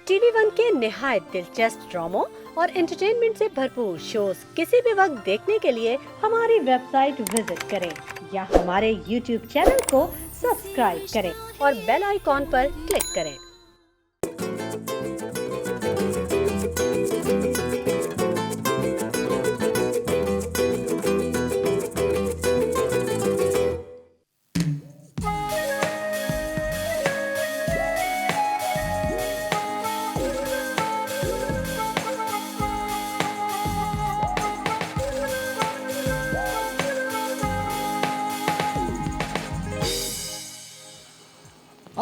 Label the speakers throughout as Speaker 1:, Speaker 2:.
Speaker 1: TV one के निहायत दिलचस्प ड्रामों और एंटरटेनमेंट से भरपूर शोज किसी भी वक्त देखने के लिए हमारी वेबसाइट विजिट करें या हमारे यूट्यूब चैनल को सब्सक्राइब करें और बेल आइकॉन पर क्लिक करें।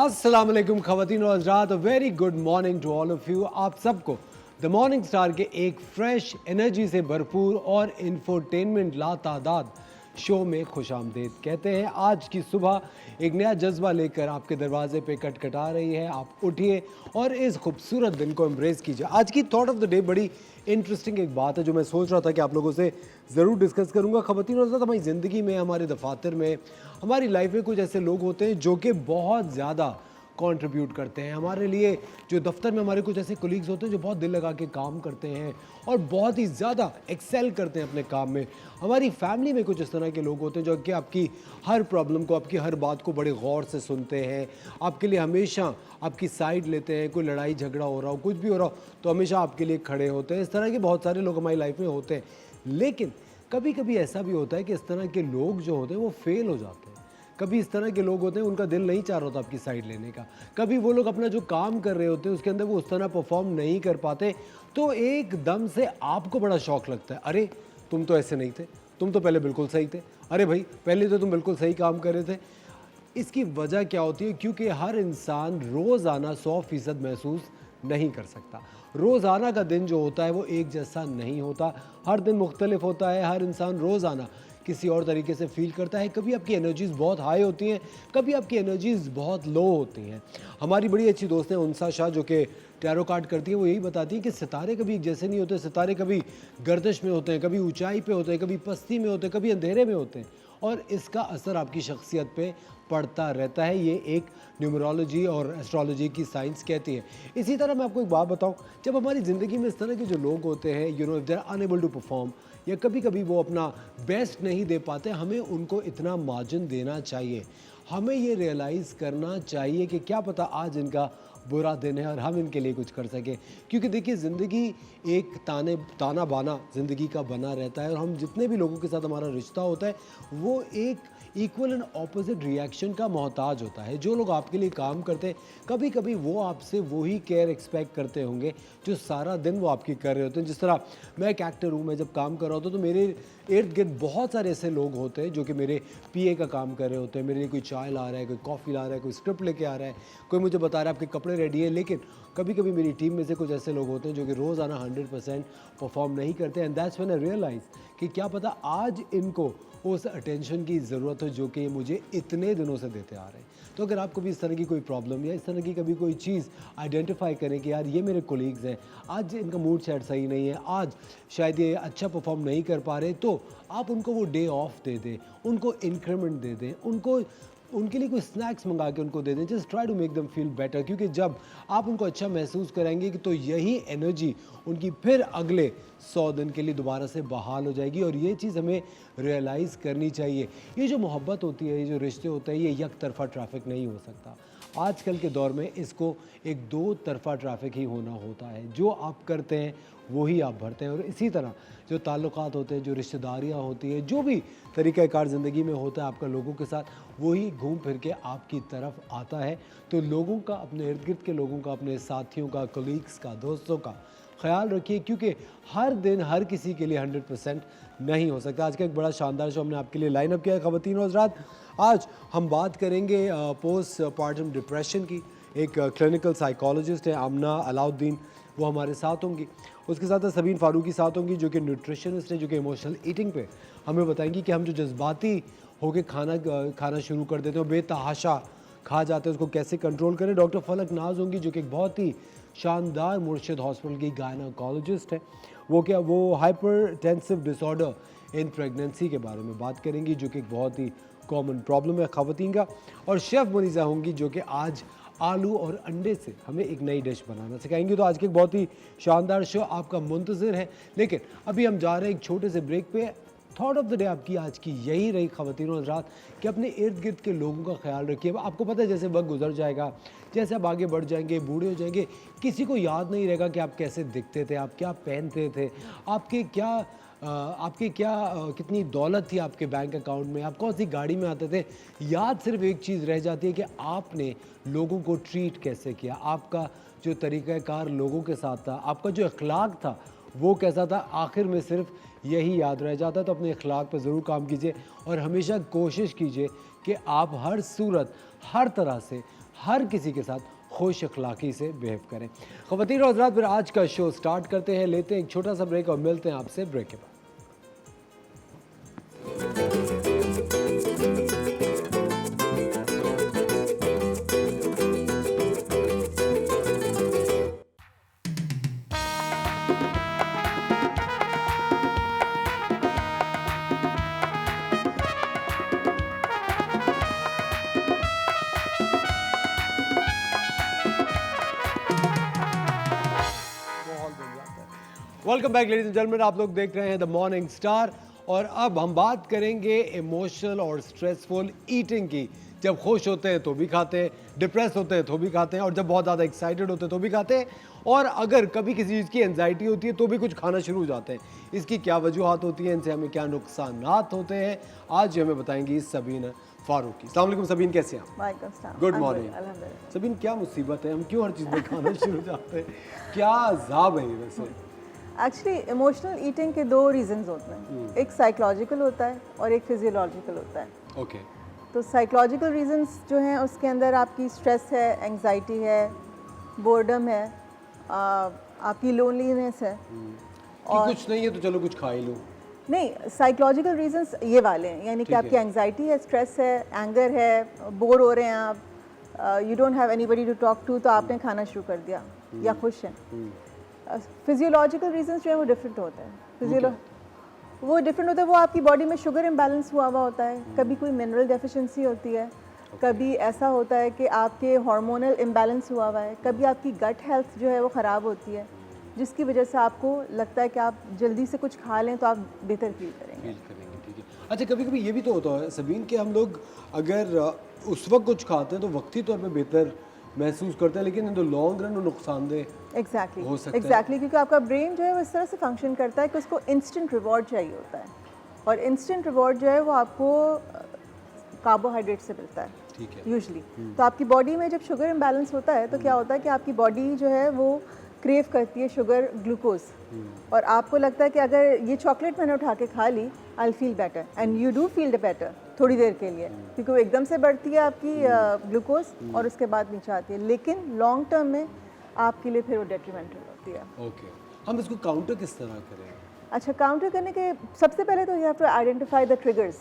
Speaker 2: अस्सलाम वालेकुम ख़वातीन और हज़रात, very good morning to all of you. आप सबको द मॉर्निंग स्टार के एक फ्रेश एनर्जी से भरपूर और इंफोटेनमेंट लातादाद शो में खुशामदीद कहते हैं। आज की सुबह एक नया जज्बा लेकर आपके दरवाजे पे खटखटा रही है। आप उठिए और इस खूबसूरत दिन को एम्ब्रेस कीजिए। आज की थॉट ऑफ द डे बड़ी इंटरेस्टिंग एक बात है जो मैं सोच रहा था कि आप लोगों से ज़रूर डिस्कस करूंगा। ख़वातीन और हज़रात, हमारी ज़िंदगी में, हमारे दफातर में, हमारी लाइफ में कुछ ऐसे लोग होते हैं जो कि बहुत ज़्यादा कंट्रीब्यूट करते हैं हमारे लिए। जो दफ्तर में हमारे कुछ ऐसे कोलीग्स होते हैं जो बहुत दिल लगा के काम करते हैं और बहुत ही ज़्यादा एक्सेल करते हैं अपने काम में। हमारी फैमिली में कुछ इस तरह के लोग होते हैं जो कि आपकी हर प्रॉब्लम को, आपकी हर बात को बड़े गौर से सुनते हैं, आपके लिए हमेशा आपकी साइड लेते हैं। कोई लड़ाई झगड़ा हो रहा हो, कुछ भी हो रहा हो, तो हमेशा आपके लिए खड़े होते हैं। इस तरह के बहुत सारे लोग हमारी लाइफ में होते हैं। लेकिन कभी कभी ऐसा भी होता है कि इस तरह के लोग जो होते हैं वो फेल हो जाते हैं। कभी इस तरह के लोग होते हैं उनका दिल नहीं चाह रहा होता आपकी साइड लेने का। कभी वो लोग अपना जो काम कर रहे होते हैं उसके अंदर वो उस तरह परफॉर्म नहीं कर पाते, तो एकदम से आपको बड़ा शौक लगता है, अरे तुम तो ऐसे नहीं थे, तुम तो पहले बिल्कुल सही थे, अरे भाई पहले तो तुम बिल्कुल सही काम कर रहे थे। इसकी वजह क्या होती है? क्योंकि हर इंसान रोज़ाना 100% महसूस नहीं कर सकता। रोज़ाना का दिन जो होता है वो एक जैसा नहीं होता, हर दिन मुख्तलिफ होता है। हर इंसान रोज़ाना किसी और तरीके से फील करता है। कभी आपकी एनर्जीज़ बहुत हाई होती हैं, कभी आपकी एनर्जीज़ बहुत लो होती हैं। हमारी बड़ी अच्छी दोस्त हैं उनसा शाह, जो कि टैरो कार्ड करती हैं। वो यही बताती हैं कि सितारे कभी एक जैसे नहीं होते। सितारे कभी गर्दिश में होते हैं, कभी ऊंचाई पे होते हैं, कभी पस्ती में होते हैं, कभी अंधेरे में होते हैं, और इसका असर आपकी शख्सियत पे पड़ता रहता है। ये एक न्यूमरोलॉजी और एस्ट्रोलॉजी की साइंस कहती है। इसी तरह मैं आपको एक बात बताऊं, जब हमारी ज़िंदगी में इस तरह के जो लोग होते हैं, you know, if they are unable to perform, या कभी कभी वो अपना बेस्ट नहीं दे पाते, हमें उनको इतना मार्जिन देना चाहिए। हमें ये रियलाइज़ करना चाहिए कि क्या पता आज इनका बुरा दिन है और हम इनके लिए कुछ कर सकें। क्योंकि देखिए, ज़िंदगी एक ताना बाना ज़िंदगी का बना रहता है, और हम जितने भी लोगों के साथ हमारा रिश्ता होता है वो एक इक्वल एंड ऑपोजिट रिएक्शन का मोहताज होता है। जो लोग आपके लिए काम करते हैं, कभी कभी वो आपसे वही केयर एक्सपेक्ट करते होंगे जो सारा दिन वो आपकी कर रहे होते हैं। जिस तरह मैं एक एक्टर हूँ, मैं जब काम कर रहा होता हूँ तो मेरे इर्द गिर्द बहुत सारे ऐसे लोग होते हैं जो कि मेरे पीए का काम कर रहे होते हैं। मेरे लिए कोई चाय ला रहा है, कोई कॉफ़ी ला रहा है, कोई स्क्रिप्ट लेके आ रहा है, कोई मुझे बता रहा है आपके कपड़े रेडी है। लेकिन कभी कभी मेरी टीम में से कुछ ऐसे लोग होते हैं जो कि रोज़ाना 100% परफॉर्म नहीं करते। And that's when I realise कि क्या पता आज इनको उस अटेंशन की ज़रूरत है जो कि मुझे इतने दिनों से देते आ रहे हैं। तो अगर आपको भी इस तरह की कोई प्रॉब्लम या इस तरह की कभी कोई चीज़ आइडेंटिफाई करें कि यार ये मेरे कोलीग्स हैं, आज इनका मूड सेट सही नहीं है, आज शायद ये अच्छा परफॉर्म नहीं कर पा रहे, तो आप उनको वो डे ऑफ दे दें, उनको इंक्रीमेंट दे दें, उनके लिए कोई स्नैक्स मंगा के उनको दे दें। Just try to make them feel better. क्योंकि जब आप उनको अच्छा महसूस कराएंगे कि तो यही एनर्जी उनकी फिर अगले 100 दिन के लिए दोबारा से बहाल हो जाएगी। और ये चीज़ हमें रियलाइज़ करनी चाहिए। ये जो मोहब्बत होती है, ये जो रिश्ते होते हैं, ये एक तरफा ट्रैफिक नहीं हो सकता। आजकल के दौर में इसको एक दो तरफा ट्रैफिक ही होना होता है। जो आप करते हैं वही आप भरते हैं। और इसी तरह जो ताल्लुकात होते हैं, जो रिश्तेदारियाँ होती हैं, जो भी तरीक़ाकार ज़िंदगी में होता है आपका लोगों के साथ, वही घूम फिर के आपकी तरफ आता है। तो लोगों का, अपने इर्द गिर्द के लोगों का, अपने साथियों का, कलीग्स का, दोस्तों का ख्याल रखिए। क्योंकि हर दिन हर किसी के लिए 100% नहीं हो सकता। आज का एक बड़ा शानदार शो हमने आपके लिए लाइन अप किया है। ख़वातीन और हज़रात, आज हम बात करेंगे पोस्ट पार्टम डिप्रेशन की। एक क्लिनिकल साइकोलॉजिस्ट है आमना अलाउद्दीन, वो हमारे साथ होंगी। उसके साथ सबीन फारूकी साथ होंगी जो कि न्यूट्रिशनिस्ट है, जो कि इमोशनल ईटिंग पे हमें बताएंगी कि हम जो जज्बाती होकर खाना शुरू कर देते हैं, बेतहाशा खा जाते हैं, उसको कैसे कंट्रोल करें। डॉक्टर फलक नाज होंगी जो कि एक बहुत ही शानदार मुर्शिद हॉस्पिटल की गायनाकोलॉजिस्ट है। वो हाइपरटेंसिव डिसऑर्डर इन प्रेगनेंसी के बारे में बात करेंगी, जो कि एक बहुत ही कॉमन प्रॉब्लम है ख़वातीन का। और शेफ़ मुनीज़ा होंगी जो कि आज आलू और अंडे से हमें एक नई डिश बनाना सिखाएंगे। तो आज के एक बहुत ही शानदार शो आपका मुंतज़िर है, लेकिन अभी हम जा रहे हैं एक छोटे से ब्रेक पे। थॉट ऑफ द डे आपकी आज की यही रही ख़वातीन और हज़रात कि अपने इर्द गिर्द के लोगों का ख्याल रखिए। आपको पता है जैसे वक्त गुजर जाएगा, जैसे आप आगे बढ़ जाएंगे, बूढ़े हो जाएंगे, किसी को याद नहीं रहेगा कि आप कैसे दिखते थे, आप क्या पहनते थे, आपके क्या कितनी दौलत थी आपके बैंक अकाउंट में, आप कौन सी गाड़ी में आते थे। याद सिर्फ एक चीज़ रह जाती है कि आपने लोगों को ट्रीट कैसे किया, आपका जो तरीक़ाकार लोगों के साथ था, आपका जो अखलाक था वो कैसा था। आखिर में सिर्फ यही याद रह जाता है। तो अपने अखलाक पर ज़रूर काम कीजिए और हमेशा कोशिश कीजिए कि आप हर सूरत, हर तरह से, हर किसी के साथ खुश अखलाकी से बिहेव करें। ख़वातीन और हज़रात, फिर आज का शो स्टार्ट करते हैं, लेते हैं एक छोटा सा ब्रेक और मिलते हैं आपसे ब्रेक के बाद। Welcome back ladies and gentleman, आप लोग देख रहे हैं द मॉर्निंग स्टार और अब हम बात करेंगे इमोशनल और स्ट्रेसफुल ईटिंग की। जब खुश होते हैं तो भी खाते हैं, डिप्रेस होते हैं तो भी खाते हैं, और जब बहुत ज़्यादा एक्साइटेड होते हैं तो भी खाते हैं, और अगर कभी किसी चीज़ की एंजाइटी होती है तो भी कुछ खाना शुरू हो जाते हैं। इसकी क्या वजूहात होती हैं, इनसे हमें क्या नुकसानात होते हैं, आज हमें बताएंगी सबीन फारूकी। अस्सलाम वालेकुम सबीन, कैसे हैं आप? Good morning Sabeen. क्या मुसीबत है, हम क्यों हर चीज़ में खाना शुरू हो जाते हैं, क्या अज़ाब है ये? वैसे
Speaker 3: एक्चुअली इमोशनल ईटिंग के दो रीजंस होते हैं, एक साइकोलॉजिकल होता है और एक फिजियोलॉजिकल होता है।
Speaker 2: ओके।
Speaker 3: तो साइकोलॉजिकल रीजंस जो हैं उसके अंदर आपकी स्ट्रेस है, एंजाइटी है, बोर्डम है, आपकी लोनलीनेस है,
Speaker 2: और कुछ नहीं है तो चलो कुछ खा ही लो।
Speaker 3: नहीं, साइकोलॉजिकल रीजंस ये वाले हैं, यानी कि आपकी एंजाइटी है, स्ट्रेस है, एंगर है, बोर हो रहे हैं आप, you don't have anybody to talk to, तो आपने खाना शुरू कर दिया या खुश हैं। फिजियोलॉजिकल रीजंस जो है वो डिफरेंट होते हैं। वो डिफरेंट होता है, वो आपकी बॉडी में शुगर इम्बैलेंस हुआ होता है, कभी कोई मिनरल डेफिशिएंसी होती है, कभी ऐसा होता है कि आपके हार्मोनल इम्बैलेंस हुआ है, कभी आपकी गट हेल्थ जो है वो ख़राब होती है, जिसकी वजह से आपको लगता है कि आप जल्दी से कुछ खा लें तो आप बेहतर फील करेंगे।
Speaker 2: ठीक है। अच्छा, कभी कभी ये भी तो होता है सबीन कि हम लोग अगर उस वक्त कुछ खाते हैं तो वक्ती तौर पे बेहतर महसूस करते हैं, लेकिन इन द लॉन्ग रन वो नुकसानदेह
Speaker 3: एग्जैक्टली क्योंकि आपका ब्रेन जो है वो इस तरह से फंक्शन करता है कि उसको इंस्टेंट रिवॉर्ड चाहिए होता है, और इंस्टेंट रिवॉर्ड जो है वो आपको कार्बोहाइड्रेट से मिलता है।
Speaker 2: ठीक है।
Speaker 3: यूजली तो आपकी बॉडी में जब शुगर इम्बैलेंस होता है तो क्या होता है कि आपकी बॉडी जो है वो क्रेव करती है शुगर, ग्लूकोज, और आपको लगता है कि अगर ये चॉकलेट मैंने उठा के खा ली I will feel better, and you do feel better थोड़ी देर के लिए, क्योंकि वो एकदम से बढ़ती है आपकी ग्लूकोज और उसके बाद नीचे आती है, लेकिन लॉन्ग टर्म में आपके लिए फिर वो डेट्रीमेंटल होती है।
Speaker 2: ओके, हम इसको काउंटर किस तरह करें?
Speaker 3: अच्छा, काउंटर करने के सबसे पहले तो you have to identify the triggers.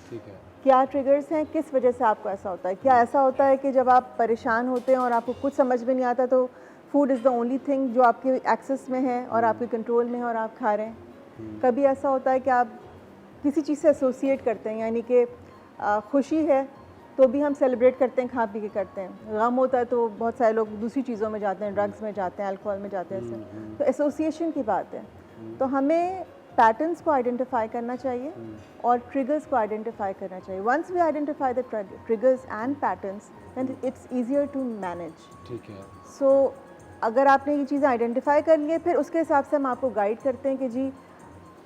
Speaker 2: ठीक है।
Speaker 3: क्या ट्रिगर्स हैं, किस वजह से आपको ऐसा होता है? क्या ऐसा होता है कि जब आप परेशान होते हैं और आपको कुछ समझ में नहीं आता तो food is the only thing जो आपके एक्सेस में है और आपके कंट्रोल में है और आप खा रहे हैं? कभी ऐसा होता है कि आप किसी चीज़ से एसोसिएट करते हैं, यानी कि खुशी है तो भी हम सेलिब्रेट करते हैं, खा पी के करते हैं, गम होता है तो बहुत सारे लोग दूसरी चीज़ों में जाते हैं, ड्रग्स में जाते हैं, अल्कोहल में जाते हैं, ऐसे तो एसोसिएशन की बात है। तो हमें पैटर्न्स को आइडेंटिफाई करना चाहिए और ट्रिगर्स को आइडेंटिफाई करना चाहिए। Once we identify the triggers and patterns then it's easier to manage.
Speaker 2: ठीक है।
Speaker 3: सो अगर आपने ये चीज़ें आइडेंटिफाई कर लिए, फिर उसके हिसाब से हम आपको गाइड करते हैं कि जी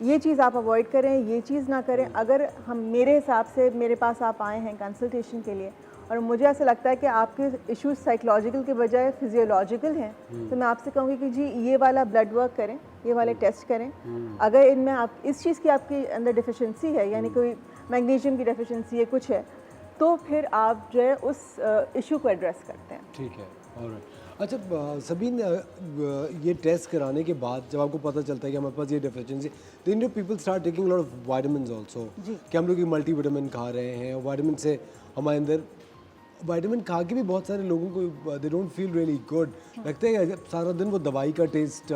Speaker 3: ये चीज़ आप अवॉइड करें, ये चीज़ ना करें। अगर हम मेरे हिसाब से मेरे पास आप आए हैं कंसल्टेशन के लिए और मुझे ऐसा लगता है कि आपके इश्यूज साइकोलॉजिकल के बजाय फिजियोलॉजिकल हैं, तो मैं आपसे कहूँगी कि जी ये वाला ब्लड वर्क करें, ये वाले टेस्ट करें। अगर इनमें आप इस चीज़ की आपके अंदर डिफिशेंसी है, यानी कोई मैग्नीशियम की डिफिशेंसी है, कुछ है, तो फिर आप जो है उस इशू को एड्रेस करते हैं।
Speaker 2: ठीक है। ऑलराइट। अच्छा सबीन, ये टेस्ट कराने के बाद जब आपको पता चलता है कि हमारे पास ये deficiency, then you people start taking lot of vitamins also, कि हम लोग मल्टीविटामिन खा रहे हैं, विटामिन से हमारे अंदर विटामिन खा के भी बहुत सारे लोगों को they don't feel really good, लगता है सारा दिन वो दवाई का टेस्ट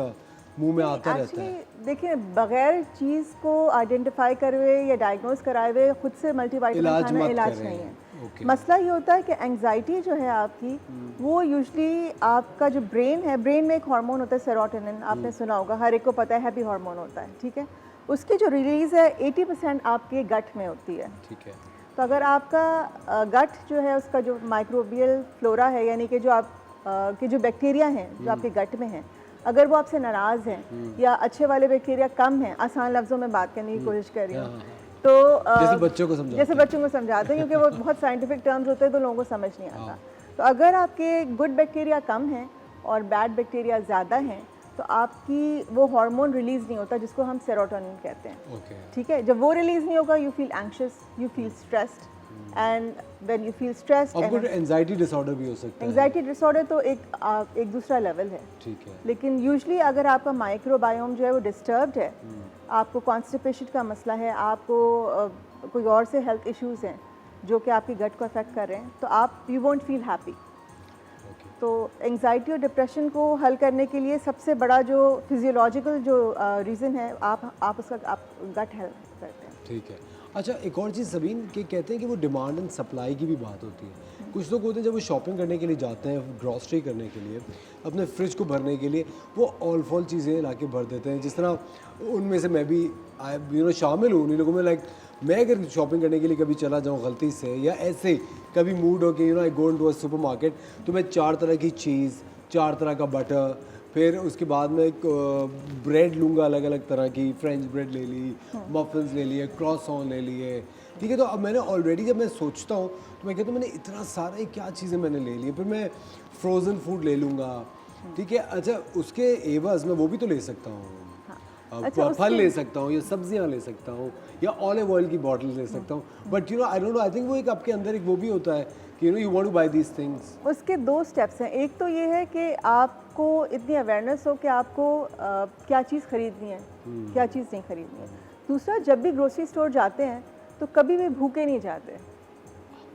Speaker 2: मुंह में आता रहता है।
Speaker 3: देखिए, बगैर चीज़ को आइडेंटिफाई करे हुए या डायग्नोज कराए हुए खुद से मल्टीविटामिन खाना इलाज नहीं है।
Speaker 2: Okay.
Speaker 3: मसला ये होता है कि एंग्जाइटी जो है आपकी वो यूजली आपका जो ब्रेन है, ब्रेन में एक हार्मोन होता है सेरोटोनिन, आपने सुना होगा, हर एक को पता है, हैप्पी हार्मोन होता है, ठीक है। उसकी जो रिलीज़ है 80% आपके गट में होती है।
Speaker 2: ठीक है।
Speaker 3: तो अगर आपका गट जो है उसका जो माइक्रोबियल फ्लोरा है, यानी कि जो आप के जो बैक्टीरिया हैं जो आपके गट में हैं, अगर वो आपसे नाराज़ हैं या अच्छे वाले बैक्टीरिया कम हैं, आसान लफ्ज़ों में बात करने की कोशिश कर रही हूँ, तो
Speaker 2: जैसे बच्चों को समझाते
Speaker 3: जैसे बच्चों को समझाते हैं, क्योंकि वो बहुत साइंटिफिक टर्म्स होते हैं तो लोगों को समझ नहीं आता। तो अगर आपके गुड बैक्टीरिया कम हैं और बैड बैक्टीरिया ज़्यादा हैं, तो आपकी वो हार्मोन रिलीज़ नहीं होता जिसको हम सेरोटोनिन कहते हैं।
Speaker 2: ओके।
Speaker 3: ठीक है, जब वो रिलीज़ नहीं होगा, you feel anxious, you feel stressed, and when you feel stressed,
Speaker 2: आपको एंजाइटी डिसऑर्डर भी हो सकता है।
Speaker 3: एंग्जाइटी डिसऑर्डर तो एक दूसरा लेवल है।
Speaker 2: ठीक है।
Speaker 3: लेकिन यूजली अगर आपका माइक्रोबायोम जो है वो डिस्टर्ब्ड है, आपको कॉन्स्टिपेशन का मसला है, आपको कोई और से हेल्थ इश्यूज हैं जो कि आपके गट को अफेक्ट कर रहे हैं, तो आप यू वोंट फील हैप्पी। तो एंग्जाइटी और डिप्रेशन को हल करने के लिए सबसे बड़ा जो फिजियोलॉजिकल जो रीज़न है, आप उसका आप गट हेल्थ करते हैं।
Speaker 2: ठीक है। अच्छा, एक और चीज़ सबीन के कहते हैं कि वो डिमांड एंड सप्लाई की भी बात होती है। कुछ लोग होते हैं जब वो शॉपिंग करने के लिए जाते हैं, ग्रॉसरी करने के लिए, अपने फ्रिज को भरने के लिए, वो ऑल फॉल चीज़ें ला के भर देते हैं। जिस तरह उनमें से मैं भी शामिल हूँ उन्हीं लोगों में। लाइक मैं अगर शॉपिंग करने के लिए कभी चला जाऊँ गलती से, या ऐसे कभी मूड हो कि I go into a supermarket, तो मैं 4 तरह की चीज़, 4 तरह का बटर, फिर उसके बाद में एक ब्रेड लूँगा अलग अलग तरह की, फ्रेंच ब्रेड ले ली, मफिन्स ले लिए, क्रॉसॉन ले लिए। ठीक है, तो अब मैंने ऑलरेडी जब मैं सोचता हूँ तो मैं कहता हूँ मैंने इतना सारा क्या चीज़ें मैंने ले ली, फिर मैं फ्रोज़न फूड ले लूँगा। ठीक है। अच्छा, उसके एवज़ में वो भी तो ले सकता हूँ, फल ले सकता हूँ, या सब्जियाँ ले सकता हूँ, या ऑलिव ऑयल की बॉटल ले सकता हूँ, but I don't know, I think वो एक आपके अंदर एक वो भी होता है कि you want to buy these things.
Speaker 3: उसके 2 स्टेप्स हैं। एक तो ये है कि आपको इतनी अवेयरनेस हो कि आपको क्या चीज़ खरीदनी है, क्या चीज़ नहीं खरीदनी है। दूसरा, जब भी ग्रोसरी स्टोर जाते हैं तो कभी भी भूखे नहीं जाते,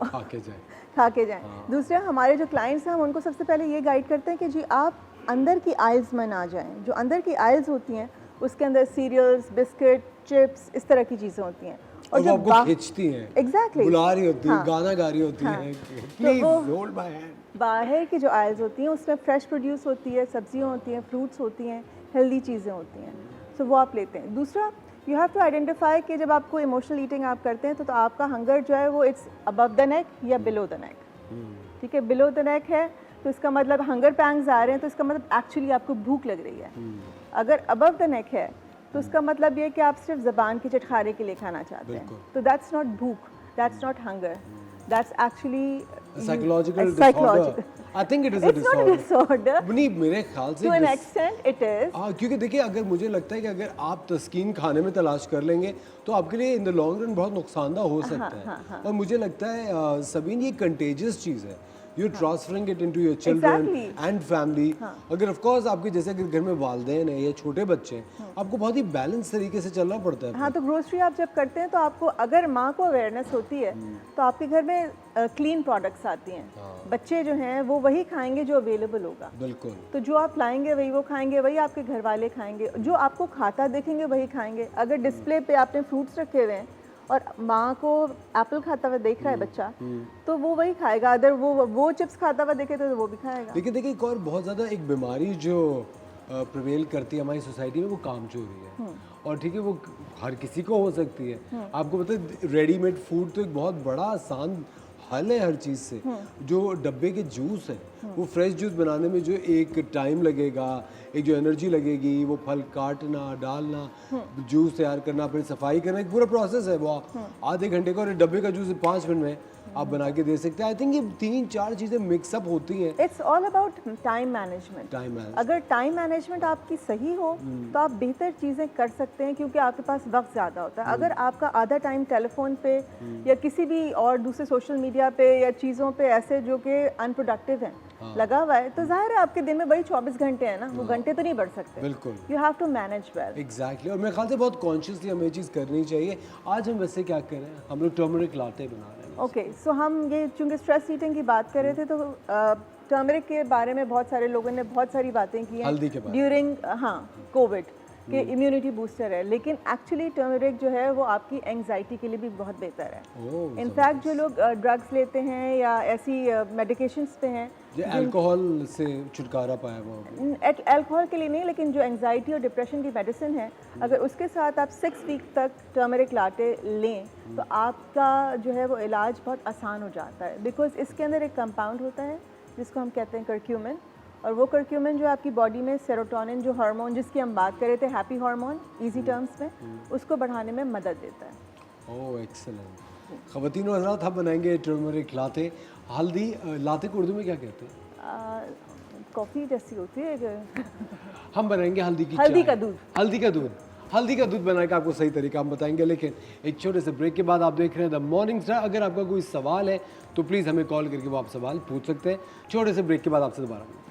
Speaker 2: खा के जाए।
Speaker 3: खा के जाएं। दूसरा, हमारे जो क्लाइंट्स हैं हम उनको सबसे पहले ये गाइड करते हैं कि जी आप अंदर की आइल्स में ना जाएं। जो अंदर की आइल्स होती हैं उसके अंदर सीरियल्स, बिस्किट, चिप्स, इस तरह की चीज़ें होती हैं,
Speaker 2: और वो आपको खींचती हैं,
Speaker 3: एग्जैक्टली
Speaker 2: बुला रही होती है,
Speaker 3: हाँ,
Speaker 2: गाना गा रही होती
Speaker 3: हाँ,
Speaker 2: है,
Speaker 3: तो
Speaker 2: प्लीज
Speaker 3: वो
Speaker 2: होल्ड माय हैंड।
Speaker 3: बाहर की जो आइल्स होती हैं उसमें फ्रेश प्रोड्यूस होती है, सब्जियां होती हैं, फ्रूट्स होती हैं, हेल्दी चीज़ें होती हैं, तो वो आप लेते हैं। दूसरा, यू हैव टू आइडेंटिफाई कि जब आपको इमोशनल ईटिंग आप करते हैं तो आपका हंगर जो है वो इट्स अबव द नेक या बिलो द नेक। ठीक है, बिलो द नेक है तो इसका मतलब हंगर पैंग्स आ रहे हैं, तो इसका मतलब एक्चुअली आपको भूख लग रही है। अगर अबव द नेक है तो उसका मतलब ये कि आप सिर्फ ज़बान की चटखारे के लिए खाना चाहते हैं, तो दैट्स नॉट भूख, that's not hunger, that's actually
Speaker 2: psychological disorder. I think it is a disorder. नहीं, मेरे ख्याल से
Speaker 3: to an extent it is.
Speaker 2: हाँ, क्योंकि देखिए, अगर मुझे लगता है कि अगर आप तस्कीन खाने में तलाश कर लेंगे तो आपके लिए इन द लॉन्ग रन बहुत नुकसानदा हो सकता है। और मुझे लगता है सबीन, ये कंटेजियस चीज़ है, you transferring it into your children and family. अगर ऑफ कोर्स आपके जैसे अगर घर में वालिदैन है या छोटे बच्चे हैं, आपको बहुत ही बैलेंस तरीके से चलना पड़ता है।
Speaker 3: हाँ, तो ग्रोसरी आप जब करते हैं तो आपको, अगर माँ को अवेयरनेस होती है तो आपके घर में क्लीन प्रोडक्ट्स आती हैं। बच्चे जो हैं वो वही खाएंगे जो अवेलेबल होगा।
Speaker 2: बिल्कुल।
Speaker 3: तो जो आप लाएंगे वही वो खाएंगे, वही आपके घर वाले खाएंगे, जो आपको खाता देखेंगे वही खाएंगे। अगर डिस्प्ले पे आपने फ्रूट्स रखे हुए हैं और माँ को एप्पल खाता हुआ देख रहा है बच्चा, तो वो वही खाएगा। अगर वो चिप्स खाता हुआ देखे तो वो भी खाएगा।
Speaker 2: लेकिन देखिए, एक और बहुत ज़्यादा एक बीमारी जो प्रिवेल करती है हमारी सोसाइटी में, वो कामचोरी है। और ठीक है, वो हर किसी को हो सकती है। आपको पता है, रेडीमेड फूड तो एक बहुत बड़ा आसान हल है हर चीज़ से। जो डब्बे के जूस हैं, वो फ्रेश जूस बनाने में जो एक टाइम लगेगा, एक जो एनर्जी लगेगी, वो फल काटना, डालना, जूस तैयार करना, फिर सफाई करना, एक पूरा प्रोसेस है। वो आधे घंटे का, और डब्बे का जूस 5 मिनट में आप बना के दे सकते हैं। आई थिंक ये 3-4 चीज़ें मिक्सअप होती हैं।
Speaker 3: It's all about time management. अगर टाइम मैनेजमेंट आपकी सही हो तो आप बेहतर चीज़ें कर सकते हैं, क्योंकि आपके पास वक्त ज़्यादा होता है। अगर आपका आधा टाइम टेलीफोन पे या किसी भी और दूसरे सोशल मीडिया पे या चीज़ों पे ऐसे जो कि अनप्रोडक्टिव हैं लगा हुआ है, तो जाहिर है आपके दिन में वही 24 घंटे हैं ना, वो घंटे तो नहीं बढ़ सकते।
Speaker 2: बिल्कुल,
Speaker 3: you have to manage well.
Speaker 2: Exactly. और मेरे ख्याल से बहुत कॉन्शियसली हमें ये चीज़ करनी चाहिए। आज हम वैसे क्या कर रहे हैं, हम लोग टर्मरिक लाटे बना रहे हैं।
Speaker 3: ओके, सो हम ये चूँकि स्ट्रेस ईटिंग की बात कर रहे थे, तो टर्मरिक के बारे में बहुत सारे लोगों ने बहुत सारी बातें की हैं
Speaker 2: हल्दी के बारे में।
Speaker 3: During Covid. कि इम्यूनिटी बूस्टर है, लेकिन एक्चुअली टर्मरिक जो है वो आपकी एंग्जाइटी के लिए भी बहुत बेहतर है।
Speaker 2: ओह,
Speaker 3: इनफैक्ट जो लोग ड्रग्स लेते हैं या ऐसी मेडिकेशंस पे हैं,
Speaker 2: ये अल्कोहल से छुटकारा पाया हुआ होगा।
Speaker 3: अल्कोहल के लिए नहीं, लेकिन जो एंग्जाइटी और डिप्रेशन की मेडिसिन है, अगर उसके साथ आप 6 वीक तक टर्मरिक लाटे लें तो आपका जो है वो इलाज बहुत आसान हो जाता है। बिकॉज इसके अंदर एक कंपाउंड होता है जिसको हम कहते हैं करक्यूमिन, और वो करक्यूमिन जो आपकी बॉडी में सेरोटोनिन जो हार्मोन जिसकी हम बात कर रहे थे, हैप्पी हार्मोन इजी टर्म्स में, उसको बढ़ाने में मदद देता है।
Speaker 2: ओह एक्सेलेंट। ख़वातीन और हज़रात, हम बनाएंगे टर्मरिक लाते। हल्दी लाते को उर्दू में क्या कहते हैं?
Speaker 3: कॉफ़ी जैसी होती है।
Speaker 2: हम बनाएंगे हल्दी की
Speaker 3: हल्दी
Speaker 2: चाय।
Speaker 3: का दूध।
Speaker 2: हल्दी का दूध। हल्दी का दूध बनाने का आपको सही तरीका हम बताएंगे, लेकिन एक छोटे से ब्रेक के बाद आप देख रहे हैं द मॉर्निंग स्टार। अगर आपका कोई सवाल है तो प्लीज़ हमें कॉल करके वो आप सवाल पूछ सकते हैं। छोटे से ब्रेक के बाद आपसे दोबारा मिलते हैं।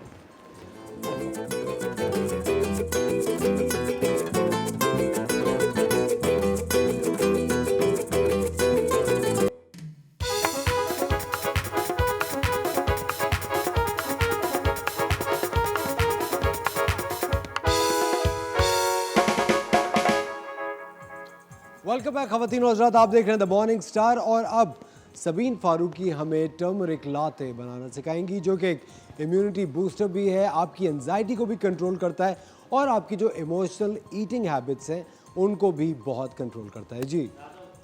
Speaker 2: वेलकम बैक ख़वातीन और हज़रात, आप देख रहे हैं द मॉर्निंग स्टार। और अब सबीन फारूकी हमें टर्मरिक लाते बनाना सिखाएंगी, जो कि एक इम्यूनिटी बूस्टर भी है, आपकी एंजाइटी को भी कंट्रोल करता है और आपकी जो इमोशनल ईटिंग हैबिट्स हैं उनको भी बहुत कंट्रोल करता है। जी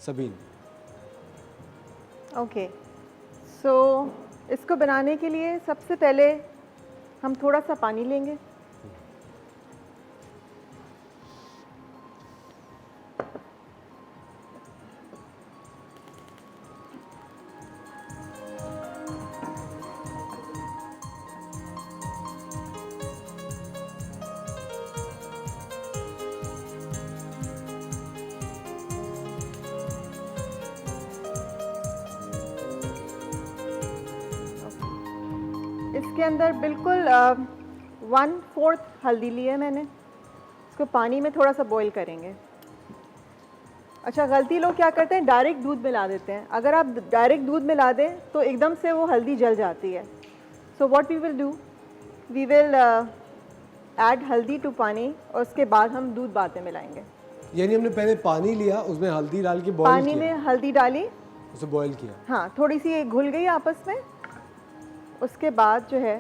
Speaker 2: सबीन।
Speaker 3: ओके, सो इसको बनाने के लिए सबसे पहले हम थोड़ा सा पानी लेंगे। इसके अंदर बिल्कुल 1/4 हल्दी ली है मैंने। इसको पानी में थोड़ा सा बॉईल करेंगे। अच्छा, गलती लोग क्या करते हैं, डायरेक्ट दूध मिला देते हैं। अगर आप डायरेक्ट दूध मिला दें तो एकदम से वो हल्दी जल जाती है। So what we will do, we will add haldi to pani, और उसके बाद हम दूध बाद में मिलाएंगे।
Speaker 2: यानी हमने पहले पानी लिया, उसमें हल्दी डाल के बॉईल
Speaker 3: पानी
Speaker 2: किया,
Speaker 3: में हल्दी डाली,
Speaker 2: उसे बॉईल किया।
Speaker 3: हाँ, थोड़ी सी ये घुल गई आपस में। उसके बाद जो है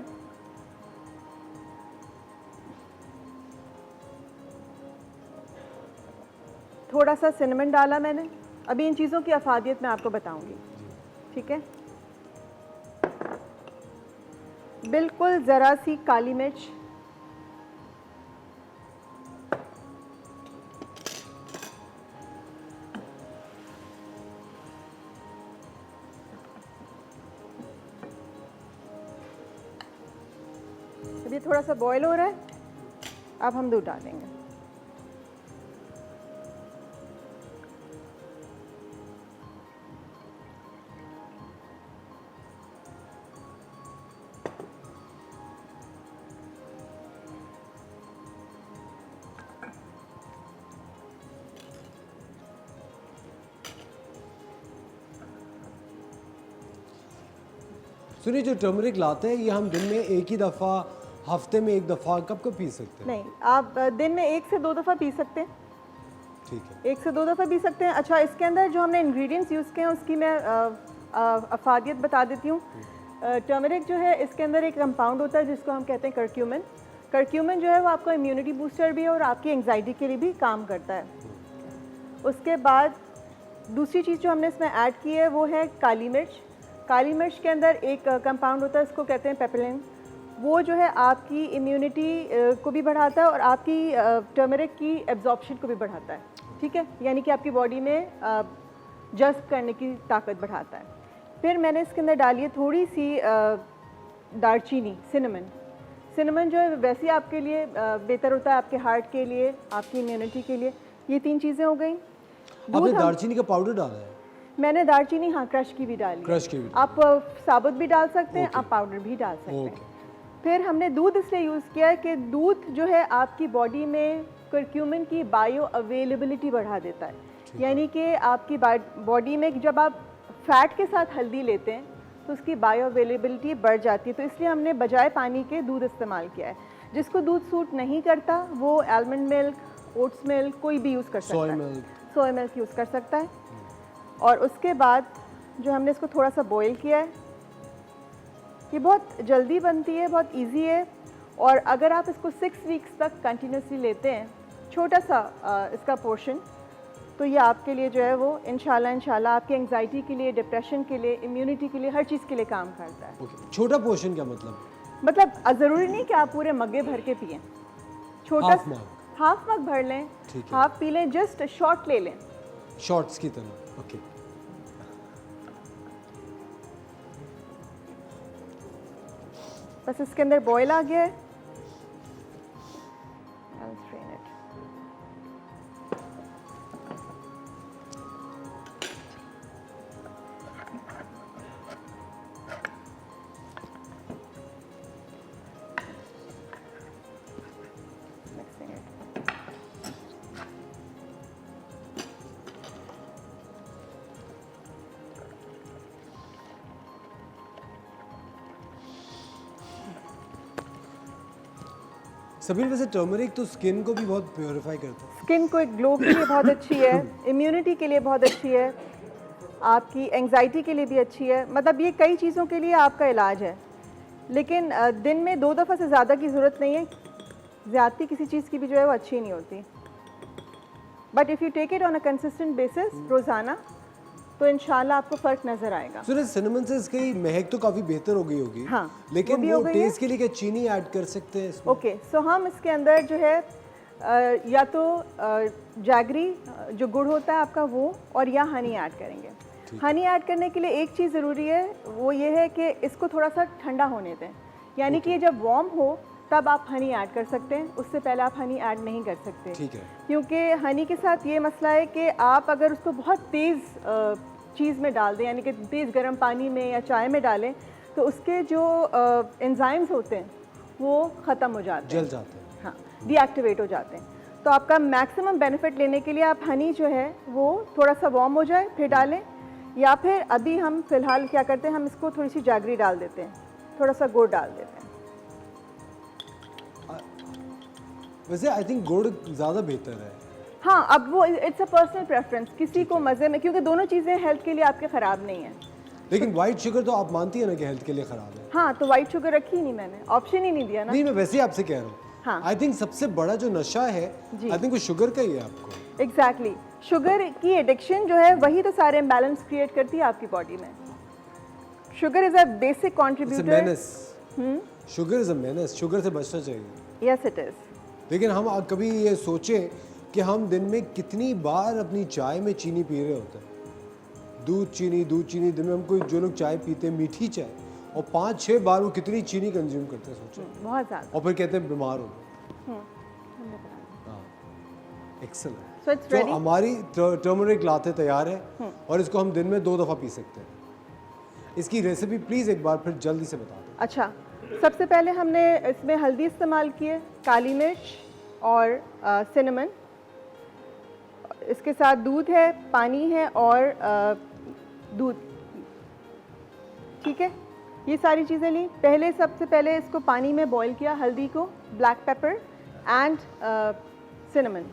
Speaker 3: थोड़ा सा सिनेमन डाला मैंने। अभी इन चीज़ों की अफादियत मैं आपको बताऊंगी, ठीक है। बिल्कुल ज़रा सी काली मिर्च, अब ये थोड़ा सा बॉईल हो रहा है, अब हम दूध डालेंगे।
Speaker 2: सुनिए, जो टर्मरिक लाते हैं ये हम दिन में एक ही दफ़ा, हफ्ते में एक दफ़ा, कब कब पी सकते हैं?
Speaker 3: नहीं, आप दिन में 1 से 2 दफ़ा पी सकते हैं।
Speaker 2: ठीक है,
Speaker 3: 1 से 2 दफ़ा पी सकते हैं। अच्छा, इसके अंदर जो हमने इंग्रेडिएंट्स यूज़ किए हैं उसकी मैं अफादियत बता देती हूँ। टर्मरिक जो है, इसके अंदर एक कंपाउंड होता है जिसको हम कहते हैं करक्यूमिन। करक्यूमिन जो है वो आपका इम्यूनिटी बूस्टर भी है और आपकी एंग्जाइटी के लिए भी काम करता है। उसके बाद दूसरी चीज़ जो हमने इसमें ऐड की है वो है काली मिर्च। काली मिर्च के अंदर एक कंपाउंड होता है, उसको कहते हैं पेपरिन। वो जो है आपकी इम्यूनिटी को भी बढ़ाता है और आपकी टर्मरिक की एब्जॉर्प्शन को भी बढ़ाता है, ठीक है, यानी कि आपकी बॉडी में जज्ब करने की ताकत बढ़ाता है। फिर मैंने इसके अंदर डाली है थोड़ी सी दालचीनी, सिनेमन। सिनेमन जो है वैसे ही आपके लिए बेहतर होता है, आपके हार्ट के लिए, आपकी इम्यूनिटी के लिए। ये 3 चीज़ें हो गई।
Speaker 2: आपने दालचीनी का पाउडर डाला है?
Speaker 3: मैंने दालचीनी, हाँ, क्रश की भी डाली।
Speaker 2: क्रश की भी।
Speaker 3: आप साबुत भी डाल सकते हैं, आप पाउडर भी डाल सकते हैं। फिर हमने दूध इसलिए यूज़ किया है कि दूध जो है आपकी बॉडी में करक्यूमिन की बायो अवेलेबिलिटी बढ़ा देता है। यानी कि आपकी बॉडी में जब आप फैट के साथ हल्दी लेते हैं तो उसकी बायो अवेलेबिलिटी बढ़ जाती है। तो इसलिए हमने बजाय पानी के दूध इस्तेमाल किया है। जिसको दूध सूट नहीं करता वो आलमंड मिल्क ओट्स मिल्क कोई भी यूज़ कर सकता
Speaker 2: सोया
Speaker 3: है,
Speaker 2: मिल्क,
Speaker 3: सोया मिल्क यूज़ कर सकता है। और उसके बाद जो हमने इसको थोड़ा सा बॉईल किया है, ये बहुत जल्दी बनती है, बहुत इजी है। और अगर आप इसको 6 वीक्स तक कंटिन्यूसली लेते हैं, छोटा सा इसका पोर्शन, तो ये आपके लिए जो है वो इंशाल्लाह आपकी एंग्जाइटी के लिए, डिप्रेशन के लिए, इम्यूनिटी के लिए, हर चीज़ के लिए काम करता है।
Speaker 2: ओके। छोटा पोर्शन क्या मतलब?
Speaker 3: मतलब ज़रूरी नहीं कि आप पूरे मग्गे भर के पिएं, छोटा
Speaker 2: हाफ मग,
Speaker 3: हाफ मग भर लें,
Speaker 2: ठीक है।
Speaker 3: हाफ पी लें, जस्ट शॉट ले लें।
Speaker 2: शॉर्ट्स की तरह। ओके।
Speaker 3: बस इसके अंदर बॉयल आ गया है। I'll strain it. Mixing it.
Speaker 2: Sabir, वैसे टर्मरिक तो स्किन को भी बहुत प्योरीफाई करता है।
Speaker 3: स्किन को एक ग्लो के लिए बहुत अच्छी है, इम्यूनिटी के लिए बहुत अच्छी है, आपकी एंग्जाइटी के लिए भी अच्छी है। मतलब ये कई चीज़ों के लिए आपका इलाज है। लेकिन दिन में 2 दफ़ा से ज़्यादा की ज़रूरत नहीं है। ज़्यादती किसी चीज़ की भी जो है वो अच्छी नहीं होती। But if you take it on a consistent basis रोज़ाना, तो इंशाल्लाह आपको फ़र्क नज़र आएगा।
Speaker 2: सुने, सिनेमन से इसकी महक तो काफ़ी बेहतर हो गई होगी।
Speaker 3: हाँ, वो
Speaker 2: लेकिन
Speaker 3: भी
Speaker 2: वो
Speaker 3: हो गई है।
Speaker 2: टेस्ट के लिए क्या चीनी ऐड कर सकते हैं इसमें?
Speaker 3: ओके, सो हम इसके अंदर जो है या तो जैगरी जो गुड़ होता है आपका वो, और या हनी ऐड करेंगे। हनी ऐड करने के लिए एक चीज़ ज़रूरी है, वो ये है कि इसको थोड़ा सा ठंडा होने दें। यानी कि ये जब वार्म हो तब आप हनी ऐड कर सकते हैं, उससे पहले आप हनी ऐड नहीं कर सकते।
Speaker 2: ठीक है।
Speaker 3: क्योंकि हनी के साथ ये मसला है कि आप अगर उसको बहुत तेज़ चीज़ में डाल दें, यानी कि तेज़ गर्म पानी में या चाय में डालें, तो उसके जो एंजाइम्स होते हैं वो ख़त्म हो जाते हैं,
Speaker 2: जल जाते हैं।
Speaker 3: हाँ, डीएक्टिवेट हो जाते हैं। तो आपका मैक्सिमम बेनिफिट लेने के लिए आप हनी जो है वो थोड़ा सा वार्म हो जाए फिर डालें, या फिर अभी हम फ़िलहाल क्या करते हैं, हम इसको थोड़ी सी जैगरी डाल देते हैं, थोड़ा सा गुड़ डाल देते हैं।
Speaker 2: वैसे आई थिंक गुड़ ज़्यादा बेहतर है।
Speaker 3: हाँ, अब वो इट्स अ पर्सनल प्रेफरेंस, किसी को मज़े में, क्योंकि दोनों चीज़ें हेल्थ के लिए आपके ख़राब नहीं है।
Speaker 2: लेकिन वाइट शुगर तो आप मानती है ना कि हेल्थ के लिए ख़राब है।
Speaker 3: हाँ, तो वाइट शुगर रखी ही नहीं मैंने, ऑप्शन ही नहीं दिया ना।
Speaker 2: नहीं, मैं वैसे ही आपसे कह रहा हूँ।
Speaker 3: हाँ।
Speaker 2: आई थिंक सबसे बड़ा जो नशा है,
Speaker 3: जी।
Speaker 2: आई थिंक वो शुगर का ही है आपको।
Speaker 3: एग्जैक्टली, शुगर की एडिक्शन जो है वही तो सारे इम्बैलेंस क्रिएट करती है आपकी बॉडी में। Sugar is a basic
Speaker 2: it's a
Speaker 3: contributor.
Speaker 2: Menace. Sugar is a menace. Sugar से बचना चाहिए।
Speaker 3: Yes it is.
Speaker 2: लेकिन हम कभी ये सोचें कि हम दिन में कितनी बार अपनी चाय में चीनी पी रहे होते हैं। दूध चीनी दिन में हम कोई जो लोग चाय पीते हैं, मीठी चाय, और 5-6 बार वो कितनी चीनी कंज्यूम करते हैं, सोचें।
Speaker 3: बहुत ज़्यादा।
Speaker 2: और फिर कहते हैं बीमार हो गए। हाँ, एक्सेलेंट।
Speaker 3: So it's
Speaker 2: तो
Speaker 3: ready?
Speaker 2: हमारी टर्मरिक लाते तैयार है और इसको हम दिन में 2 दफ़ा पी सकते हैं। इसकी रेसिपी प्लीज़ एक बार फिर जल्दी से बता दें।
Speaker 3: अच्छा, सबसे पहले हमने इसमें हल्दी इस्तेमाल की है, काली मिर्च और सिनेमन। इसके साथ दूध है, पानी है और दूध। ठीक है, ये सारी चीज़ें ली। सबसे पहले इसको पानी में बॉईल किया, हल्दी को, ब्लैक पेपर एंड सिनेमन।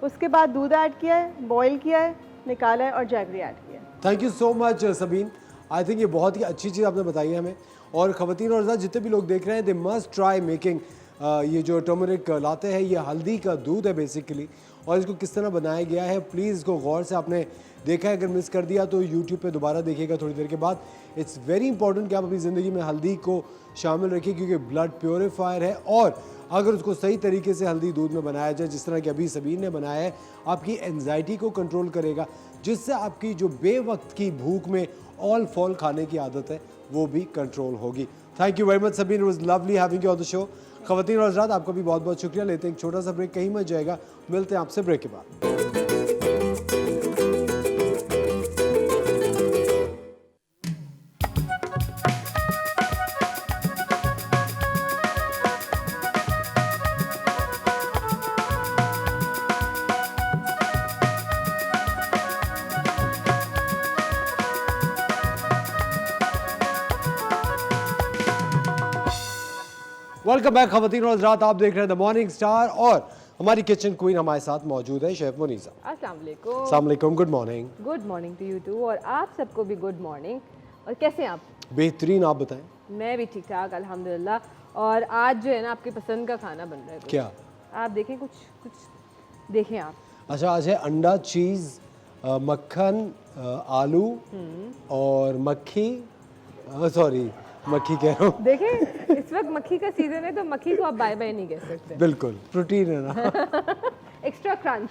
Speaker 3: उसके बाद दूध ऐड किया है, बॉईल किया है, निकाला है और जैगरी ऐड किया है।
Speaker 2: Thank you so much Sabeen. I think ये बहुत ही अच्छी चीज़ आपने बताई है हमें। और ख़वातीन और जितने भी लोग देख रहे हैं, दे मस्ट ट्राई मेकिंग ये जो टर्मरिक लाते हैं, ये हल्दी का दूध है बेसिकली, और इसको किस तरह बनाया गया है प्लीज़ इसको गौर से आपने देखा है। अगर मिस कर दिया तो यूट्यूब पे दोबारा देखिएगा थोड़ी देर के बाद। इट्स वेरी इंपॉर्टेंट कि आप अपनी ज़िंदगी में हल्दी को शामिल रखिए, क्योंकि ब्लड प्योरीफायर है, और अगर उसको सही तरीके से हल्दी दूध में बनाया जाए, जिस तरह की अभी सबीन ने बनाया है, आपकी एंजाइटी को कंट्रोल करेगा, जिससे आपकी जो बेवक्त की भूख में ऑल फॉल खाने की आदत है वो भी कंट्रोल होगी। Thank you very much Sabeen, it was lovely having you on the show. ख़वातीन और हज़रात, आपका भी बहुत बहुत शुक्रिया। लेते हैं एक छोटा सा ब्रेक, कहीं मत जाएगा, मिलते हैं आपसे ब्रेक के बाद। वेलकम बैक ख़वातीन और हज़रात, आप देख रहे हैं द मॉर्निंग स्टार। और हमारी किचन क्वीन हमारे साथ मौजूद है, शेफ मुनीसा।
Speaker 4: अस्सलाम वालेकुम।
Speaker 2: अस्सलाम वालेकुम, good morning.
Speaker 4: Good morning to you too, और आप सबको भी गुड मॉर्निंग। और कैसे हैं आप?
Speaker 2: बेहतरीन, आप बताएं।
Speaker 4: मैं भी ठीक ठाक अल्हम्दुलिल्लाह। और आज जो है ना आपकी पसंद का खाना बन रहा है कुछ।
Speaker 2: क्या?
Speaker 4: आप देखें, कुछ देखें आप।
Speaker 2: अच्छा, आज है अंडा, चीज़, मक्खन, आलू और मक्खी, सॉरी मक्खी कह रहा हूँ।
Speaker 4: देखें, इस वक्त मक्खी का सीजन है तो मक्खी को आप बाय बाय नहीं कह सकते।
Speaker 2: बिल्कुल, प्रोटीन है ना।
Speaker 4: Extra crunch.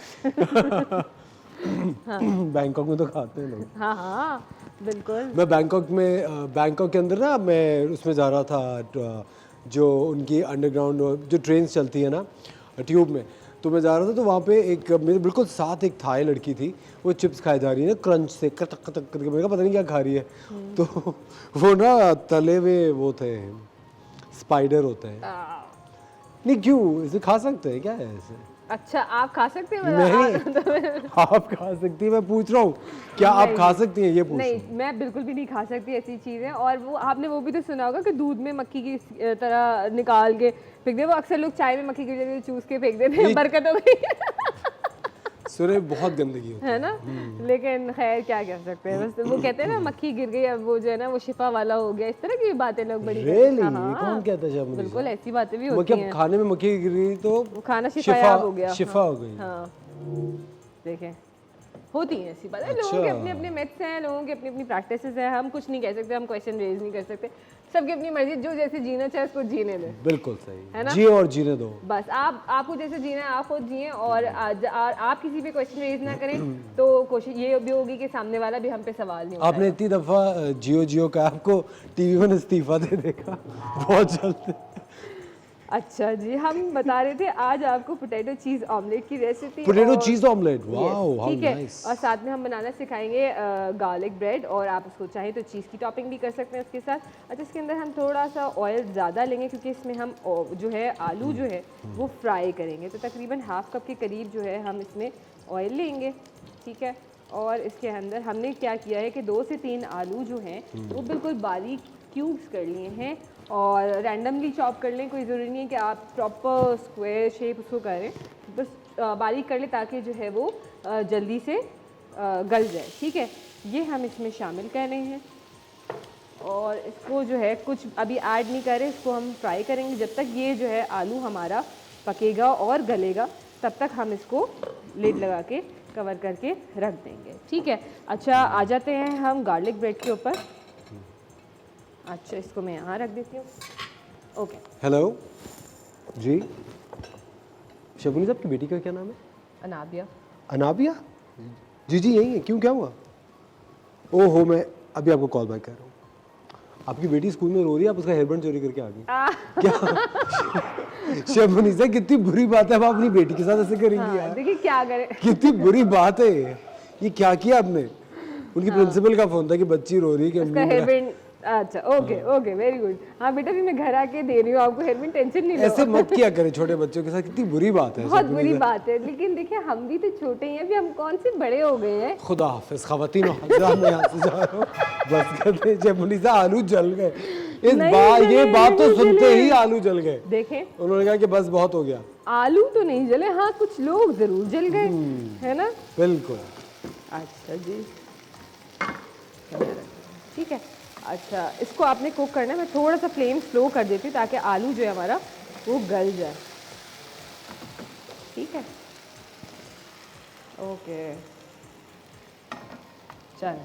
Speaker 2: बैंकॉक में तो खाते हैं लोग।
Speaker 4: हाँ हाँ बिल्कुल।
Speaker 2: मैं बैंकॉक के अंदर ना, मैं उसमें जा रहा था, जो उनकी अंडरग्राउंड जो ट्रेन चलती है ना ट्यूब में, तो मैं जा रहा था तो वहाँ पे एक मेरे बिल्कुल साथ एक थाई लड़की थी, वो चिप्स खाई जा रही है ना क्रंच से, कटक कटक करके। मैंने कहा पता नहीं क्या खा रही है, तो वो ना तले हुए वो थे, स्पाइडर होते हैं। नहीं, क्यों, इसे खा सकते हैं क्या है ऐसे?
Speaker 4: अच्छा, आप खा सकते हैं?
Speaker 2: नहीं, आप खा सकती हैं, मैं पूछ रहा हूँ क्या आप खा सकती हैं, ये पूछ रहा हूँ।
Speaker 4: नहीं, मैं बिल्कुल भी नहीं खा सकती ऐसी चीज़ें। और वो आपने वो भी तो सुना होगा कि दूध में मक्खी की तरह निकाल के फेंक दे। वो अक्सर लोग चाय में मक्खी की जगह चूस के फेंक देते हैं, बरकत हो गई।
Speaker 2: सुने, बहुत गंदगी होती
Speaker 4: है ना। लेकिन खैर क्या कर सकते हैं, बस वो कहते हैं ना मक्खी गिर गई, अब वो जो है ना वो शिफा वाला हो गया। इस तरह की बातें लोग बड़ी
Speaker 2: Really?
Speaker 4: हाँ,
Speaker 2: कौन कहता है? जब
Speaker 4: बिल्कुल ऐसी बातें भी होती
Speaker 2: मतलब
Speaker 4: हैं।
Speaker 2: खाने में मक्खी गिरी तो
Speaker 4: वो खाना शिफायाब हो गया।
Speaker 2: शिफा हो गई।
Speaker 4: हाँ, देखें, होती हैं ऐसी बातें। लोगों के अपने अपने मेथड्स हैं, लोगों की अपनी अपनी प्रैक्टिसेस हैं। हम कुछ नहीं कह सकते, हम क्वेश्चन रेज नहीं कर सकते। सबकी अपनी मर्जी, जो जैसे जीना चाहे उसको जीने दे।
Speaker 2: बिल्कुल सही
Speaker 4: है ना?
Speaker 2: जी, और जीने दो।
Speaker 4: बस आपको जैसे जीना है आप खुद जिए, और आप किसी पे क्वेश्चन रेज ना करें तो कोशिश ये भी होगी कि सामने वाला भी हम पे सवाल नहीं
Speaker 2: आपने इतनी दफा जियो जियो का आपको टीवी में इस्तीफा दे देगा बहुत जल्द।
Speaker 4: अच्छा जी, हम बता रहे थे आज आपको पोटैटो चीज़ ऑमलेट की रेसिपी।
Speaker 2: पोटैटो चीज ऑमलेट, वाओ हाउ
Speaker 4: ठीक है।
Speaker 2: नाइस।
Speaker 4: और साथ में हम बनाना सिखाएंगे गार्लिक ब्रेड, और आप उसको चाहें तो चीज़ की टॉपिंग भी कर सकते हैं उसके साथ। अच्छा, इसके अंदर हम थोड़ा सा ऑयल ज़्यादा लेंगे क्योंकि इसमें हम जो है आलू जो है वो फ्राई करेंगे। तो तकरीबन हाफ कप के करीब जो है हम इसमें ऑयल लेंगे। ठीक है। और इसके अंदर हमने क्या किया है कि 2 से 3 आलू जो हैं वो बिल्कुल बारीक क्यूब्स कर लिए हैं, और रैंडमली चॉप कर लें। कोई ज़रूरी नहीं है कि आप प्रॉपर स्क्वायर शेप उसको करें, बस बारीक कर लें ताकि जो है वो जल्दी से गल जाए। ठीक है। ये हम इसमें शामिल कर रहे हैं, और इसको जो है कुछ अभी ऐड नहीं कर रहे, इसको हम फ्राई करेंगे जब तक ये जो है आलू हमारा पकेगा और गलेगा, तब तक हम इसको लिड लगा के कवर करके रख देंगे। ठीक है। अच्छा, आ जाते हैं हम गार्लिक ब्रेड के ऊपर। अच्छा, इसको मैं यहाँ रख देती हूँ। ओके।
Speaker 2: हेलो जी, शबुनी साहब की बेटी का क्या नाम है?
Speaker 4: अनाबिया।
Speaker 2: अनाबिया जी? जी यही है। क्यों, क्या हुआ? ओहो, मैं अभी आपको कॉल बैक कर रहा हूँ। आपकी बेटी स्कूल में रो रही है, आप उसका हेयरबैंड चोरी करके आ गई क्या? शबुनी साहब, कितनी बुरी बात है, आप अपनी बेटी के साथ ऐसे करेंगी यार।
Speaker 4: देखिए क्या करें।
Speaker 2: कितनी बुरी बात है ये क्या किया आपने? उनकी प्रिंसिपल का फोन था कि बच्ची रो रही है कि
Speaker 4: उसका
Speaker 2: अम्मी मेरा।
Speaker 4: हेयरबैंड। अच्छा, ओके ओके, वेरी गुड। हाँ बेटा, भी मैं घर आके दे रही हूँ आपको हेयरबैंड, टेंशन नहीं लो।
Speaker 2: ऐसे मत किया करें छोटे बच्चों के साथ, कितनी बुरी बात है।
Speaker 4: बहुत बुरी बात है, लेकिन देखिए हम भी तो छोटे ही हैं, अभी हम कौन से बड़े हो गए हैं।
Speaker 2: खुदा हाफिज ख़वातीन और हज़रात, मैं यहाँ से जा रहा हूँ, बस कर दे। जब मुनीसा, आलू जल गए इस बार, ये बात तो सुनते ही आलू जल गए।
Speaker 4: देखें,
Speaker 2: उन्होंने कहा कि बस बहुत हो गया।
Speaker 4: आलू तो नहीं जले, हाँ कुछ लोग जरूर जल गए, है ना।
Speaker 2: बिल्कुल।
Speaker 4: अच्छा जी, ठीक है। अच्छा, इसको आपने कुक करना है। मैं थोड़ा सा फ्लेम स्लो कर देती हूँ ताकि आलू जो है हमारा वो गल जाए। ठीक है। ओके, चल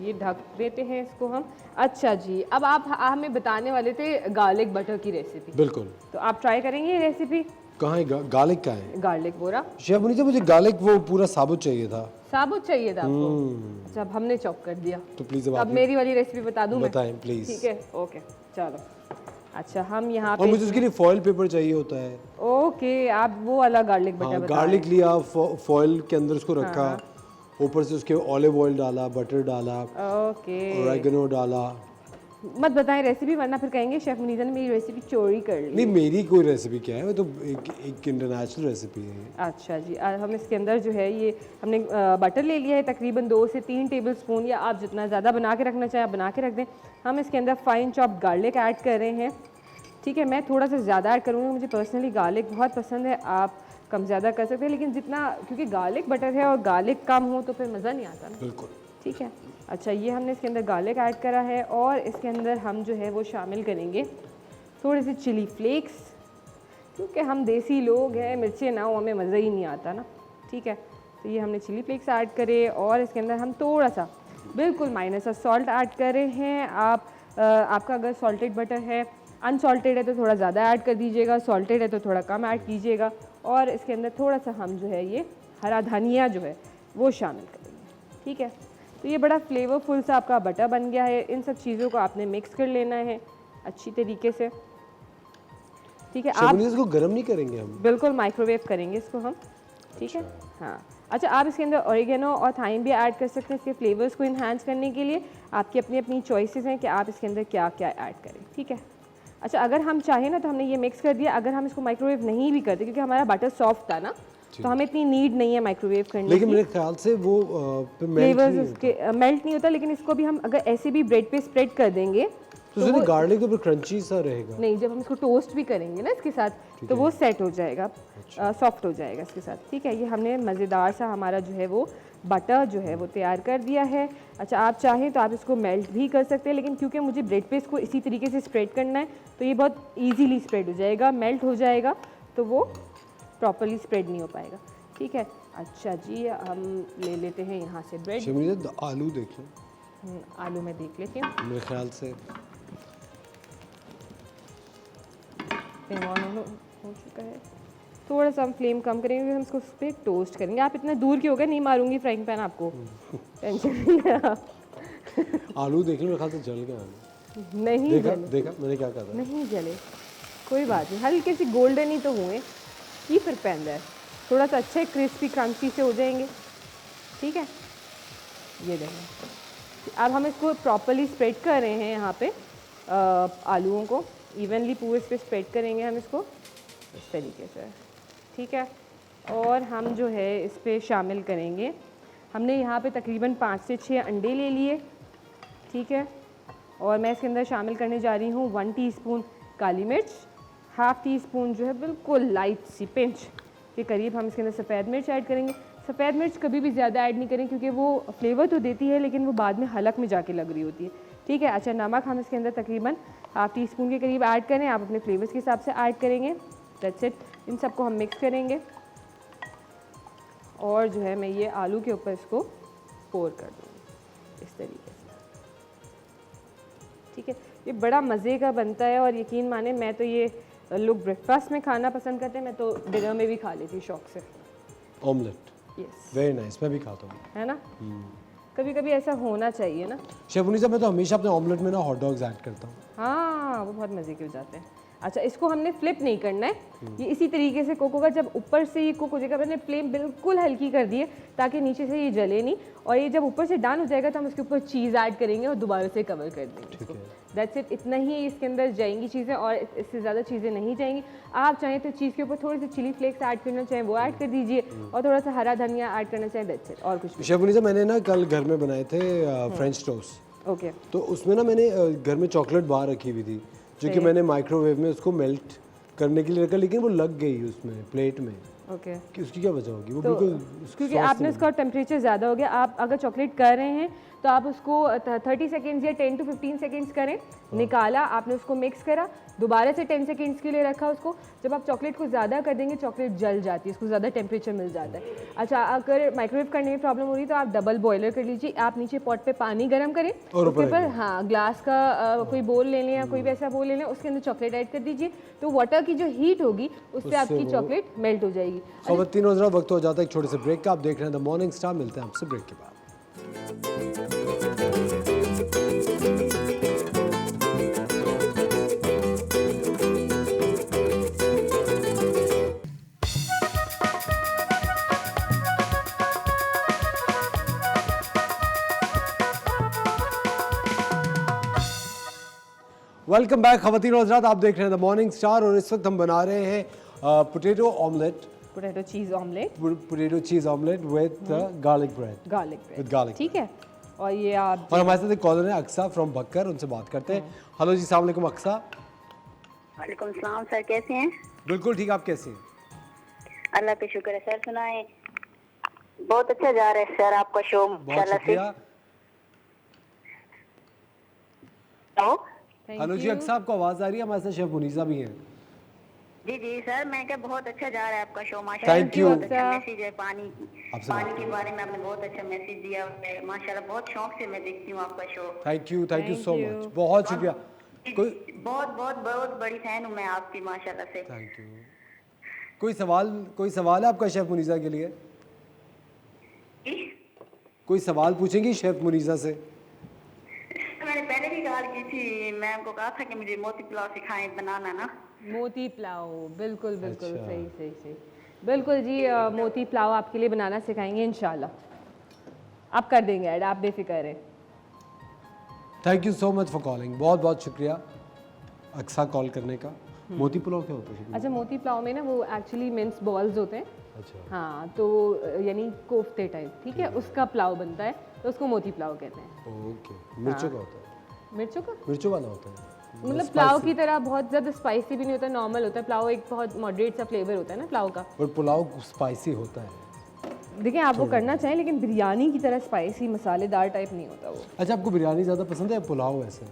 Speaker 4: ये ढक देते हैं इसको हम। अच्छा जी, अब आप हमें बताने वाले थे गार्लिक बटर की रेसिपी।
Speaker 2: बिल्कुल।
Speaker 4: तो आप ट्राई करेंगे ये रेसिपी?
Speaker 2: कहाँ है गार्लिक? कहाँ है
Speaker 4: गार्लिक बोरा?
Speaker 2: शेफ मुनीसा, मुझे गार्लिक वो पूरा साबुत चाहिए था।
Speaker 4: साबुत चाहिए था आपको? अच्छा, अब हमने चॉप कर दिया।
Speaker 2: तो प्लीज
Speaker 4: अब मेरी वाली रेसिपी बता दूं मैं?
Speaker 2: बताएं प्लीज।
Speaker 4: ठीक है, ओके, चलो। अच्छा, हम यहाँ
Speaker 2: और
Speaker 4: पे
Speaker 2: मुझे उसके लिए फॉइल पेपर चाहिए होता है।
Speaker 4: ओके, आप वो वाला गार्लिक बटर बता
Speaker 2: गार्लिक लिया, फॉइल के अंदर उसको रखा, ऊपर से उसके ऑलिव ऑयल डाला, बटर डाला,
Speaker 4: ओके।
Speaker 2: ऑरेगनो डाला।
Speaker 4: मत बताएं रेसिपी, वरना फिर कहेंगे शेफ मुनीसा ने मेरी रेसिपी चोरी कर ली।
Speaker 2: नहीं, मेरी कोई रेसिपी क्या है, वो तो एक इंटरनेशनल रेसिपी है।
Speaker 4: अच्छा जी, हम इसके अंदर जो है ये हमने बटर ले लिया है तकरीबन 2 से 3 टेबल स्पून, या आप जितना ज़्यादा बना के रखना चाहें आप बना के रख दें। हम इसके अंदर फाइन चॉप्ड गार्लिक ऐड कर रहे हैं। ठीक है, मैं थोड़ा सा ज़्यादा ऐड करूँगी, मुझे पर्सनली गार्लिक बहुत पसंद है, आप कम ज़्यादा कर सकते हैं, लेकिन जितना, क्योंकि गार्लिक बटर है और गार्लिक कम हो तो फिर मज़ा नहीं आता ना।
Speaker 2: बिल्कुल।
Speaker 4: ठीक है, अच्छा ये हमने इसके अंदर गार्लिक ऐड करा है और इसके अंदर हम जो है वो शामिल करेंगे थोड़े से चिली फ्लेक्स, क्योंकि हम देसी लोग हैं, मिर्चें ना हो हमें मज़ा ही नहीं आता ना। ठीक है, तो ये हमने चिली फ्लेक्स ऐड करे और इसके अंदर हम थोड़ा सा बिल्कुल माइनर सा सॉल्ट ऐड कर रहे हैं। आपका अगर सॉल्टेड बटर है, अनसॉल्टेड है तो थोड़ा ज़्यादा ऐड कर दीजिएगा, सॉल्टेड है तो थोड़ा कम ऐड कीजिएगा। और इसके अंदर थोड़ा सा हम जो है ये हरा धनिया जो है वो शामिल करेंगे। ठीक है, तो ये बड़ा फ्लेवरफुल सा आपका बटर बन गया है। इन सब चीज़ों को आपने मिक्स कर लेना है अच्छी तरीके से। ठीक है, आप
Speaker 2: इसको गर्म नहीं करेंगे हम?
Speaker 4: बिल्कुल माइक्रोवेव करेंगे इसको हम। ठीक है, हाँ। अच्छा, आप इसके अंदर ऑरिगेनो और थाइम भी ऐड कर सकते हैं इसके फ्लेवर्स को इन्हांस करने के लिए। आपकी अपनी अपनी चॉइसेस हैं कि आप इसके अंदर क्या क्या ऐड करें। ठीक है, अच्छा अगर हम चाहें ना तो हमने ये मिक्स कर दिया, अगर हम इसको माइक्रोवेव नहीं भी करते क्योंकि हमारा बटर सॉफ्ट था ना, तो हमें इतनी नीड नहीं है माइक्रोवेव करने की।
Speaker 2: लेकिन मेरे ख्याल से वो
Speaker 4: फ्लेवर्स उसके मेल्ट नहीं होता, लेकिन इसको भी हम अगर ऐसे भी ब्रेड पे स्प्रेड कर देंगे
Speaker 2: तो गार्लिक तो क्रंची सा रहेगा।
Speaker 4: नहीं, जब हम इसको टोस्ट भी करेंगे ना इसके साथ तो वो सेट हो जाएगा, सॉफ्ट हो जाएगा इसके साथ। ठीक है, ये हमने मज़ेदार सा हमारा जो है वो बटर जो है वो तैयार कर दिया है। अच्छा, आप चाहें तो आप इसको मेल्ट भी कर सकते हैं, लेकिन क्योंकि मुझे ब्रेड पे इसको इसी तरीके से स्प्रेड करना है तो ये बहुत ईजीली स्प्रेड हो जाएगा, मेल्ट हो जाएगा तो वो प्रॉपरली स्प्रेड नहीं हो पाएगा। ठीक है, अच्छा जी, हम ले लेते हैं यहाँ से ब्रेड।
Speaker 2: आलू देख लो।
Speaker 4: आलू मैं देख लेती हूँ,
Speaker 2: मेरे ख्याल से
Speaker 4: हो चुका है। थोड़ा सा हम फ्लेम कम करेंगे, हम इसको उस पर टोस्ट करेंगे। आप इतना दूर की हो गए, नहीं मारूंगी फ्राइंग पैन आपको, टेंशन नहीं है आप।
Speaker 2: आलू देख लो, मेरे ख्याल से जल गया।
Speaker 4: नहीं
Speaker 2: देखा
Speaker 4: जले,
Speaker 2: देखा मैंने क्या कहा था?
Speaker 4: नहीं जले, कोई बात नहीं, हल्के से गोल्डन ही तो हुए, ये फिर पैन है, थोड़ा सा अच्छे क्रिस्पी क्रंची से हो जाएंगे। ठीक है, ये देखें, अब हम इसको प्रॉपरली स्प्रेड कर रहे हैं यहाँ पे आलूओं को इवनली पूरे इस पर स्प्रेड करेंगे हम इसको इस तरीके से। ठीक है, और हम जो है इस पर शामिल करेंगे, हमने यहाँ पे तकरीबन 5 से 6 अंडे ले लिए। ठीक है, और मैं इसके अंदर शामिल करने जा रही हूँ 1 टीस्पून काली मिर्च, हाफ़ टी स्पून जो है बिल्कुल लाइट सी पिंच के करीब हम इसके अंदर सफ़ेद मिर्च ऐड करेंगे। सफ़ेद मिर्च कभी भी ज़्यादा ऐड नहीं करें क्योंकि वो फ्लेवर तो देती है लेकिन वो बाद में हलक में जाके लग रही होती है। ठीक है, अच्छा नमक हम इसके अंदर तकरीबन हाफ़ टी स्पून के करीब ऐड करें, आप अपने फ्लेवर्स के हिसाब से ऐड करेंगे। दैट्स इट, इन सबको हम मिक्स करेंगे और जो है मैं ये आलू के ऊपर इसको पोर कर दूँगी इस तरीके से। ठीक है, ये बड़ा मज़े का बनता है और यकीन माने मैं तो ये लोग ब्रेकफास्ट में खाना पसंद करते हैं, मैं तो डिनर में भी खा लेती हूँ शौक से।
Speaker 2: ऑमलेट,
Speaker 4: यस,
Speaker 2: वेरी नाइस, मैं भी खाता हूँ।
Speaker 4: है ना, कभी कभी ऐसा होना चाहिए ना।
Speaker 2: शेफ उन्नीसा, मैं तो हमेशा अपने ऑमलेट में ना हॉट डॉग्स ऐड करता हूँ।
Speaker 4: हाँ, वो बहुत मज़े के हो जाते हैं। अच्छा, इसको हमने फ्लिप नहीं करना है, ये इसी तरीके से कुक होगा। जब ऊपर से ये कुक हो जाएगा, मैंने फ्लेम बिल्कुल हल्की कर दी है ताकि नीचे से ये जले नहीं, और ये जब ऊपर से डन हो जाएगा तो हम उसके ऊपर चीज़ ऐड करेंगे और दोबारा से कवर कर देंगे इसको। दैट्स इट, इतना ही इसके अंदर जाएंगी चीज़ें और इससे ज़्यादा चीज़ें नहीं जाएंगी। आप चाहें तो चीज़ के ऊपर थोड़ी सी चिली फ्लेक्स ऐड करना चाहें वो ऐड कर दीजिए और थोड़ा सा हरा धनिया ऐड करना चाहें, दैट्स इट, और कुछ नहीं।
Speaker 2: शेफ उन्नीसा, मैंने ना कल घर में बनाए थे फ्रेंच टोस्ट।
Speaker 4: ओके,
Speaker 2: तो उसमें ना मैंने घर में चॉकलेट बार रखी हुई थी जो कि मैंने माइक्रोवेव में उसको मेल्ट करने के लिए रखा, लेकिन वो लग गई उसमें प्लेट में।
Speaker 4: ओके,
Speaker 2: कि उसकी क्या वजह होगी? वो
Speaker 4: तो
Speaker 2: बिल्कुल
Speaker 4: क्योंकि आपने उसका टेम्परेचर ज़्यादा हो गया। आप अगर चॉकलेट कर रहे हैं तो आप उसको 30 सेकेंड्स या 10 to 15 सेकेंड्स करें, निकाला, आपने उसको मिक्स करा, दोबारा से 10 सेकेंड्स के लिए रखा उसको। जब आप चॉकलेट को ज़्यादा कर देंगे चॉकलेट जल जाती है, उसको ज़्यादा टेम्परेचर मिल जाता है। अच्छा, अगर माइक्रोवेव करने में प्रॉब्लम हो रही है तो आप डबल बॉयलर कर लीजिए, आप नीचे पॉट पे पानी गर्म करें और उसके ऊपर हाँ ग्लास का कोई बोल ले लें या कोई भी ऐसा बोल ले लें, उसके अंदर चॉकलेट ऐड कर दीजिए, तो वाटर की जो हीट होगी उससे आपकी चॉकलेट मेल्ट हो जाएगी।
Speaker 2: खवातीन और हज़रात, वक्त हो जाता है एक छोटे से ब्रेक का। आप देख रहे हैं द मॉर्निंग स्टार, मिलते हैं आपसे ब्रेक के बाद। वेलकम बैक खवातीन और हज़रात, आप देख रहे हैं द मॉर्निंग स्टार और इस वक्त हम बना रहे हैं potato omelette,
Speaker 4: potato cheese omelette,
Speaker 2: potato cheese omelette with garlic bread.
Speaker 4: Garlic bread
Speaker 2: with garlic,
Speaker 4: ठीक है। और ये आप
Speaker 2: और हमारे साथ एक कॉलर है अक्सा फ्रॉम बक्कर, उनसे बात करते हैं। हेलो जी, अस्सलाम वालेकुम अक्सा।
Speaker 5: वालेकुम सलाम सर, कैसे हैं?
Speaker 2: बिल्कुल ठीक, आप कैसे हैं?
Speaker 5: अल्लाह का शुक्र है सर, सुनाएं। बहुत अच्छा जा रहा है सर आपका शो
Speaker 2: बहुत
Speaker 5: माशाल्लाह से।
Speaker 2: शुक्रिया।
Speaker 5: हेलो
Speaker 2: हेलो जी, अक्सर आपको आवाज़ आ रही है? हमारे साथ शेफ मुनीसा भी हैं।
Speaker 5: जी जी सर, मैं क्या बहुत अच्छा जा रहा है आपका शो माशाल्लाह।
Speaker 2: Thank you.
Speaker 5: बहुत अच्छा मैसेज है पानी
Speaker 2: आपसे
Speaker 5: पानी
Speaker 2: बात
Speaker 5: के बारे में आपने बहुत अच्छा मैसेज दिया है माशाल्लाह। बहुत शौक से मैं देखती हूँ आपका show.
Speaker 2: Thank you
Speaker 4: Thank
Speaker 2: so
Speaker 4: you.
Speaker 2: Much, बहुत शुक्रिया। कोई
Speaker 5: बहुत बहुत बहुत बड़ी फैन हूँ मैं आपकी माशाल्लाह से।
Speaker 2: Thank you. कोई सवाल है आपका शेफ मुनीसा के लिए?
Speaker 5: जी?
Speaker 2: कोई सवाल पूछेंगी शेफ मुनीसा से?
Speaker 5: मैंने पहले भी कॉल की थी, मैं आपको कहा था कि मुझे मोती पुलाव सिखाएं बनाना ना।
Speaker 4: मोती पुलाव, बिल्कुल बिल्कुल
Speaker 2: अच्छा।
Speaker 4: सही सही सही, बिल्कुल जी। मोती पुलाव आपके लिए बनाना सिखाएंगे इंशाल्लाह। आप कर देंगे ऐड, आप बेफिक्र रहें।
Speaker 2: Thank you so much for calling, बहुत बहुत शुक्रिया अक्सा कॉल करने का। मोती पुलाव क्या होता है?
Speaker 4: अच्छा, मोती पुलाव में ना वो एक्चुअली मिन्स बॉल्स होते हैं।
Speaker 2: अच्छा,
Speaker 4: हाँ, तो यानी कोफ्ते टाइप, ठीक है, उसका पुलाव बनता है, तो उसको मोती पुलाव कहते हैं।
Speaker 2: ओके। मिर्चों का होता है?
Speaker 4: मिर्चों का
Speaker 2: मिर्चों वाला होता है?
Speaker 4: मतलब पुलाव की तरह बहुत ज़्यादा स्पाइसी भी नहीं होता, नॉर्मल होता है पुलाव। एक बहुत मॉडरेट सा फ्लेवर होता है ना पुलाव का।
Speaker 2: पर पुलाव स्पाइसी होता है।
Speaker 4: देखिए, आप वो करना चाहें, लेकिन बिरयानी की तरह स्पाइसी मसालेदार टाइप नहीं होता वो।
Speaker 2: अच्छा, आपको बिरयानी ज़्यादा पसंद है या पुलाव ऐसे?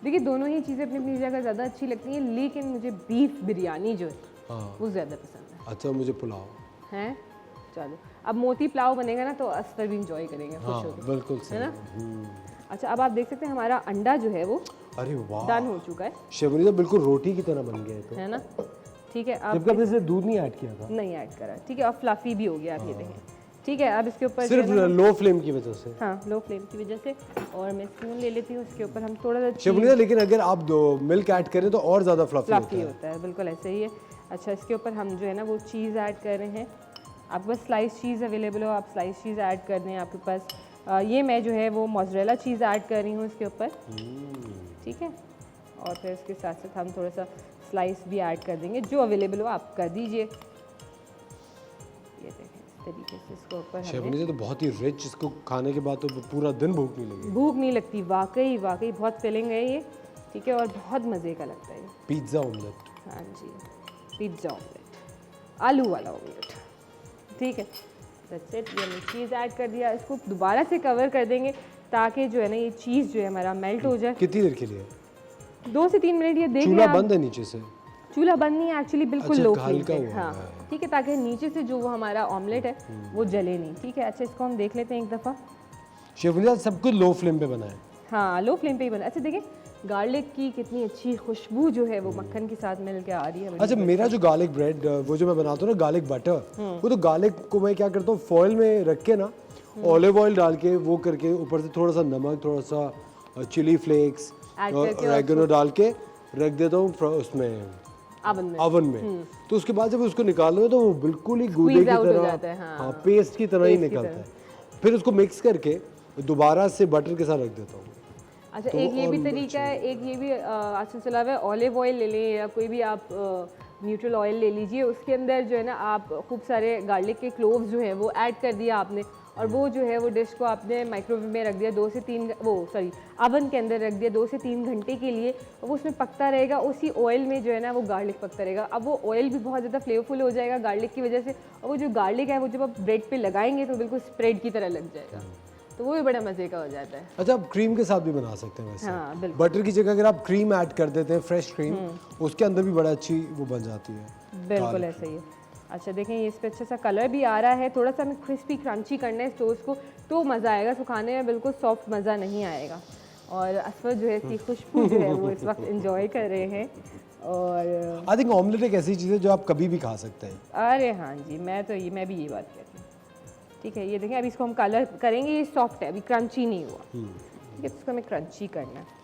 Speaker 4: देखिए, दोनों ही चीज़ें अपनी अपनी जगह ज़्यादा अच्छी लगती हैं, लेकिन मुझे बीफ बिरयानी जो है
Speaker 2: हाँ।
Speaker 4: वो ज़्यादा पसंद है।
Speaker 2: अच्छा, मुझे पुलाव।
Speaker 4: हैं, चलो अब मोती पुलाव बनेगा ना तो असफर भी इंजॉय करेंगे, खुश
Speaker 2: हाँ,
Speaker 4: होकर,
Speaker 2: बिल्कुल सही।
Speaker 4: है ना। अच्छा, अब आप देख सकते हैं हमारा अंडा जो है वो
Speaker 2: अरे वाह,
Speaker 4: डन हो चुका है
Speaker 2: शेफ मुनीसा बिल्कुल रोटी की तरह बन गया है तो।
Speaker 4: है ना। ठीक है, अब
Speaker 2: जबकि आपने इसमें दूध नहीं ऐड किया था।
Speaker 4: नहीं ऐड करा, ठीक है, अब फ्लफी भी हो गया, आप ये देखें। ठीक है, अब इसके ऊपर जो
Speaker 2: सिर्फ
Speaker 4: है ना,
Speaker 2: लो फ्लेम की वजह से।
Speaker 4: हाँ, लो फ्लेम की वजह से। और मैं स्पून ले लेती हूँ, इसके ऊपर हम थोड़ा सा
Speaker 2: शेफ मुनीसा, लेकिन अगर आप दो मिल्क ऐड करें तो और ज़्यादा फ्लफी होता
Speaker 4: फ्लफी
Speaker 2: है।
Speaker 4: होता है, बिल्कुल ऐसे ही है। अच्छा, इसके ऊपर हम जो है ना वो चीज़ ऐड कर रहे हैं। आपके पास स्लाइस चीज़ अवेलेबल हो, आप स्लाइस चीज़ ऐड कर दें। आपके पास ये मैं जो है वो मोज़रेला चीज़ ऐड कर रही हूँ इसके ऊपर, ठीक है। और फिर इसके साथ साथ हम थोड़ा सा स्लाइस भी ऐड कर देंगे, जो अवेलेबल हो आप कर दीजिए। ये देखें, इस तरीके से इसके ऊपर
Speaker 2: शेफ
Speaker 4: हमें
Speaker 2: मुनीसा तो बहुत ही रिच, इसको खाने के बाद तो पूरा दिन भूख नहीं लगेगी।
Speaker 4: भूख नहीं लगती, वाकई वाकई बहुत फिलिंग है ये, ठीक है, और बहुत मज़े का लगता है ये।
Speaker 2: Pizza omelette.
Speaker 4: हाँ जी, पिज्ज़ा ऑमलेट, आलू वाला ऑमलेट, ठीक है। That's it. ये हमने चीज़ ऐड कर दिया, इसको दोबारा से कवर कर देंगे ताकि जो है ना ये चीज़ जो है हमारा मेल्ट हो जाए।
Speaker 2: कितनी देर के लिए?
Speaker 4: 2 से 3 मिनट, ये देख
Speaker 2: चूल्हा
Speaker 4: लें आप।
Speaker 2: बंद है नीचे से?
Speaker 4: चूल्हा बंद नहीं है एक्चुअली, बिल्कुल
Speaker 2: अच्छा,
Speaker 4: लो फ्लेम
Speaker 2: हल्का
Speaker 4: पे।
Speaker 2: हुआ
Speaker 4: हाँ,
Speaker 2: है।
Speaker 4: ठीक है, ताकि नीचे से जो वो हमारा ऑमलेट है वो जले नहीं, ठीक है। अच्छा, इसको हम देख लेते हैं एक दफ़ा।
Speaker 2: शेफ मुनीसा सब कुछ लो फ्लेम पे बना है।
Speaker 4: हाँ, लो फ्लेम पे ही बना। अच्छा देखिए, गार्लिक की कितनी अच्छी खुशबू जो है वो मक्खन के साथ मिल के आ रही है।
Speaker 2: अच्छा, मेरा जो गार्लिक ब्रेड वो जो मैं बनाता हूँ ना, गार्लिक बटर, वो तो गार्लिक को मैं क्या करता हूँ, फॉइल में रख के ना, ऑलिव ऑयल डाल के वो करके ऊपर से थोड़ा सा नमक, थोड़ा सा चिली फ्लेक्स,
Speaker 4: ऐड करके और
Speaker 2: ऑरिगेनो डाल के रख देता हूँ उसमें
Speaker 4: ओवन में।
Speaker 2: तो उसके बाद जब उसको निकालो तो वो बिल्कुल ही गूदे की
Speaker 4: Squeeze out हो
Speaker 2: तरह,
Speaker 4: जाता है, हाँ।
Speaker 2: पेस्ट की तरह ही
Speaker 4: पेस्ट की
Speaker 2: निकलता
Speaker 4: तरह।
Speaker 2: है। फिर उसको मिक्स करके दोबारा से बटर के साथ रख देता हूँ।
Speaker 4: अच्छा,
Speaker 2: तो
Speaker 4: एक ये
Speaker 2: और
Speaker 4: भी तरीका है, एक ये भी आजकल चला हुआ है, ऑलिव ऑयल ले लें या कोई भी आप न्यूट्रल ऑयल ले लीजिए, उसके अंदर जो है ना आप खूब सारे गार्लिक के क्लोव्स जो हैं वो ऐड कर दिया आपने, और वो जो है वो डिश को आपने माइक्रोवेव में रख दिया 2 से 3 अवन के अंदर रख दिया 2 से 3 घंटे के लिए, और वो उसमें पकता रहेगा, उसी ऑयल में जो है ना वो गार्लिक पकता रहेगा। अब वो ऑयल भी बहुत ज़्यादा फ्लेवरफुल हो जाएगा गार्लिक की वजह से, और वो जो गार्लिक है वो जब आप ब्रेड पे लगाएंगे तो बिल्कुल स्प्रेड की तरह लग जाएगा, तो वो भी बड़ा मज़े का हो जाता है।
Speaker 2: अच्छा, आप क्रीम के साथ भी बना सकते हैं वैसे।
Speaker 4: हाँ, बिल्कुल।
Speaker 2: बटर की जगह अगर आप क्रीम ऐड कर देते हैं, फ्रेश क्रीम, उसके अंदर भी बड़ा अच्छी वो बन जाती है।
Speaker 4: बिल्कुल ऐसा ही है। अच्छा देखें, ये इस पर अच्छा सा कलर भी आ रहा है, थोड़ा सा हमें क्रिस्पी क्रंची करना है टोस्ट को, तो मज़ा आएगा, तो खाने में बिल्कुल सॉफ्ट मज़ा नहीं आएगा। और असफर जो है इसकी खुशबू जो है वो इस वक्त एंजॉय कर रहे हैं। और
Speaker 2: आई थिंक ऑमलेट एक ऐसी चीज़ है जो आप कभी भी खा सकते हैं।
Speaker 4: अरे हाँ जी, मैं भी ये बात कहती हूँ। ठीक है, ये देखें, अभी इसको हम कलर करेंगे, ये सॉफ्ट है, अभी क्रंची नहीं हुआ, ठीक है, इसको हमें क्रंची करना है।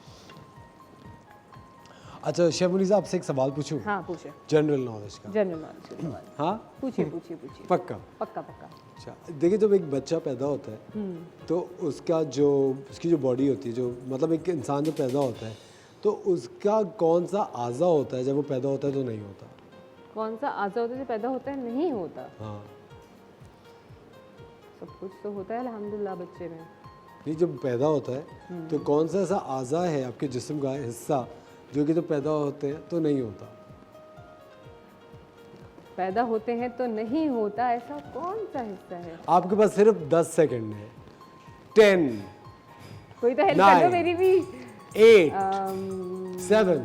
Speaker 2: अच्छा शेफ मुनीसा, आपसे एक सवाल पूछूं?
Speaker 4: हाँ, पूछे,
Speaker 2: जनरल नॉलेज का।
Speaker 4: जनरल नॉलेज के सवाल
Speaker 2: हाँ,
Speaker 4: पूछिए पूछिए पूछिए।
Speaker 2: पक्का?
Speaker 4: पक्का पक्का।
Speaker 2: अच्छा, देखिए, जब एक बच्चा पैदा होता है तो उसकी जो बॉडी होती है, जो मतलब एक इंसान जो पैदा होता है, तो उसका कौन सा आज़ा होता है जब वो पैदा होता है तो नहीं होता?
Speaker 4: कौन सा आज़ा होता है जो पैदा होता है नहीं होता?
Speaker 2: हाँ,
Speaker 4: सब कुछ तो होता है अल्हम्दुलिल्लाह बच्चे में।
Speaker 2: नहीं, जब पैदा होता है तो कौन सा ऐसा आज़ा है आपके जिस्म का हिस्सा जो कि तो पैदा होते हैं तो नहीं होता।
Speaker 4: पैदा होते हैं तो नहीं होता, ऐसा कौन सा हिस्सा है?
Speaker 2: आपके पास सिर्फ 10 सेकंड है। 10,
Speaker 4: कोई तो हेल्प कर दो
Speaker 2: 9,
Speaker 4: मेरी भी।
Speaker 2: 8,
Speaker 4: अम्म,
Speaker 2: 7,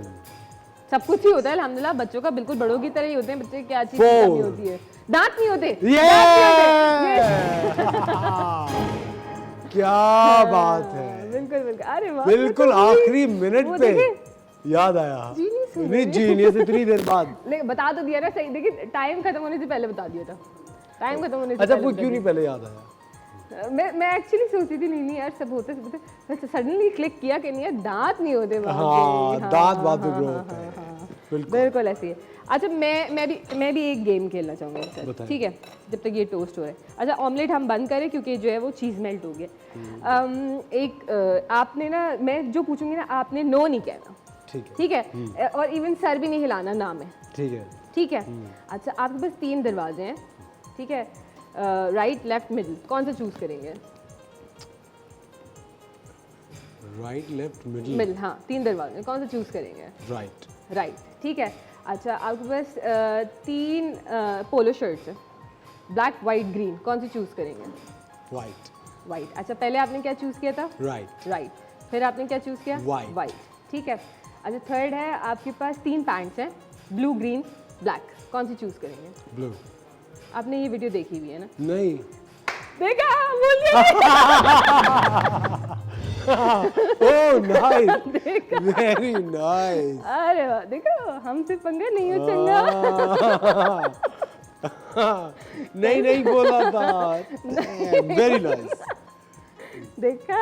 Speaker 4: सब कुछ ही होता है अल्हम्दुलिल्लाह, बच्चों का बिल्कुल बड़ों की तरह ही होते हैं बच्चे। क्या चीज
Speaker 2: 4,
Speaker 4: कमी होती है? दांत नहीं होते।
Speaker 2: क्या बात है,
Speaker 4: बिल्कुल बिल्कुल, अरे वाह,
Speaker 2: बिल्कुल
Speaker 4: मतलब ये-
Speaker 2: आखिरी मिनट
Speaker 4: वो
Speaker 2: पे
Speaker 4: देखे?
Speaker 2: याद आया।
Speaker 4: Genius हो
Speaker 2: नहीं जीनियस इतनी देर बाद।
Speaker 4: ले बता तो दिया ना सही, देखिए टाइम खत्म होने से पहले बता दिया था। टाइम खत्म होने से
Speaker 2: अच्छा
Speaker 4: पहले
Speaker 2: वो
Speaker 4: बता
Speaker 2: क्यों नहीं
Speaker 4: दिया।
Speaker 2: पहले याद आया?
Speaker 4: मैं एक्चुअली सोचती थी नहीं यार सब होते मैं सडनली क्लिक किया कि नहीं यार दांत नहीं होते वहाँ पे।
Speaker 2: हाँ, दांत बाद में ग्रो होते हैं। बिल्कुल।
Speaker 4: बिल्कुल ऐसे ही है। अच्छा मैं भी एक गेम खेलना चाहूँगी सर,
Speaker 2: बताएं।
Speaker 4: ठीक है, जब तक ये टोस्ट हो रहा है। अच्छा ऑमलेट हम बंद करें क्योंकि जो है वो चीज़ मेल्ट हो गया। आपने ना, मैं जो पूछूंगी ना आपने नो नहीं कहना,
Speaker 2: ठीक है,
Speaker 4: ठीक है, और इवन सर भी नहीं हिलाना ना में,
Speaker 2: ठीक है।
Speaker 4: ठीक है। अच्छा आपके पास 3 दरवाजे हैं, ठीक है, राइट लेफ्ट मिडिल, कौन सा चूज करेंगे?
Speaker 2: Right left middle.
Speaker 4: मिडिल, हाँ 3 दरवाजे हैं, कौन सा चूज करेंगे?
Speaker 2: राइट।
Speaker 4: राइट, ठीक है। अच्छा आपके पास 3 पोलो शर्ट्स हैं, ब्लैक वाइट ग्रीन, कौन सी चूज करेंगे?
Speaker 2: वाइट।
Speaker 4: वाइट। अच्छा पहले आपने क्या चूज किया था?
Speaker 2: राइट।
Speaker 4: राइट, फिर आपने क्या चूज किया?
Speaker 2: White.
Speaker 4: वाइट, ठीक है। अच्छा थर्ड है आपके पास 3 पैंट्स हैं, ब्लू ग्रीन ब्लैक, कौन सी चूज करेंगे?
Speaker 2: ब्लू।
Speaker 4: आपने ये वीडियो देखी हुई है ना?
Speaker 2: नहीं।
Speaker 4: देखा, बोल गया।
Speaker 2: Oh nice, very nice.
Speaker 4: अरे वाह, देखो हमसे पंगा नहीं हो चंगा।
Speaker 2: नहीं बोला था। Very nice.
Speaker 4: देखा,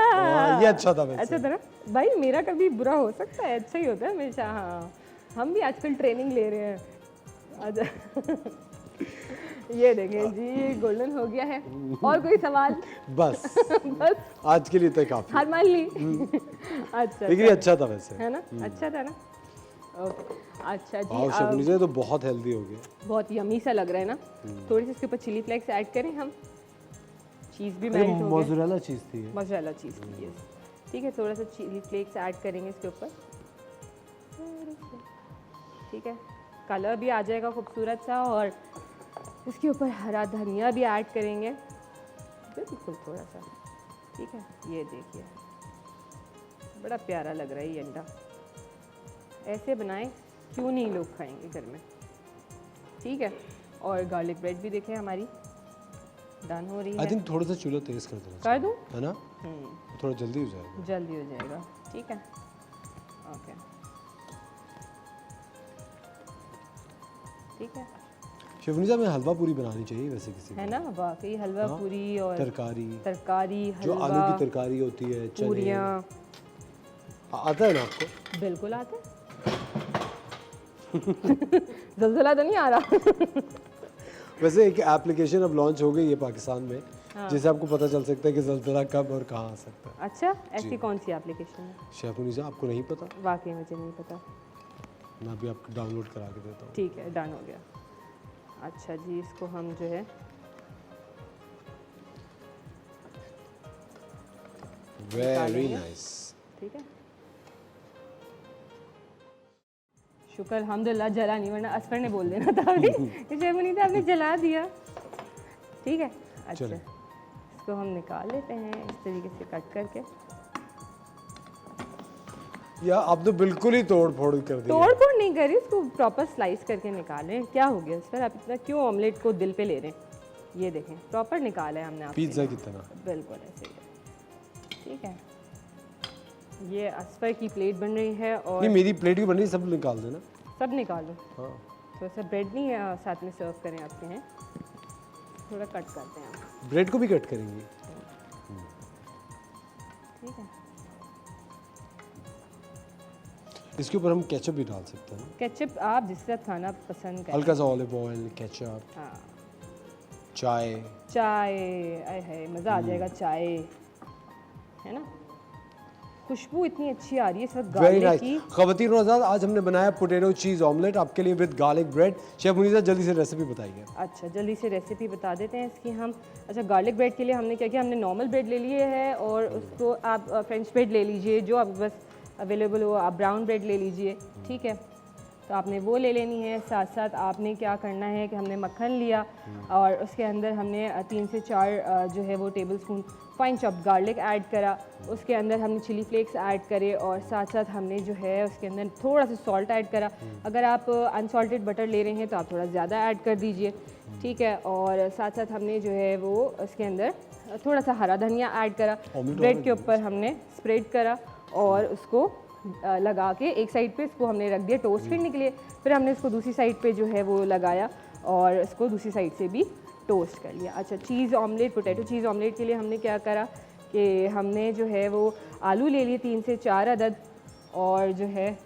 Speaker 2: ये अच्छा था वैसे।
Speaker 4: अच्छा था ना भाई, मेरा कभी बुरा हो सकता है, अच्छा ही होता है हमेशा। हाँ हम भी आजकल ट्रेनिंग ले रहे हैं। अच्छा ये देखें जी, ये गोल्डन हो गया है। और कोई सवाल?
Speaker 2: बस
Speaker 4: बस
Speaker 2: आज के लिए तो काफी।
Speaker 4: हार मान ली। अच्छा
Speaker 2: लेकिन ये अच्छा था वैसे।
Speaker 4: है ना, अच्छा था ना। ओके अच्छा जी,
Speaker 2: वाह शबनीज़ तो बहुत हेल्दी हो गया।
Speaker 4: बहुत यमी सा लग रहा है ना। थोड़ी सी इसके ऊपर चिली फ्लेक्स ऐड करें हम, चीज़ भी मेल्ट हो गया।
Speaker 2: मोज़रेला चीज़ थी ये।
Speaker 4: मोज़रेला चीज़ की, यस, ठीक है। थोड़ा सा चिली फ्लेक्स ऐड करेंगे इसके ऊपर, ठीक है, कलर भी आ जाएगा खूबसूरत सा। और इसके ऊपर हरा धनिया भी ऐड करेंगे, बिल्कुल थोड़ा सा, ठीक है। ये देखिए बड़ा प्यारा लग रहा है ये अंडा। ऐसे बनाएं, क्यों नहीं लोग खाएंगे घर में, ठीक है। और गार्लिक ब्रेड भी देखें हमारी डन हो रही
Speaker 2: आई
Speaker 4: है।
Speaker 2: थिंक थोड़ा सा चूल्हा तेज कर देना
Speaker 4: कर दूं?
Speaker 2: है ना, थोड़ा जल्दी हो जाएगा।
Speaker 4: जल्दी हो जाएगा, ठीक है, ओके, ठीक है।
Speaker 2: शबनीज़ में हलवा पूरी बनानी चाहिए वैसे किसी को।
Speaker 4: है ना, वाकई हलवा
Speaker 2: हाँ,
Speaker 4: पूरी और
Speaker 2: तरकारी,
Speaker 4: तरकारी,
Speaker 2: जो
Speaker 4: हलवा,
Speaker 2: आलू की तरकारी होती है, चने।
Speaker 4: पूरियाँ,
Speaker 2: आता है ना आपको?
Speaker 4: बिल्कुल आता है। जलजला तो नहीं आ रहा।
Speaker 2: वैसे एक एप्लीकेशन अब लॉन्च हो गई है पाकिस्तान में,
Speaker 4: हाँ।
Speaker 2: जिससे आपको पता चल सकता है कि ज़लज़ला कब और कहाँ आ सकता है।
Speaker 4: अच्छा, ऐसी कौन सी एप्लीकेशन है?
Speaker 2: शबनीज़ आपको नहीं पता?
Speaker 4: वाकई मुझे नहीं पता।
Speaker 2: मैं अभी आपको डाउनलोड करा के देता हूँ।
Speaker 4: ठीक है, डन हो गया। अच्छा जी, इसको हम जो है
Speaker 2: वेरी नाइस।
Speaker 4: ठीक है, शुक्र अल्हम्दुलिल्लाह जला नहीं, वरना असफर ने बोल देना था अभी कि शर्मनीता आपने जला दिया। ठीक है, अच्छा
Speaker 2: चलें।
Speaker 4: इसको हम निकाल लेते हैं इस तरीके से कट करके।
Speaker 2: या आप तो बिल्कुल ही तोड़ फोड़ कर दी।
Speaker 4: तोड़ फोड़ नहीं करी, उसको प्रॉपर स्लाइस करके निकालें। क्या हो गया सर, आप इतना क्यों ऑमलेट को दिल पे ले रहे हैं? ये देखें प्रॉपर निकाला है हमने आपके
Speaker 2: पिज्ज़ा
Speaker 4: लिए।
Speaker 2: की तरह।
Speaker 4: बिल्कुल ऐसे ही है, ठीक है। ये असफर की प्लेट बन रही है और
Speaker 2: नहीं मेरी प्लेट की बन रही, सब निकाल देना।
Speaker 4: सब निकालो।
Speaker 2: हाँ
Speaker 4: थोड़ा सा ब्रेड नहीं साथ में सर्व करें आपके हैं, थोड़ा कट करते हैं आप,
Speaker 2: ब्रेड को भी कट करेंगे।
Speaker 4: ठीक है।
Speaker 2: इसके ऊपर हम केचप भी डाल सकते हैं ना?
Speaker 4: केचप आप जिस तरह खाना पसंद करें।
Speaker 2: हल्का सा ऑलिव ऑयल, केचप,
Speaker 4: हाँ,
Speaker 2: चाय।
Speaker 4: चाय, आय है मज़ा आ जाएगा। चाय है ना, खुशबू इतनी अच्छी आ रही है इस वक्त
Speaker 2: वेरी
Speaker 4: गार्लिक
Speaker 2: नाइस।
Speaker 4: की।
Speaker 2: ख़वातीन और आज़ाद, आज हमने बनाया पोटैटो चीज़ ऑमलेट आपके लिए with garlic bread. Chef Muniza जल्दी से रेसिपी बताइए।
Speaker 4: अच्छा जल्दी से रेसिपी बता देते हैं इसकी हम। अच्छा गार्लिक ब्रेड के लिए हमने क्या किया, हमने नॉर्मल ब्रेड ले लिए है और उसको आप फ्रेंच ब्रेड ले लीजिए जो आप बस अवेलेबल हो आप ब्राउन ब्रेड ले लीजिए, ठीक है। तो आपने वो ले लेनी है। साथ साथ आपने क्या करना है कि हमने मक्खन लिया और उसके अंदर हमने 3 से 4 जो है वो table spoon fine chop garlic add करा। उसके अंदर हमने चिली फ्लेक्स ऐड करे और साथ साथ हमने जो है उसके अंदर थोड़ा सा सॉल्ट ऐड करा। अगर आप अनसॉल्टेड बटर ले रहे हैं तो आप थोड़ा ज़्यादा ऐड कर दीजिए, ठीक है। और साथ साथ हमने जो है वो उसके अंदर थोड़ा सा हरा धनिया ऐड करा, ब्रेड के ऊपर हमने स्प्रेड करा और उसको लगा के एक साइड पे इसको हमने रख दिया टोस्ट करने के लिए। फिर हमने इसको दूसरी साइड पे जो है वो लगाया और इसको दूसरी साइड से भी टोस्ट कर लिया। अच्छा, चीज़ ऑमलेट, पोटैटो चीज़ ऑमलेट के लिए हमने क्या करा कि हमने जो है वो आलू ले लिए 3 से 4 अदद और जो है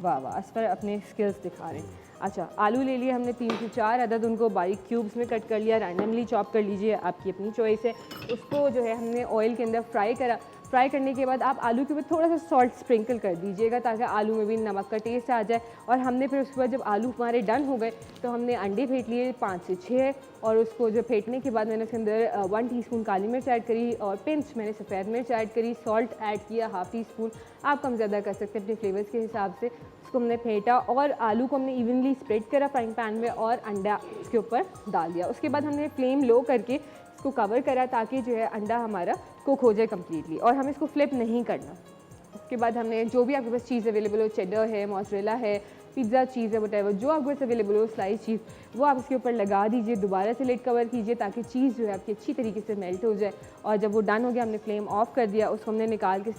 Speaker 4: वाह वाह असफर अपने स्किल्स दिखा रहे हैं। अच्छा, आलू ले लिए हमने 3 से 4 अदद, उनको बारीक क्यूब्स में कट कर लिया, रैंडमली चॉप कर लीजिए, आपकी अपनी चॉइस है। उसको जो है हमने ऑयल के अंदर फ्राई करा। फ्राई करने के बाद आप आलू के ऊपर थोड़ा सा सॉल्ट स्प्रिंकल कर दीजिएगा ताकि आलू में भी नमक का टेस्ट आ जाए। और हमने फिर उसके बाद जब आलू हमारे डन हो गए तो हमने अंडे फेंट लिए 5 से 6 और उसको जो फेंटने के बाद मैंने उसके अंदर 1 टीस्पून काली मिर्च ऐड करी और पिंच मैंने सफ़ेद मिर्च ऐड करी, सॉल्ट ऐड किया ½ टीस्पून, आप कम ज़्यादा कर सकते हैं अपने फ्लेवर्स के हिसाब से। उसको हमने फेंटा और आलू को हमने इवनली स्प्रेड करा फ्राइंग पैन में और अंडा उसके ऊपर डाल दिया। उसके बाद हमने फ्लेम लो करके इसको कवर करा ताकि जो है अंडा हमारा कुक हो जाए कम्प्लीटली और हमें इसको फ्लिप नहीं करना। उसके बाद हमने जो भी आपके पास चीज़ अवेलेबल हो, चेडर है, मोज़रेला है, पिज़्ज़ा चीज़ है, वटेवर जो आपके पास अवेलेबल हो स्लाइस चीज़, वो आप इसके ऊपर लगा दीजिए। दोबारा से लिड कवर कीजिए ताकि चीज़ जो है आपकी अच्छी तरीके से मेल्ट हो जाए। और जब वो डन हो गया हमने फ्लेम ऑफ कर दिया। उसको हमने निकाल के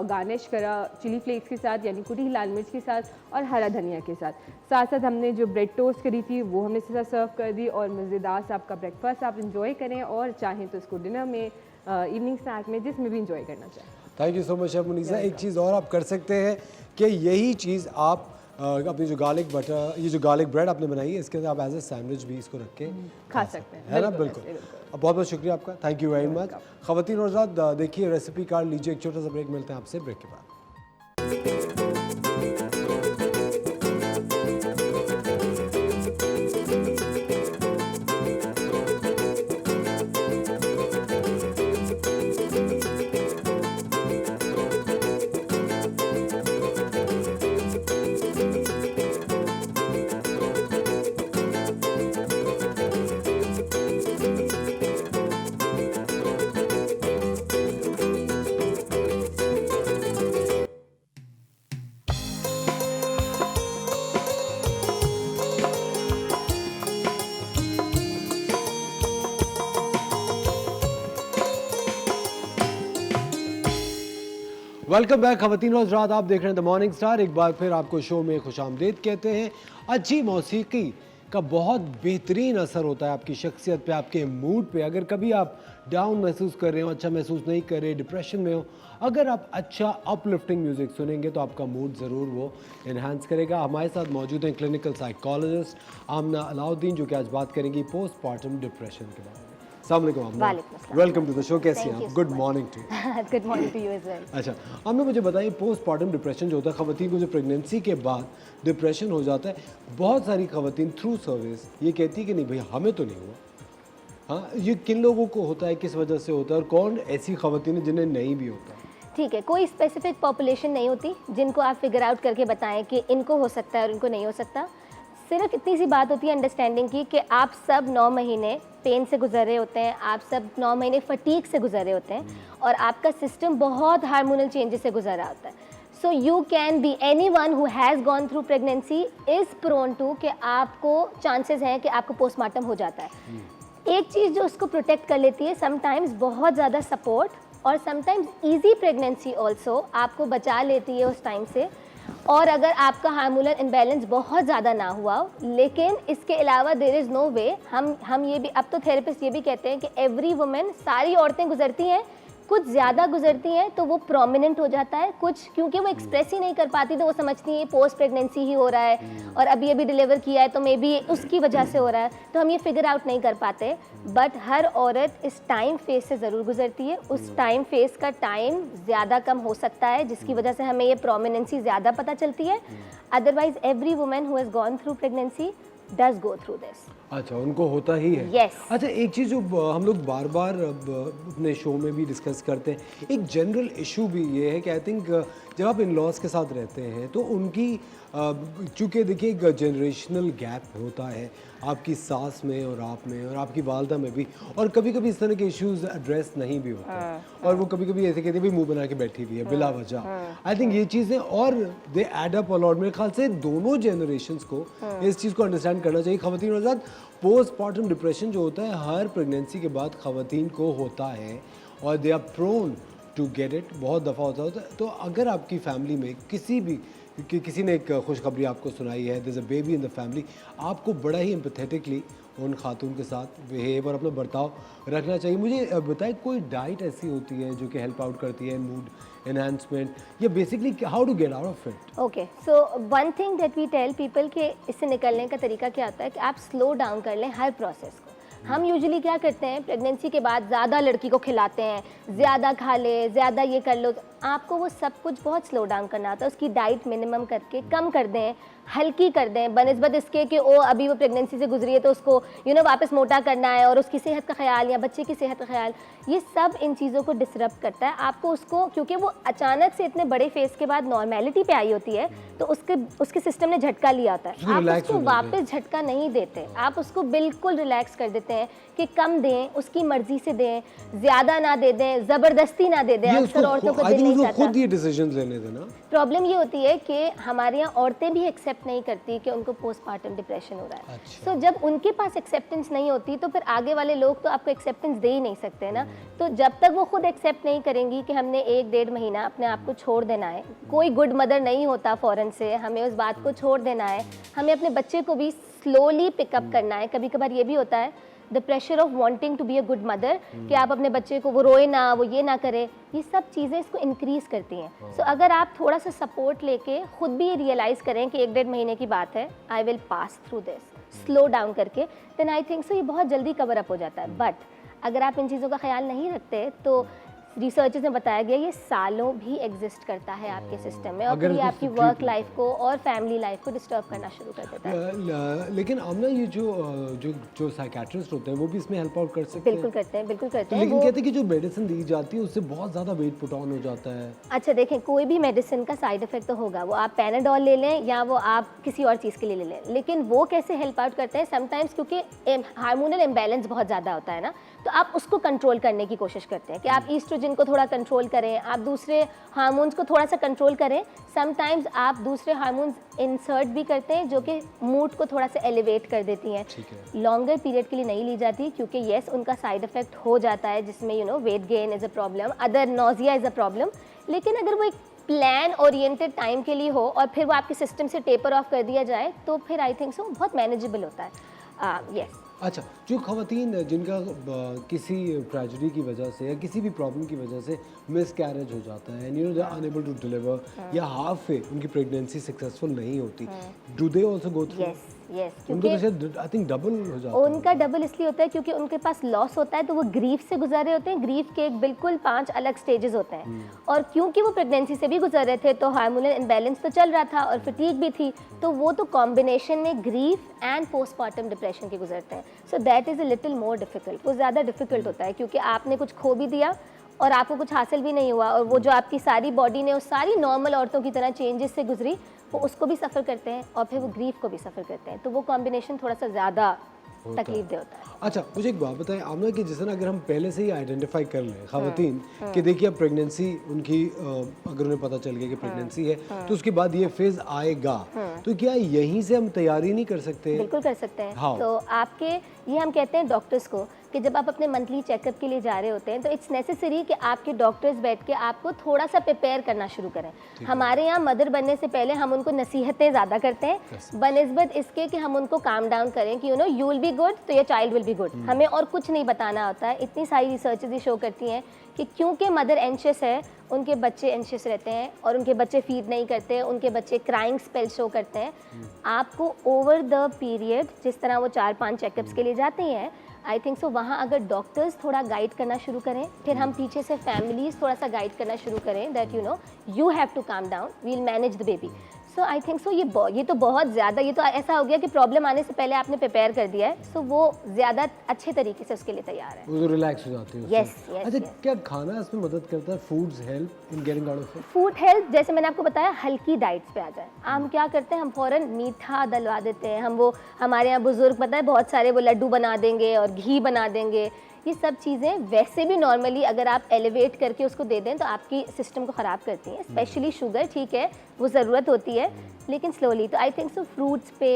Speaker 4: गार्निश करा चिली फ्लेक्स के साथ यानी कुटी लाल मिर्च के साथ और हरा धनिया के साथ। साथ साथ हमने जो ब्रेड टोस्ट करी थी वो हमने इसके साथ सर्व कर दी और मज़ेदार सा आपका ब्रेकफास्ट आप इंजॉय करें और चाहें तो इसको डिनर में, इवनिंग स्नैक में, जिसमें भी इंजॉय करना चाहें।
Speaker 2: Thank you so much chef Munisa. एक चीज़ और आप कर सकते हैं कि यही चीज़ आप अपनी जो गार्लिक बटर, ये जो गार्लिक ब्रेड आपने बनाई है इसके अंदर आप एज ए सैंडविच भी इसको रख के
Speaker 4: खा सकते हैं,
Speaker 2: है ना।
Speaker 4: बिल्कुल,
Speaker 2: बिल्कुल। बहुत बहुत शुक्रिया आपका, थैंक यू वेरी मच। ख़वातीन और हज़रात देखिए रेसिपी कार्ड लीजिए, एक छोटा सा ब्रेक, मिलते हैं आपसे ब्रेक के बाद। वेलकम बैक ख़वातीन और हज़रात, आप देख रहे हैं द मॉर्निंग स्टार। एक बार फिर आपको शो में खुशामदीद कहते हैं। अच्छी मौसीकी का बहुत बेहतरीन असर होता है आपकी शख्सियत पे, आपके मूड पे। अगर कभी आप डाउन महसूस कर रहे हो, अच्छा महसूस नहीं कर रहे, डिप्रेशन में हो, अगर आप अच्छा अपलिफ्टिंग म्यूज़िक सुनेंगे तो आपका मूड ज़रूर वो इन्हांस करेगा। हमारे साथ मौजूद हैं क्लिनिकल साइकोलॉजिस्ट आमना अलाउद्दीन, जो कि आज बात करेंगी पोस्टमार्टम डिप्रेशन के बारे में। वेलकम टू द शो, कैसी हैं आप? Good morning to you.
Speaker 6: Good morning to you as well.
Speaker 2: अच्छा, आपने मुझे बताइए पोस्टमार्टम डिप्रेशन जो होता है ख़वातीन को, जो प्रेगनेंसी के बाद डिप्रेशन हो जाता है, बहुत सारी ख़वातीन थ्रू सर्विस ये कहती है कि नहीं भैया हमें तो नहीं हुआ। हाँ, ये किन लोगों को होता है, किस वजह से होता है और कौन ऐसी ख़वातीन है जिन्हें नहीं भी होता?
Speaker 6: ठीक है, कोई स्पेसिफिक पॉपुलेशन नहीं होती जिनको आप फिगर आउट करके बताएं कि इनको हो सकता है और इनको नहीं हो सकता। सिर्फ इतनी सी बात होती है अंडरस्टैंडिंग की कि आप सब 9 महीने पेन से गुजर रहे होते हैं, आप सब 9 महीने फटीक से गुजर रहे होते हैं और आपका सिस्टम बहुत हार्मोनल चेंजेस से गुजर रहा होता है। So you can be anyone who has gone through pregnancy is prone to कि आपको चांसेस हैं कि आपको पोस्टमार्टम हो जाता है। एक चीज़ जो उसको प्रोटेक्ट कर लेती है समटाइम्स बहुत ज़्यादा सपोर्ट और समटाइम्स ईजी प्रेगनेंसी ऑल्सो आपको बचा लेती है उस टाइम से। और अगर आपका हार्मोनल इम्बैलेंस बहुत ज़्यादा ना हुआ हो, लेकिन इसके अलावा देयर इज़ नो वे, हम ये भी, अब तो थेरेपिस्ट ये भी कहते हैं कि एवरी वुमेन, सारी औरतें गुजरती हैं, कुछ ज़्यादा गुजरती हैं तो वो प्रोमिनेंट हो जाता है, कुछ क्योंकि वो एक्सप्रेस ही नहीं कर पाती तो वो समझती हैं पोस्ट प्रेगनेंसी ही हो रहा है और अभी अभी डिलीवर किया है तो मे बी उसकी वजह से हो रहा है, तो हम ये फिगर आउट नहीं कर पाते। बट हर औरत इस टाइम फेज से ज़रूर गुजरती है, उस टाइम फेज का टाइम ज़्यादा कम हो सकता है जिसकी वजह से हमें ये प्रोमिनेंसी ज़्यादा पता चलती है। Otherwise every women who has gone through pregnancy does go through this.
Speaker 2: अच्छा, उनको होता ही है।
Speaker 6: Yes.
Speaker 2: अच्छा, एक चीज़ जो हम लोग बार बार अपने शो में भी डिस्कस करते हैं, एक जनरल इशू भी ये है कि आई थिंक जब आप इन लॉज के साथ रहते हैं तो उनकी चूँकि देखिए एक जनरेशनल गैप होता है आपकी सास में और आप में और आपकी वालदा में भी, और कभी कभी इस तरह के इश्यूज एड्रेस नहीं भी होते हैं और वो कभी कभी ऐसे कहते हैं भाई मुंह बना के बैठी हुई है बिला वजह। आई थिंक ये चीज़ें और दे एड अप अलॉट। मेरे ख्याल से दोनों जनरेशन्स को इस चीज़ को अंडरस्टैंड करना चाहिए। ख़वातीन और साथ पोस्टमार्टम डिप्रेशन जो होता है हर प्रेगनेंसी के बाद ख़वातीन को होता है और they are prone to get it, बहुत दफ़ा होता है। तो अगर आपकी फैमिली में किसी ने एक खुशखबरी आपको सुनाई है, there is a baby in the family, आपको बड़ा ही एम्पैथेटिकली उन खातून के साथ बिहेव और अपना बर्ताव रखना चाहिए। मुझे बताएं कोई डाइट ऐसी होती है जो कि हेल्प आउट करती है मूड एनहांसमेंट, या basically how to get out of it?
Speaker 6: Okay, so one thing that we tell people कि इससे निकलने का तरीका क्या होता है कि आप स्लो डाउन कर लें हर प्रोसेस को। हम यूजुअली क्या करते हैं, प्रेगनेंसी के बाद ज़्यादा लड़की को खिलाते हैं, ज़्यादा खा ले, ज़्यादा ये कर लो। आपको वो सब कुछ बहुत स्लो डाउन करना होता है। उसकी डाइट मिनिमम करके कम कर दें, हल्की कर दें, बनिस्बत इसके कि ओ अभी वो प्रेगनेंसी से गुजरी है तो उसको वापस मोटा करना है और उसकी सेहत का ख्याल या बच्चे की सेहत का ख्याल, ये सब इन चीज़ों को डिसरप्ट करता है आपको उसको, क्योंकि वो अचानक से इतने बड़े फेस के बाद नॉर्मेलिटी पे आई होती है तो उसके सिस्टम ने झटका लिया होता है। आप उसको वापस झटका नहीं देते, आप उसको बिल्कुल रिलैक्स कर देते हैं कि कम दें, उसकी मर्जी से दें, ज़्यादा ना दे दें, ज़बरदस्ती ना दे दें। अक्सर औरतों को दिल नहीं चाहता।
Speaker 2: खुद ये डिसीजंस लेने देना।
Speaker 6: प्रॉब्लम ये होती है कि हमारे यहाँ औरतें भी एक्सेप्ट नहीं करती कि उनको पोस्टमार्टम डिप्रेशन हो रहा है।
Speaker 2: अच्छा।
Speaker 6: So, जब उनके पास एक्सेप्टेंस नहीं होती तो फिर आगे वाले लोग तो आपको एक्सेप्टेंस दे ही नहीं सकते ना। तो जब तक वो खुद एक्सेप्ट नहीं करेंगी कि हमने 1-1.5 महीना अपने आप को छोड़ देना है, कोई गुड मदर नहीं होता फ़ौरन से, हमें उस बात को छोड़ देना है, हमें अपने बच्चे को भी स्लोली पिकअप करना है। कभी कभार ये भी होता है the pressure of wanting to be a good mother, कि आप अपने बच्चे को वो रोए ना, वो ये ना करे, ये सब चीज़ें इसको इंक्रीज़ करती हैं। सो अगर आप थोड़ा सा सपोर्ट लेके खुद भी रियलाइज़ करें कि 1-1.5 महीने की बात है, I will pass through this, slow down करके, देन आई थिंक सो ये बहुत जल्दी कवर अप हो जाता है। बट अगर आप इन चीज़ों का ख्याल नहीं रखते तो रिसर्चेस में बताया गया ये सालों भी एग्जिस्ट करता है आपके सिस्टम में, और फिर ये आपकी वर्क लाइफ को और फैमिली लाइफ को डिस्टर्ब करना शुरू कर देता है।
Speaker 2: लेकिन आमना ये जो साइकियाट्रिस्ट होते हैं वो भी इसमें हेल्प आउट कर सकते हैं?
Speaker 6: बिल्कुल करते हैं, बिल्कुल करते हैं।
Speaker 2: लेकिन कहते हैं कि जो मेडिसिन दी जाती है उससे बहुत ज़्यादा वेट पुट ऑन हो जाता है।
Speaker 6: अच्छा देखें, कोई भी मेडिसिन का साइड इफेक्ट तो होगा, वो आप पैनाडोल ले लें या वो आप किसी और चीज़ के लिए ले लें, लेकिन वो कैसे हेल्प आउट करते हैं समटाइम्स, क्योंकि हार्मोनल इम्बैलेंस बहुत ज़्यादा होता है ना, तो आप उसको कंट्रोल करने की कोशिश करते हैं कि आप ईस्ट्रोजन को थोड़ा कंट्रोल करें, आप दूसरे हार्मोन्स को थोड़ा सा कंट्रोल करें। समटाइम्स आप दूसरे हार्मोन्स इंसर्ट भी करते हैं जो कि मूड को थोड़ा सा एलिवेट कर देती हैं। लॉन्गर पीरियड के लिए नहीं ली जाती क्योंकि येस उनका साइड इफेक्ट हो जाता है, जिसमें weight gain is a problem, other nausea is a problem. लेकिन अगर वो एक प्लान ओरिएंटेड टाइम के लिए हो और फिर वो आपके सिस्टम से टेपर ऑफ कर दिया जाए तो फिर आई थिंक सो बहुत मैनेजेबल होता है। यस।
Speaker 2: अच्छा, जो ख़वातीन जिनका किसी ट्रेजेडी की वजह से या किसी भी प्रॉब्लम की वजह से मिस कैरेज हो जाता है and they are unable to deliver या हाफ वे उनकी प्रेगनेंसी सक्सेसफुल नहीं होती, do they also go through?
Speaker 6: Yes,
Speaker 2: उनको तो शायद आई थिंक डबल हो जाता है।
Speaker 6: उनका डबल इसलिए होता है क्योंकि उनके पास लॉस होता है, तो वो ग्रीफ से गुजर रहे होते हैं। ग्रीफ के एक बिल्कुल 5 अलग स्टेजेस होते हैं, और क्योंकि वो प्रेगनेंसी से भी गुजर रहे थे तो हार्मोनल इम्बैलेंस तो चल रहा था और फटीग भी थी, तो वो तो कॉम्बिनेशन में ग्रीफ एंड पोस्टमार्टम डिप्रेशन के गुजरते हैं। So that is a little more difficult, वो ज़्यादा डिफिकल्ट होता है क्योंकि आपने कुछ खो भी दिया और आपको कुछ हासिल भी नहीं हुआ, और वो जो आपकी सारी बॉडी ने उस सारी नॉर्मल औरतों की तरह चेंजेस से गुजरी, वो उसको भी सफ़र करते हैं और फिर वो ग्रीफ को भी सफ़र करते हैं, तो वो कॉम्बिनेशन थोड़ा सा ज़्यादा तकलीफ दे होता है।
Speaker 2: अच्छा, मुझे एक बात बताएं आमना कि जिस तरह अगर हम पहले से ही आइडेंटिफाई कर लें ख़वातीन कि देखिए अब प्रेगनेंसी उनकी अगर उन्हें पता चल गया कि प्रेगनेंसी है तो उसके बाद ये फेज़ आएगा, तो क्या यहीं से हम तैयारी नहीं कर सकते?
Speaker 6: बिल्कुल कर सकते हैं।
Speaker 2: How?
Speaker 6: तो आपके ये हम कहते हैं डॉक्टर्स को कि जब आप अपने मंथली चेकअप के लिए जा रहे होते हैं तो इट्स नेसेसरी कि आपके डॉक्टर्स बैठ के आपको थोड़ा सा प्रिपेयर करना शुरू करें। हमारे यहाँ मदर बनने से पहले हम उनको नसीहतें ज़्यादा करते हैं बनिस्बत इसके कि हम उनको काम डाउन करें कि यू विल बी गुड तो your child will be good. हमें और कुछ नहीं बताना होता है। इतनी सारी रिसर्चेज ही शो करती हैं कि क्योंकि मदर एंशियस है उनके बच्चे एंशियस रहते हैं और उनके बच्चे फीड नहीं करते, उनके बच्चे क्राइंग स्पेल शो करते हैं। आपको ओवर द पीरियड जिस तरह वो 4-5 चेकअप्स के लिए जाते हैं, आई थिंक सो वहाँ अगर डॉक्टर्स थोड़ा गाइड करना शुरू करें, फिर हम पीछे से फैमिलीज़ थोड़ा सा गाइड करना शुरू करें that you have to calm down, we will manage the baby. So I think so ये तो बहुत ज़्यादा, ये तो ऐसा हो गया कि प्रॉब्लम आने से पहले आपने प्रिपेयर कर दिया है, सो वो ज़्यादा अच्छे तरीके से उसके लिए तैयार है।
Speaker 2: वो तो रिलैक्स हो जाती है उससे।
Speaker 6: Yes, yes,
Speaker 2: अच्छा,
Speaker 6: yes.
Speaker 2: क्या खाना इसमें मदद करता है? Foods help in getting out of it?
Speaker 6: Food health, जैसे मैंने आपको बताया, हल्की डाइट्स पे आ जाए। हम क्या करते हैं, हम फ़ौरन मीठा डलवा देते हैं। हम वो, हमारे यहाँ बुजुर्ग पता है बहुत सारे वो लड्डू बना देंगे और घी बना देंगे। ये सब चीज़ें वैसे भी नॉर्मली अगर आप एलिवेट करके उसको दे दें तो आपकी सिस्टम को ख़राब करती हैं, स्पेशली शुगर। ठीक है, वो ज़रूरत होती है, लेकिन स्लोली। तो आई थिंक सो फ्रूट्स पे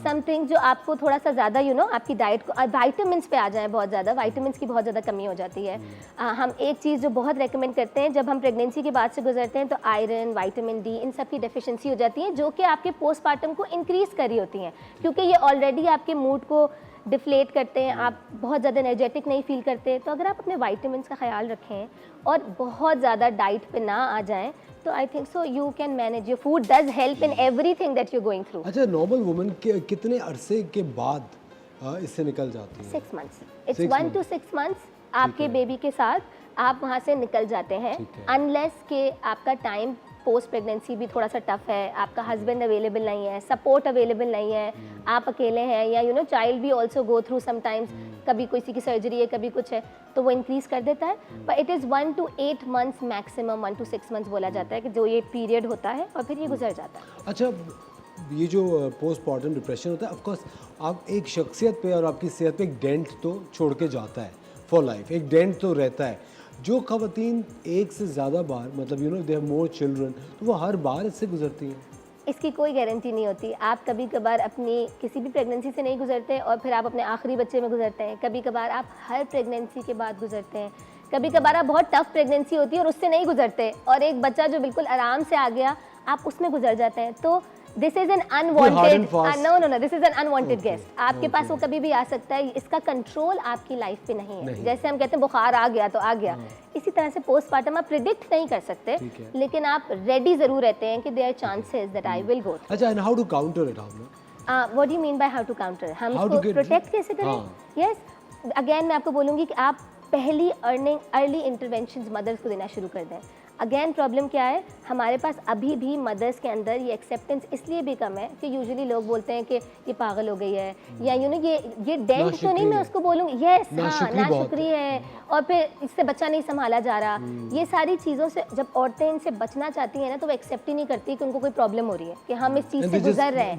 Speaker 6: समथिंग जो आपको थोड़ा सा ज़्यादा आपकी डाइट को, वाइटामिन्स पे आ जाए बहुत ज़्यादा, वाइटामिन्स की बहुत ज़्यादा कमी हो जाती है। हम एक चीज़ जो बहुत रेकमेंड करते हैं, जब हम प्रेगनेंसी के बाद से गुजरते हैं तो आयरन, विटामिन डी, इन सब की डेफिशिएंसी हो जाती है, जो कि आपके पोस्टपार्टम को इंक्रीज़ कर रही होती हैं, क्योंकि ये ऑलरेडी आपके मूड को डिफ्लेट करते हैं, आप बहुत ज़्यादा एनर्जेटिक नहीं फील करते। तो अगर आप अपने वाइटामिन्स का ख्याल रखें और बहुत ज़्यादा डाइट पे ना आ जाएं, तो आई think so you can manage. Your food does help in everything that you going through.
Speaker 2: अच्छा, नॉर्मल वुमन कितने अरसे के बाद इससे निकल जाती है?
Speaker 6: 6 months, इट्स 1 to 6 months आपके बेबी के साथ आप वहाँ से निकल जाते हैं, अनलेस के आपका टाइम पोस्ट प्रेगनेंसी भी थोड़ा सा टफ है, आपका हस्बैंड अवेलेबल नहीं है, सपोर्ट अवेलेबल नहीं है, आप अकेले हैं, या चाइल्ड भी ऑल्सो गो थ्रू समटाइम्स, कभी किसी की सर्जरी है, कभी कुछ है, तो वो इंक्रीज़ कर देता है। पर it is 1 to 8 months maximum, 1 to 6 months बोला जाता है कि जो ये पीरियड होता है, और फिर ये गुजर जाता है।
Speaker 2: अच्छा, ये जो पोस्टमार्टम डिप्रेशन होता है, ऑफ कोर्स आप एक शख्सियत पे और आपकी सेहत पे एक डेंट तो छोड़ के जाता है फॉर लाइफ, एक डेंट तो रहता है। जो ख़वातीन एक से ज़्यादा बार, मतलब दे हैव मोर चिल्ड्रन, तो वो हर बार इससे गुजरती हैं?
Speaker 6: इसकी कोई गारंटी नहीं होती। आप कभी कभार अपनी किसी भी प्रेगनेंसी से नहीं गुजरते और फिर आप अपने आखिरी बच्चे में गुजरते हैं, कभी कभार आप हर प्रेगनेंसी के बाद गुजरते हैं, कभी कभार आप बहुत टफ प्रेगनेंसी होती है और उससे नहीं गुजरते, और एक बच्चा जो बिल्कुल आराम से आ गया आप उसमें गुजर जाते हैं। तो this is an unwanted, no, this is an unwanted guest. आपके पास वो कभी भी आ सकता है, इसका कंट्रोल आपकी लाइफ पे नहीं है। जैसे हम कहते हैं बुखार आ गया तो आ गया, इसी तरह से पोस्टमार्टम आप प्रिडिक्ट नहीं कर सकते, लेकिन आप रेडी जरूर रहते हैं कि there are chances that I will go.
Speaker 2: अच्छा, and how to counter it?
Speaker 6: What do you mean by how to counter? हम इसको प्रोटेक्ट कैसे करें? यस, अगेन मैं आपको बोलूँगी कि आप पहली अर्ली इंटरवेंशंस मदर्स को देना शुरू कर दें। अगेन प्रॉब्लम क्या है, हमारे पास अभी भी मदर्स के अंदर ये एक्सेप्टेंस इसलिए भी कम है कि यूजुअली लोग बोलते हैं कि ये पागल हो गई है, या ये डेंट तो नहीं मैं उसको बोलूँगी, यस हाँ नाशुक्री है, और फिर इससे बच्चा नहीं संभाला जा रहा। ये सारी चीज़ों से जब औरतें इनसे बचना चाहती हैं ना, तो वो एक्सेप्ट ही नहीं करती कि उनको कोई प्रॉब्लम हो रही है, कि हम इस चीज़ से गुजर रहे हैं,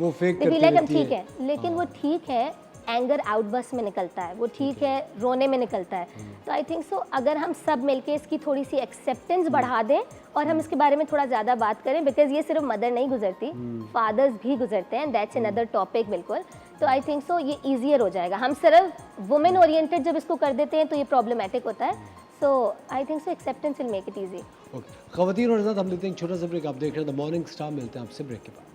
Speaker 6: हम ठीक है, लेकिन वो ठीक है एंगर आउटबर्स्ट में निकलता है, वो ठीक है रोने में निकलता है। तो आई थिंक सो अगर हम सब मिलके इसकी थोड़ी सी एक्सेप्टेंस बढ़ा दें और हम इसके बारे में थोड़ा ज़्यादा बात करें, बिकॉज ये सिर्फ मदर नहीं गुजरती, फादर्स भी गुजरते हैं, दैट्स अनदर टॉपिक बिल्कुल। तो आई थिंक सो ये ईजियर हो जाएगा। हम सिर्फ वुमेन ओरिएंटेड जब इसको कर देते हैं तो ये प्रॉब्लमेटिक होता है। So I think so acceptance will make it easy.
Speaker 2: Okay, ख़वातीन और हज़रात, हम लेते हैं छोटा सा ब्रेक। आप देख रहे हैं द मॉर्निंग स्टार, मिलते हैं आपसे ब्रेक के बाद।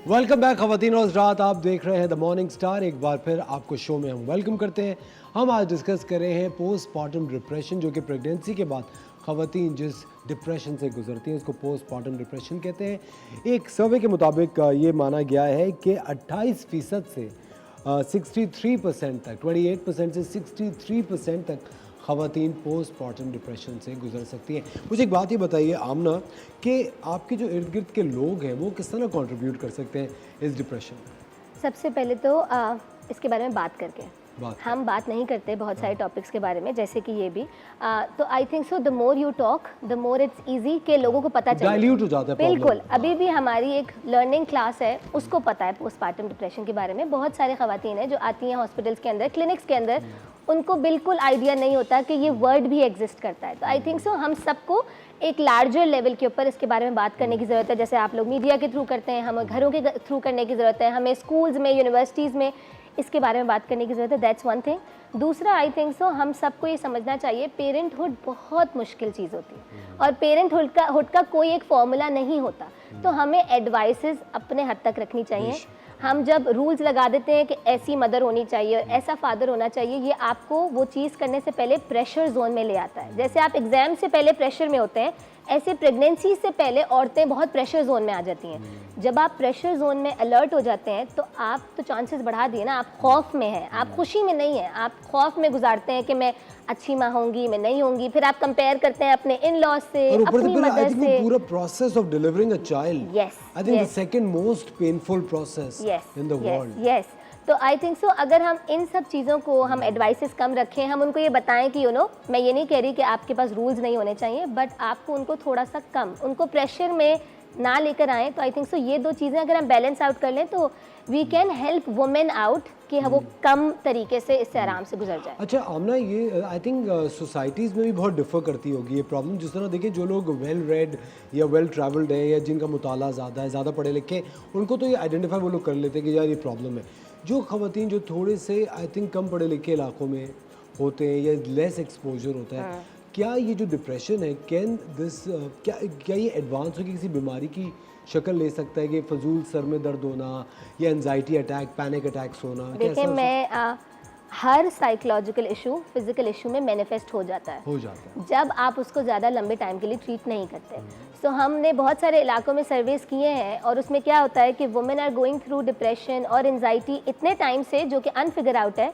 Speaker 2: वेलकम बैक ख़वातीन और हज़रात, आप देख रहे हैं द मॉर्निंग स्टार। एक बार फिर आपको शो में हम वेलकम करते हैं। हम आज डिस्कस कर रहे हैं पोस्टमार्टम डिप्रेशन, जो कि प्रेगनेंसी के बाद ख़वातीन जिस डिप्रेशन से गुजरती हैं उसको पोस्टमार्टम डिप्रेशन कहते हैं। एक सर्वे के मुताबिक ये माना गया है कि 28% से 63% तक, 28% से 63% तक ख़वातीन पोस्टमार्टम डिप्रेशन से गुजर सकती हैं। मुझे एक बात ये बताइए आमना, कि आपके जो इर्द गिर्द के लोग हैं वो किस तरह कंट्रीब्यूट कर सकते हैं इस डिप्रेशन में?
Speaker 6: सबसे पहले तो इसके बारे में बात करके हम बात नहीं करते बहुत सारे टॉपिक्स के बारे में, जैसे कि ये भी तो आई think so the more you talk the more it's easy कि लोगों को पता चले,
Speaker 2: डाइल्यूट हो जाता है।
Speaker 6: बिल्कुल, अभी भी हमारी एक लर्निंग क्लास है, उसको पता है पोस्टमार्टम डिप्रेशन के बारे में। बहुत सारे ख़वातीन हैं जो आती हैं हॉस्पिटल्स के अंदर, क्लिनिक्स के अंदर, उनको बिल्कुल आइडिया नहीं होता कि ये वर्ड भी एग्जिस्ट करता है। तो आई थिंक सो हम सबको एक लार्जर लेवल के ऊपर इसके बारे में बात करने की ज़रूरत है। जैसे आप लोग मीडिया के थ्रू करते हैं, हमें घरों के थ्रू करने की ज़रूरत है, हमें स्कूल्स में, यूनिवर्सिटीज़ में इसके बारे में बात करने की ज़रूरत है। That's one thing. दूसरा, आई थिंक सो हम सबको ये समझना चाहिए, पेरेंटहुड बहुत मुश्किल चीज़ होती है और पेरेंटहुड का कोई एक फॉर्मूला नहीं होता। तो हमें एडवाइसेस अपने हद तक रखनी चाहिए। हम जब रूल्स लगा देते हैं कि ऐसी मदर होनी चाहिए और ऐसा फादर होना चाहिए, ये आपको वो चीज़ करने से पहले प्रेशर जोन में ले आता है। जैसे आप एग्ज़ाम से पहले प्रेशर में होते हैं, ऐसे प्रेगनेंसी से पहले औरतें बहुत प्रेशर जोन में आ जाती हैं। जब आप प्रेशर जोन में अलर्ट हो जाते हैं तो आप तो चांसेस बढ़ा दिए ना, आप खौफ में हैं, आप खुशी में नहीं हैं, आप खौफ में गुजारते हैं कि मैं अच्छी माँ होंगी, मैं नहीं होंगी। फिर आप कंपेयर करते हैं अपने इन लॉज से,
Speaker 2: और ऊपर
Speaker 6: अपनी
Speaker 2: से
Speaker 6: मदर
Speaker 2: आई थिंक
Speaker 6: से।
Speaker 2: पूरा process of delivering a child,
Speaker 6: Yes,
Speaker 2: I think the
Speaker 6: yes.
Speaker 2: Second most painful process in the world.
Speaker 6: Yes, तो आई थिंक सो अगर हम इन सब चीज़ों को हम एडवाइसेस कम रखें, हम उनको ये बताएं कि मैं ये नहीं कह रही कि आपके पास रूल्स नहीं होने चाहिए, बट आपको उनको थोड़ा सा कम, उनको प्रेशर में ना लेकर आएँ, तो आई थिंक सो ये 2 चीज़ें अगर हम बैलेंस आउट कर लें तो we can help women out कि वो कम तरीके से इससे आराम से गुजर जाए।
Speaker 2: अच्छा आमना, ये आई थिंक सोसाइटीज़ में भी बहुत डिफर करती होगी ये प्रॉब्लम। जिस तरह देखिए, जो लोग वेल रेड या वेल ट्रैवल्ड है या जिनका मुताला ज़्यादा है, ज़्यादा पढ़े लिखे, उनको तो ये आइडेंटिफाई वो लोग कर लेते हैं कि यार ये प्रॉब्लम है। जो ख़वातीन जो थोड़े से आई थिंक कम पढ़े लिखे इलाकों में होते हैं या लेस एक्सपोजर होता है, क्या ये जो डिप्रेशन है, कैन दिस क्या ये एडवांस होगी, किसी बीमारी की शक्ल ले सकता है कि फजूल सर में दर्द होना या एंजाइटी अटैक, पैनिक अटैक्स होना?
Speaker 6: देखिए, मैं हर साइकोलॉजिकल इशू फिजिकल इशू में मैनिफेस्ट हो जाता है जब आप उसको ज़्यादा लंबे टाइम के लिए ट्रीट नहीं करते। सो हमने बहुत सारे इलाकों में सर्वेस किए हैं और उसमें क्या होता है कि women are going through depression और एंजाइटी इतने टाइम से, जो कि अनफिगर आउट है।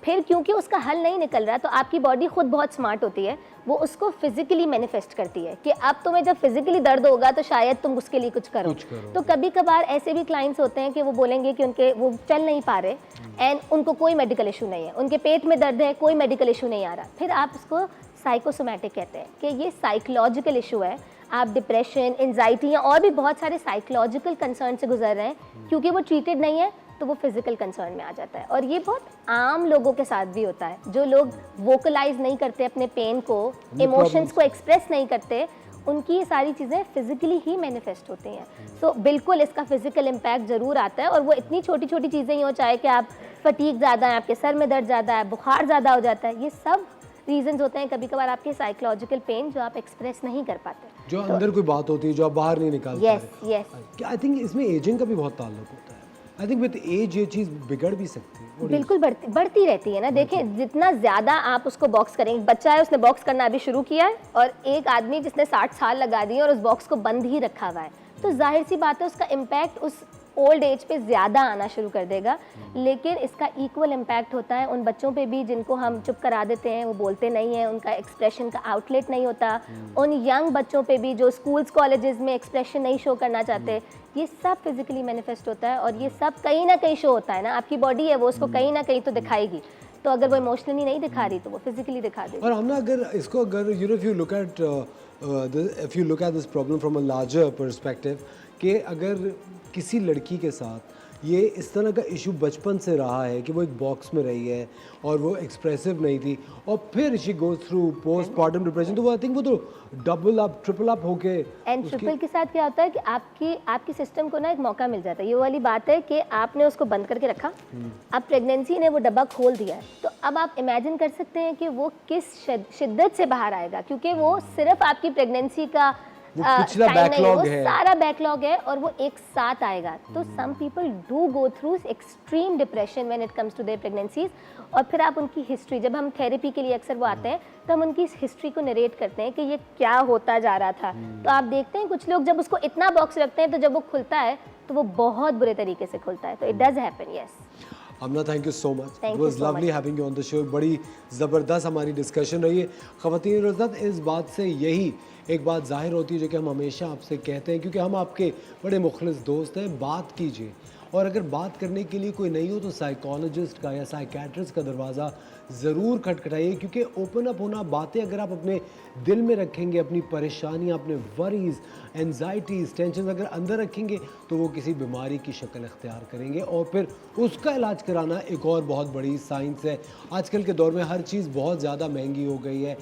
Speaker 6: फिर क्योंकि उसका हल नहीं निकल रहा, तो आपकी बॉडी खुद बहुत स्मार्ट होती है, वो उसको फिजिकली मैनिफेस्ट करती है कि अब तुम्हें जब फिजिकली दर्द होगा तो शायद तुम उसके लिए कुछ करो। तो कभी कभार ऐसे भी क्लाइंट्स होते हैं कि वो बोलेंगे कि वो चल नहीं पा रहे एंड उनको कोई मेडिकल इशू नहीं है, उनके पेट में दर्द है, कोई मेडिकल इशू नहीं आ रहा। फिर आप उसको साइकोसोमैटिक कहते हैं कि ये साइकोलॉजिकल इशू है, आप डिप्रेशन, एंजाइटी या और भी बहुत सारे साइकोलॉजिकल कंसर्न से गुजर रहे हैं। क्योंकि वो ट्रीटेड नहीं है तो वो फिजिकल कंसर्न में आ जाता है। और ये बहुत आम लोगों के साथ भी होता है, जो लोग वोकलाइज नहीं करते अपने पेन को, इमोशंस को एक्सप्रेस नहीं करते, उनकी ये सारी चीज़ें फिजिकली ही मैनिफेस्ट होती हैं। सो बिल्कुल इसका फिजिकल इम्पैक्ट ज़रूर आता है, और वो इतनी छोटी छोटी चीज़ें ही हो, चाहे कि आप फटीक ज़्यादा है, आपके सर में दर्द ज़्यादा है, बुखार ज़्यादा हो जाता है, ये सब रीजंस होते हैं कभी कभार आपके साइकोलॉजिकल पेन जो आप एक्सप्रेस नहीं कर पाते,
Speaker 2: जो अंदर कोई बात होती है जो आप बाहर नहीं निकाल पाते।
Speaker 6: यस।
Speaker 2: आई थिंक इसमें एजिंग का भी बहुत ताल्लुक होता है। आई थिंक विद एज ये चीज़ बिगड़ भी सकती है।
Speaker 6: बिल्कुल बढ़ती रहती है ना। देखें, जितना ज़्यादा आप उसको बॉक्स करेंगे, बच्चा है उसने बॉक्स करना अभी शुरू किया है, और एक आदमी जिसने 60 साल लगा दिए और उस बॉक्स को बंद ही रखा हुआ है, तो जाहिर सी बात है उसका इम्पैक्ट उस ओल्ड एज पे ज़्यादा आना शुरू कर देगा। लेकिन इसका इक्वल इम्पैक्ट होता है उन बच्चों पे भी जिनको हम चुप करा देते हैं, वो बोलते नहीं हैं, उनका एक्सप्रेशन का आउटलेट नहीं होता। उन यंग बच्चों पे भी जो स्कूल्स कॉलेजेस में एक्सप्रेशन नहीं शो करना चाहते, ये सब फिजिकली मैनिफेस्ट होता है। और ये सब कहीं ना कहीं शो होता है ना, आपकी बॉडी है वो उसको कहीं ना कहीं तो दिखाएगी। तो अगर वो इमोशनली नहीं दिखा रही तो वो फिजिकली दिखा देगी।
Speaker 2: और हमने अगर इसको if you look at this problem from a larger perspective, कि अगर किसी लड़की के साथ ये इस तरह का इशू बचपन से रहा है कि वो एक बॉक्स में रही है और वो एक्सप्रेसिव नहीं थी, और फिर she goes through postpartum depression, तो वो आई थिंक वो तो डबल अप ट्रिपल अप होके।
Speaker 6: एंड ट्रिपल के साथ क्या होता है कि आपकी सिस्टम को ना एक मौका मिल जाता है। ये वाली बात है कि आपने उसको बंद करके रखा, अब प्रेगनेंसी ने वो डब्बा खोल दिया है, तो अब आप इमेजिन कर सकते हैं कि वो किस शिद्दत से बाहर आएगा, क्योंकि वो सिर्फ आपकी प्रेगनेंसी का
Speaker 2: पिछला बैकलॉग है,
Speaker 6: सारा बैकलॉग है, और वो एक साथ आएगा। तो some people do go through extreme depression when it comes to their pregnancies. और फिर आप उनकी हिस्ट्री, जब हम थेरेपी के लिए अक्सर वो आते हैं, तो हम उनकी हिस्ट्री को नरेट करते हैं कि ये क्या होता जा रहा था। तो आप देखते हैं कुछ लोग जब उसको इतना बॉक्स रखते हैं, तो जब वो खुलता है तो वो बहुत बुरे तरीके से खुलता है। तो it does happen. Yes
Speaker 2: Amna, thank you so much.
Speaker 6: Thank
Speaker 2: It was
Speaker 6: you so
Speaker 2: lovely
Speaker 6: much.
Speaker 2: having you on the show. बड़ी ज़बरदस्त हमारी डिस्कशन रही है। ख़वातीन इज़्ज़त, इस बात से यही एक बात ज़ाहिर होती है जो कि हम हमेशा आपसे कहते हैं, क्योंकि हम आपके बड़े मुखलिस दोस्त हैं। बात कीजिए, और अगर बात करने के लिए कोई नहीं हो तो साइकोलॉजिस्ट का या साइकेट्रिस्ट का दरवाज़ा ज़रूर खटखटाइए, क्योंकि ओपन अप होना, बातें अगर आप अपने दिल में रखेंगे, अपनी परेशानियाँ, अपने वरीज़, एंजाइटीज़, टेंशन अगर अंदर रखेंगे, तो वो किसी बीमारी की शक्ल इख्तियार करेंगे, और फिर उसका इलाज कराना एक और बहुत बड़ी साइंस है। आजकल के दौर में हर चीज़ बहुत ज़्यादा महंगी हो गई है,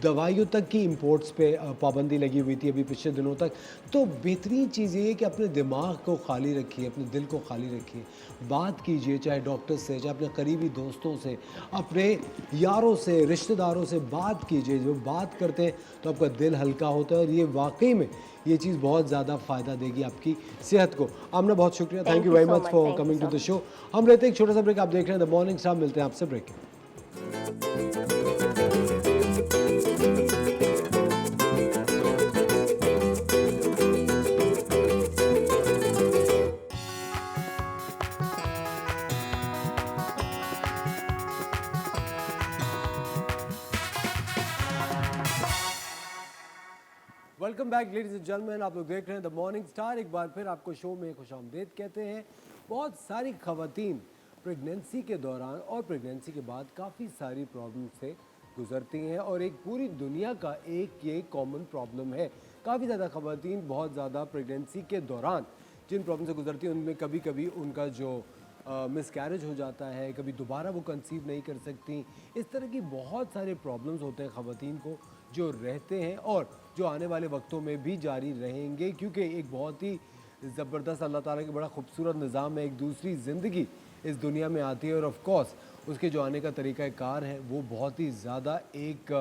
Speaker 2: दवाइयों तक की इंपोर्ट्स पे पाबंदी लगी हुई थी अभी पिछले दिनों तक। तो बेहतरीन चीज़ ये है कि अपने दिमाग को खाली रखिए, अपने दिल को आप खाली रखिए, बात कीजिए, चाहे डॉक्टर से, चाहे अपने करीबी दोस्तों से, अपने यारों से, रिश्तेदारों से बात कीजिए। जब बात करते हैं तो आपका दिल हल्का होता है और ये वाकई में ये चीज़ बहुत ज़्यादा फ़ायदा देगी आपकी सेहत को। आमना, बहुत शुक्रिया, thank you very much for coming to the show. हम रहते हैं एक छोटा सा ब्रेक, आप देख रहे हैं द मॉर्निंग स्टार, मिलते हैं आपसे break. Welcome back ladies and gentleman, आप लोग देख रहे हैं द मॉर्निंग स्टार। एक बार फिर आपको शो में खुशामदीद कहते हैं। बहुत सारी खवातीन प्रेगनेंसी के दौरान और प्रेगनेंसी के बाद काफ़ी सारी प्रॉब्लम से गुजरती हैं और एक पूरी दुनिया का एक ये कॉमन प्रॉब्लम है। काफ़ी ज़्यादा खवातीन बहुत ज़्यादा प्रेगनेंसी के दौरान जिन प्रॉब्लम से गुजरती हैं उनमें कभी कभी उनका जो मिसकैरेज हो जाता है, कभी दोबारा वो कंसीव नहीं कर सकती। इस तरह की बहुत सारे प्रॉब्लम्स होते हैं खवातीन को जो रहते हैं और जो आने वाले वक्तों में भी जारी रहेंगे, क्योंकि एक बहुत ही ज़बरदस्त अल्लाह ताला की बड़ा खूबसूरत निज़ाम है। एक दूसरी ज़िंदगी इस दुनिया में आती है और ऑफ कोर्स उसके जो आने का तरीक़ाकार है वो बहुत ही ज़्यादा एक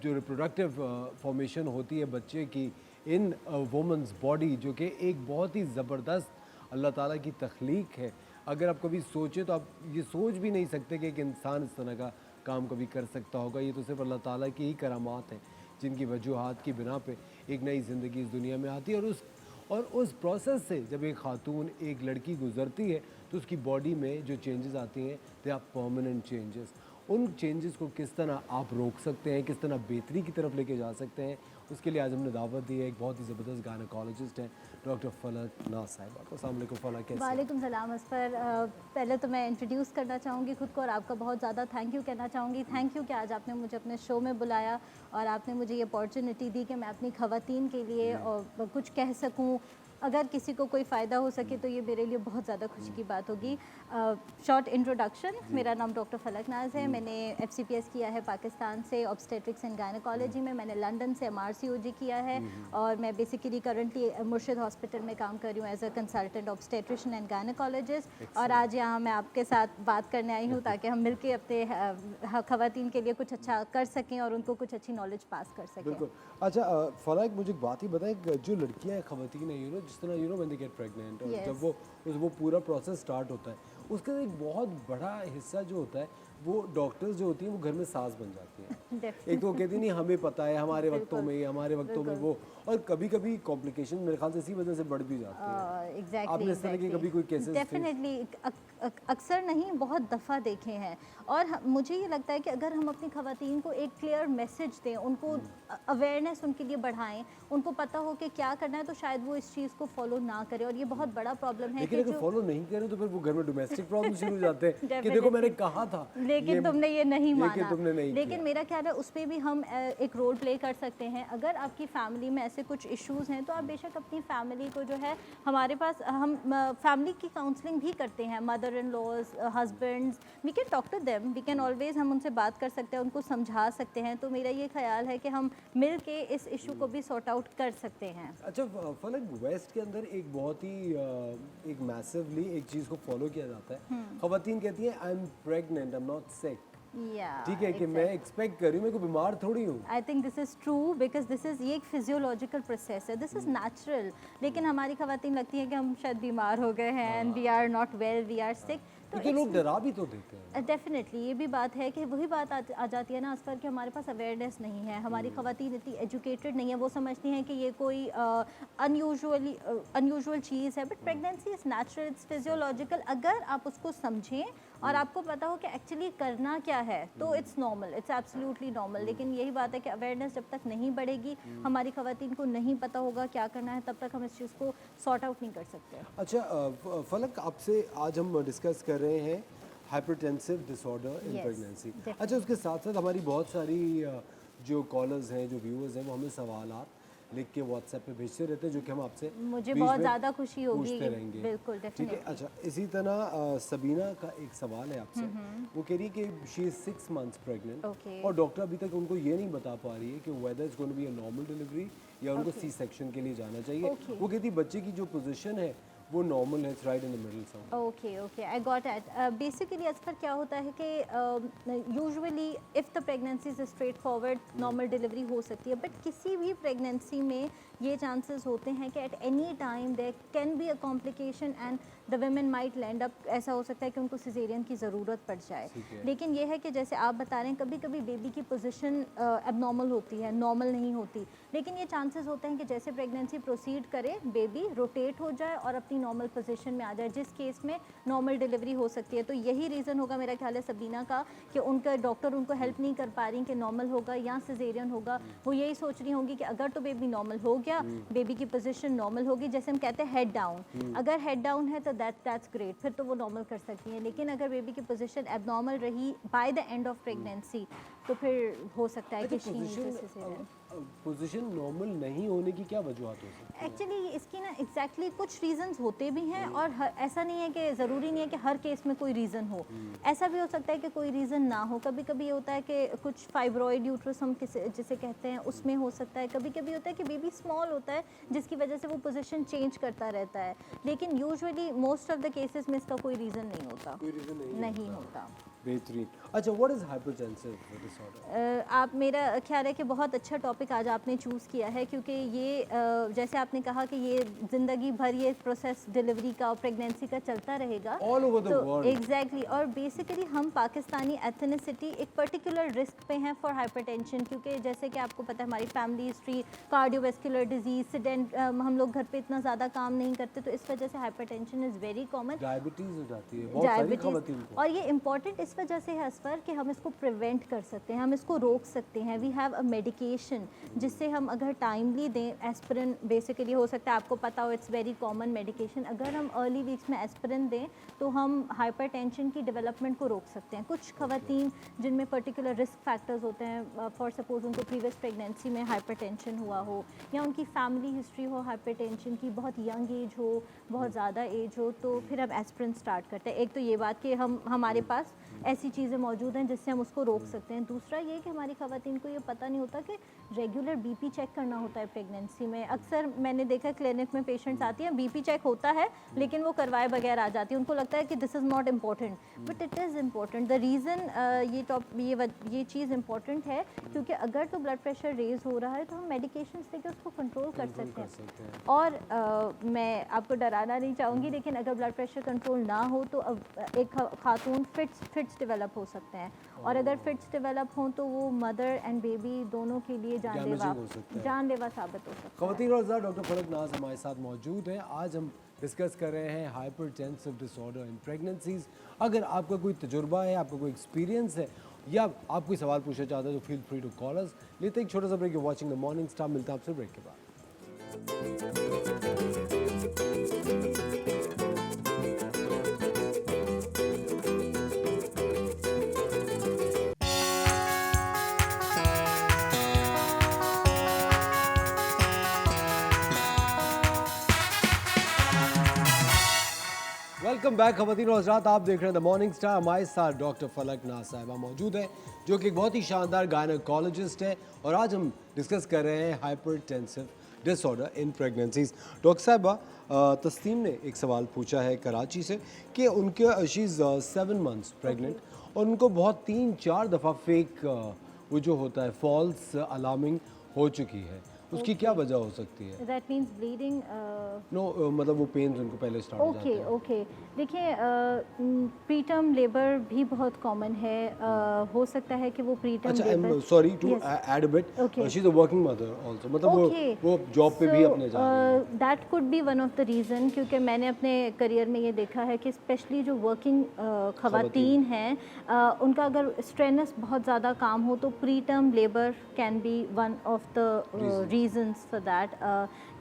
Speaker 2: जो रिप्रोडक्टिव फॉर्मेशन होती है बच्चे की इन वुमेंस बॉडी, जो कि एक बहुत ही ज़बरदस्त अल्लाह ताला की तख्लीक है। अगर आप कभी सोचें तो आप ये सोच भी नहीं सकते कि एक इंसान इस तरह का काम कभी कर सकता होगा। ये तो सिर्फ अल्लाह ताला की ही करामात हैं जिनकी वजूहात की बिना पे एक नई ज़िंदगी इस दुनिया में आती है। और उस प्रोसेस से जब एक खातून, एक लड़की गुजरती है तो उसकी बॉडी में जो चेंजेस आती हैं दे आर परमानेंट चेंजेस। उन चेंजेस को किस तरह आप रोक सकते हैं, किस तरह बेहतरी की तरफ लेके जा सकते हैं, उसके लिए आज हमने दावत दी है। एक बहुत ही ज़बरदस्त गायनेकोलॉजिस्ट हैं डॉक्टर फलक नाज साहिबा को। अस्सलाम वालेकुम फलक, कैसे हैं?
Speaker 7: वालेकुम सलाम असफर। पहले तो मैं इंट्रोड्यूस करना चाहूँगी खुद को और आपका बहुत ज़्यादा थैंक यू कहना चाहूँगी। थैंक यू कि आज आपने मुझे अपने शो में बुलाया और आपने मुझे ये अपॉर्चुनिटी दी कि मैं अपनी ख़वातीन के लिए और कुछ कह सकूँ। अगर किसी को कोई फ़ायदा हो सके तो ये मेरे लिए बहुत ज़्यादा खुशी की बात होगी। शॉर्ट इंट्रोडक्शन, मेरा नाम डॉक्टर फलक नाज है। मैंने FCPS किया है पाकिस्तान से ऑब्स्टेट्रिक्स एंड गायनेकोलॉजी में। मैंने लंदन से MRCOG किया है और मैं बेसिकली करंटली मुर्शिद हॉस्पिटल में काम कर रही हूँ as a consultant obstetrician and gynaecologist. और आज यहाँ मैं आपके साथ बात करने आई हूँ ताकि हम मिलके अपने ख़वातीन के लिए कुछ अच्छा कर सकें और उनको कुछ अच्छी नॉलेज पास कर सकें।
Speaker 2: बिल्कुल। अच्छा फलक, मुझे एक बात ही बताएं, जो लड़कियां हैं, खवातीन हैं, जिस तरह व्हेन दे गेट प्रेग्नेंट और जब वो पूरा प्रोसेस स्टार्ट होता है उसका एक बहुत बड़ा हिस्सा जो होता है वो डॉक्टर्स जो होती हैं वो घर में सास बन जाती हैं। एक तो वो कहती नहीं हमें पता है हमारे वक्तों में वो, और कभी कभी कॉम्प्लिकेशन मेरे ख्याल से इसी वजह से बढ़ भी जाती है। आपने इस तरह के कभी कोई केसेस?
Speaker 7: डेफिनेटली, अक्सर नहीं बहुत दफ़ा देखे हैं। और मुझे ये लगता है कि अगर हम अपनी ख़वातीन को एक क्लियर मैसेज दें, उनको अवेयरनेस उनके लिए बढ़ाएं, उनको पता हो कि क्या करना है, तो शायद वो इस चीज़ को फॉलो ना करें। और ये बहुत बड़ा प्रॉब्लम है।
Speaker 2: लेकिन अगर फॉलो नहीं करें तो फिर वो घर में डोमेस्टिक प्रॉब्लम शुरू हो जाते हैं कि देखो मैंने कहा था
Speaker 7: लेकिन तुमने ये नहीं माना।
Speaker 2: तुमने नहीं
Speaker 7: लेकिन
Speaker 2: किया।
Speaker 7: मेरा ख्याल है उस पर भी हम एक रोल प्ले कर सकते हैं। अगर आपकी फैमिली में ऐसे कुछ इश्यूज़ हैं तो आप बेशक अपनी फैमिली को जो है, हमारे पास हम फैमिली की काउंसलिंग भी करते हैं। Mother in laws, husbands, we can talk to them, we can always, हम उनसे बात कर सकते हैं, उनको समझा सकते हैं। तो मेरा ये ख्याल है कि हम मिल के इस इशू को भी सॉर्ट आउट कर सकते हैं।
Speaker 2: अच्छा फलक, वेस्ट के अंदर एक बहुत ही एक मैसिवली एक चीज़ को फॉलो किया जाता है। खवातीन कहती हैं I am pregnant, I am not sick. ठीक है कि मैं एक्सपेक्ट कर रही हूँ, मैं कोई बीमार थोड़ी हूँ।
Speaker 7: I think this is true because this is, ये एक फिजियोलॉजिकल प्रोसेस है, दिस इज़ नेचुरल। लेकिन हमारी खवातीन लगती है कि हम शायद बीमार हो गए हैं and we are not well, we are sick.
Speaker 2: तो लोग डरा भी तो देते हैं।
Speaker 7: डेफिनेटली ये भी बात है कि वही बात आ जाती है ना असफर, कि हमारे पास अवेयरनेस नहीं है, हमारी खवातीन इतनी एजुकेटेड नहीं है। वो समझती हैं कि ये कोई अनयूजुअल चीज़ है, but pregnancy is natural, it's physiological. अगर आप उसको समझें और आपको पता हो कि एक्चुअली करना क्या है तो it's normal, it's absolutely normal. लेकिन यही बात है कि अवेयरनेस जब तक नहीं बढ़ेगी, हमारी खवातीन को नहीं पता होगा क्या करना है, तब तक हम इस चीज़ को सॉर्ट आउट नहीं कर सकते।
Speaker 2: अच्छा फलक, आपसे आज हम डिस्कस कर रहे हैं हाइपरटेंसिव डिसऑर्डर इन प्रेगनेंसी। अच्छा, उसके साथ साथ हमारी बहुत सारी जो कॉलर्स हैं, जो व्यूअर्स हैं, वो हमें सवालात लिख के व्हाट्सएप पे भेजते रहते हैं, जो कि हम आपसे
Speaker 7: मुझे
Speaker 2: बीच
Speaker 7: बहुत
Speaker 2: में
Speaker 7: ज़्यादा खुशी होगी।
Speaker 2: पूछते रहेंगे।
Speaker 7: बिल्कुल,
Speaker 2: ठीक है। अच्छा, इसी तरह सबीना का एक सवाल है आपसे। वो कह रही है कि शी इज 6 मंथ्स प्रेग्नेंट और डॉक्टर अभी तक उनको ये नहीं बता पा रही है कि whether is going to be a normal delivery या उनको सी सेक्शन के लिए जाना चाहिए। वो कहती बच्चे की जो पोजीशन है वो नॉर्मल है, it's right in the middle some.
Speaker 7: Okay I got it. Basically असफर क्या होता है कि usually if the pregnancy is straight forward normal delivery हो सकती है, बट किसी भी प्रेगनेंसी में ये चांसेस होते हैं कि at any time there can be a complication and the women might land up, ऐसा हो सकता है कि उनको सिजेरियन की ज़रूरत पड़ जाए। लेकिन ये है कि जैसे आप बता रहे हैं कभी कभी बेबी की पोजीशन एबनॉर्मल होती है, नॉर्मल नहीं होती, लेकिन ये चांसेस होते हैं कि जैसे प्रेगनेंसी प्रोसीड करे बेबी रोटेट हो जाए और अपनी नॉर्मल पोजीशन में आ जाए, जिस केस में नॉर्मल डिलीवरी हो सकती है। तो यही रीज़न होगा मेरा ख्याल है सबीना का कि उनका डॉक्टर उनको हेल्प नहीं कर पा रही कि नॉर्मल होगा या सिजेरियन होगा। वो यही सोच रही होंगी कि अगर तो बेबी नॉर्मल हो गया, बेबी की पोजीशन नॉर्मल होगी, जैसे हम कहते हैं हेड डाउन, अगर हेड डाउन है तो दैट्स ग्रेट, फिर तो वो नॉर्मल कर सकती हैं। लेकिन अगर बेबी की पोजीशन एबनॉर्मल रही by the end of pregnancy तो फिर हो सकता है कि she needs a caesarean.
Speaker 2: Position normal नहीं होने की क्या वजूहत हो सकती है?
Speaker 7: एक्चुअली इसकी ना एग्जैक्टली कुछ रीजंस होते भी हैं और ऐसा नहीं है कि ज़रूरी नहीं है कि हर केस में कोई रीज़न हो। ऐसा भी हो सकता है कि कोई रीज़न ना हो। कभी कभी ये होता है कि कुछ फाइब्रॉइड यूट्रस हम जिसे कहते हैं उसमें हो सकता है। कभी कभी होता है कि बेबी स्मॉल होता है जिसकी वजह से वो पोजीशन चेंज करता रहता है। लेकिन usually most of the cases में इसका कोई रीज़न नहीं होता।
Speaker 2: कोई रीजन
Speaker 7: नहीं होता।
Speaker 2: बेहतरीन। अच्छा, व्हाट इज हाइपरटेंसिव डिसऑर्डर?
Speaker 7: आप मेरा ख्याल है कि बहुत अच्छा टॉपिक आज आपने चूज़ किया है, क्योंकि ये जैसे आपने कहा कि ये ज़िंदगी भर ये प्रोसेस डिलीवरी का और प्रेगनेंसी का चलता रहेगा
Speaker 2: ऑल ओवर द
Speaker 7: तो
Speaker 2: वर्ल्ड।
Speaker 7: एग्जैक्टली। और बेसिकली हम पाकिस्तानी एथनिसिटी एक पर्टिकुलर रिस्क पे हैं फॉर हाइपरटेंशन, क्योंकि जैसे कि आपको पता है हमारी फैमिली हिस्ट्री, कार्डियोवैस्कुलर डिजीज, सीडेंट, हम लोग घर पे इतना ज़्यादा काम नहीं करते, तो इस वजह से hypertension is very common.
Speaker 2: Diabetes हो जाती है बहुत सारी खवातीन को।
Speaker 7: और ये इम्पॉर्टेंट इस वजह से है असफर कि हम इसको प्रिवेंट कर सकते हैं, हम इसको रोक सकते हैं। वी हैव अ मेडिकेशन जिससे हम अगर टाइमली दें, एस्पिरिन बेसिकली हो सकता है आपको पता हो, इट्स वेरी कॉमन मेडिकेशन। अगर हम अर्ली वीक्स में एस्पिरिन दें तो हम हाइपरटेंशन की डेवलपमेंट को रोक सकते हैं। कुछ खवातीन जिनमें पर्टिकुलर रिस्क फैक्टर्स होते हैं, फॉर सपोज उनको प्रीवियस प्रेगनेंसी में हाइपरटेंशन हुआ हो या उनकी फैमिली हिस्ट्री हो हाइपरटेंशन की, बहुत यंग एज हो, बहुत ज़्यादा एज हो, तो फिर हम एस्पिरिन स्टार्ट करते हैं। एक तो ये बात कि हमारे पास ऐसी चीज़ें मौजूद हैं जिससे हम उसको रोक सकते हैं। दूसरा ये कि हमारी खवातीन को ये पता नहीं होता कि रेगुलर बीपी चेक करना होता है प्रेगनेंसी में। अक्सर मैंने देखा क्लिनिक में पेशेंट्स आती हैं, बीपी चेक होता है लेकिन वो करवाए बगैर आ जाती है। उनको लगता है कि this is not important, but it is important. The reason ये चीज़ इम्पॉर्टेंट है क्योंकि अगर तो ब्लड प्रेशर रेज हो रहा है तो हम मेडिकेशन लेकर उसको कंट्रोल कर सकते हैं। और मैं आपको डराना नहीं चाहूँगी, लेकिन अगर ब्लड प्रेशर कंट्रोल ना हो तो एक खातून फिट्स डेवलप हो सकते हैं, और अगर फिट्स डेवलप हों तो वो मदर एंड बेबी दोनों के लिए जानलेवा साबित हो सकता है।
Speaker 2: खवातीन और हज़रात, डॉक्टर फलक नाज हमारे साथ मौजूद हैं। आज हम डिस्कस कर रहे हैं हाइपरटेंसिव डिसऑर्डर इन प्रेगनेंसीज। अगर आपका कोई तजुर्बा है, आपका कोई एक्सपीरियंस है या आप कोई सवाल पूछना चाहते हैं तो feel free to call us. लेते एक छोटा सा break, watching the morning star. मिलता है आपसे ब्रेक के बाद। वेलकम बैक खवातीन और हज़रात, आप देख रहे हैं द मॉर्निंग स्टार। हमारे साथ डॉक्टर फलक नाज साहिबा मौजूद है जो कि एक बहुत ही शानदार गायनेकोलॉजिस्ट है, और आज हम डिस्कस कर रहे हैं hypertensive disorder in pregnancies. Doctor साहिबा, तस्नीम ने एक सवाल पूछा है कराची से कि उनके शी इज़ 7 months प्रेगनेंट और उनको बहुत 3-4 दफ़ा फेक वो जो होता है फॉल्स अलार्मिंग हो चुकी है। उसकी क्या वजह हो सकती है?
Speaker 7: That means bleeding.
Speaker 2: नो, मतलब वो पेन उनको पहले स्टार्ट हो जाते हैं।
Speaker 7: ओके। देखिए प्री टर्म लेबर भी बहुत कॉमन है। हो सकता है कि वो प्री टर्म
Speaker 2: अच्छा,
Speaker 7: labour,
Speaker 2: sorry to add a bit, she is a working mother also, मतलब वो जॉब पे भी अपने जा रही है।
Speaker 7: That could be one of the reason, क्योंकि मैंने अपने करियर में ये देखा है कि स्पेशली जो वर्किंग खवातीन हैं, उनका अगर स्ट्रेनस बहुत ज़्यादा काम हो तो pre term labour can be one of the reasons for that.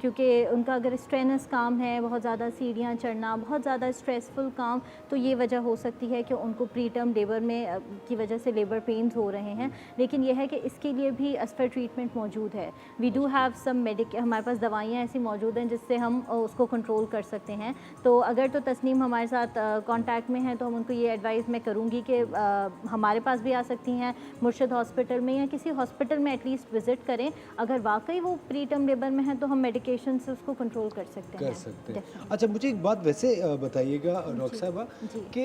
Speaker 7: क्योंकि उनका अगर स्ट्रेनस काम है, बहुत ज़्यादा सीढ़ियाँ चढ़ना, बहुत ज़्यादा स्ट्रेसफुल काम, तो ये वजह हो सकती है कि उनको प्री टर्म लेबर में की वजह से लेबर पेन्स हो रहे हैं। लेकिन यह है कि इसके लिए भी असफर ट्रीटमेंट मौजूद है। वी डू हैव सम हमारे पास दवाइयाँ ऐसी मौजूद हैं जिससे हम उसको कंट्रोल कर सकते हैं। तो अगर तो तस्नीम हमारे साथ कांटेक्ट में है तो हम उनको ये एडवाइस मैं करूँगी कि हमारे पास भी आ सकती हैं मुर्शिद हॉस्पिटल में, या किसी हॉस्पिटल में एटलीस्ट विज़िट करें। अगर वाकई वो प्री टर्म लेबर में है तो हम मेडिकेशन मेडिकेशन से उसको कंट्रोल कर सकते हैं।
Speaker 2: कर सकते हैं।
Speaker 7: Definitely.
Speaker 2: अच्छा मुझे एक बात वैसे बताइएगा डॉक्टर साहबा
Speaker 7: जी।
Speaker 2: कि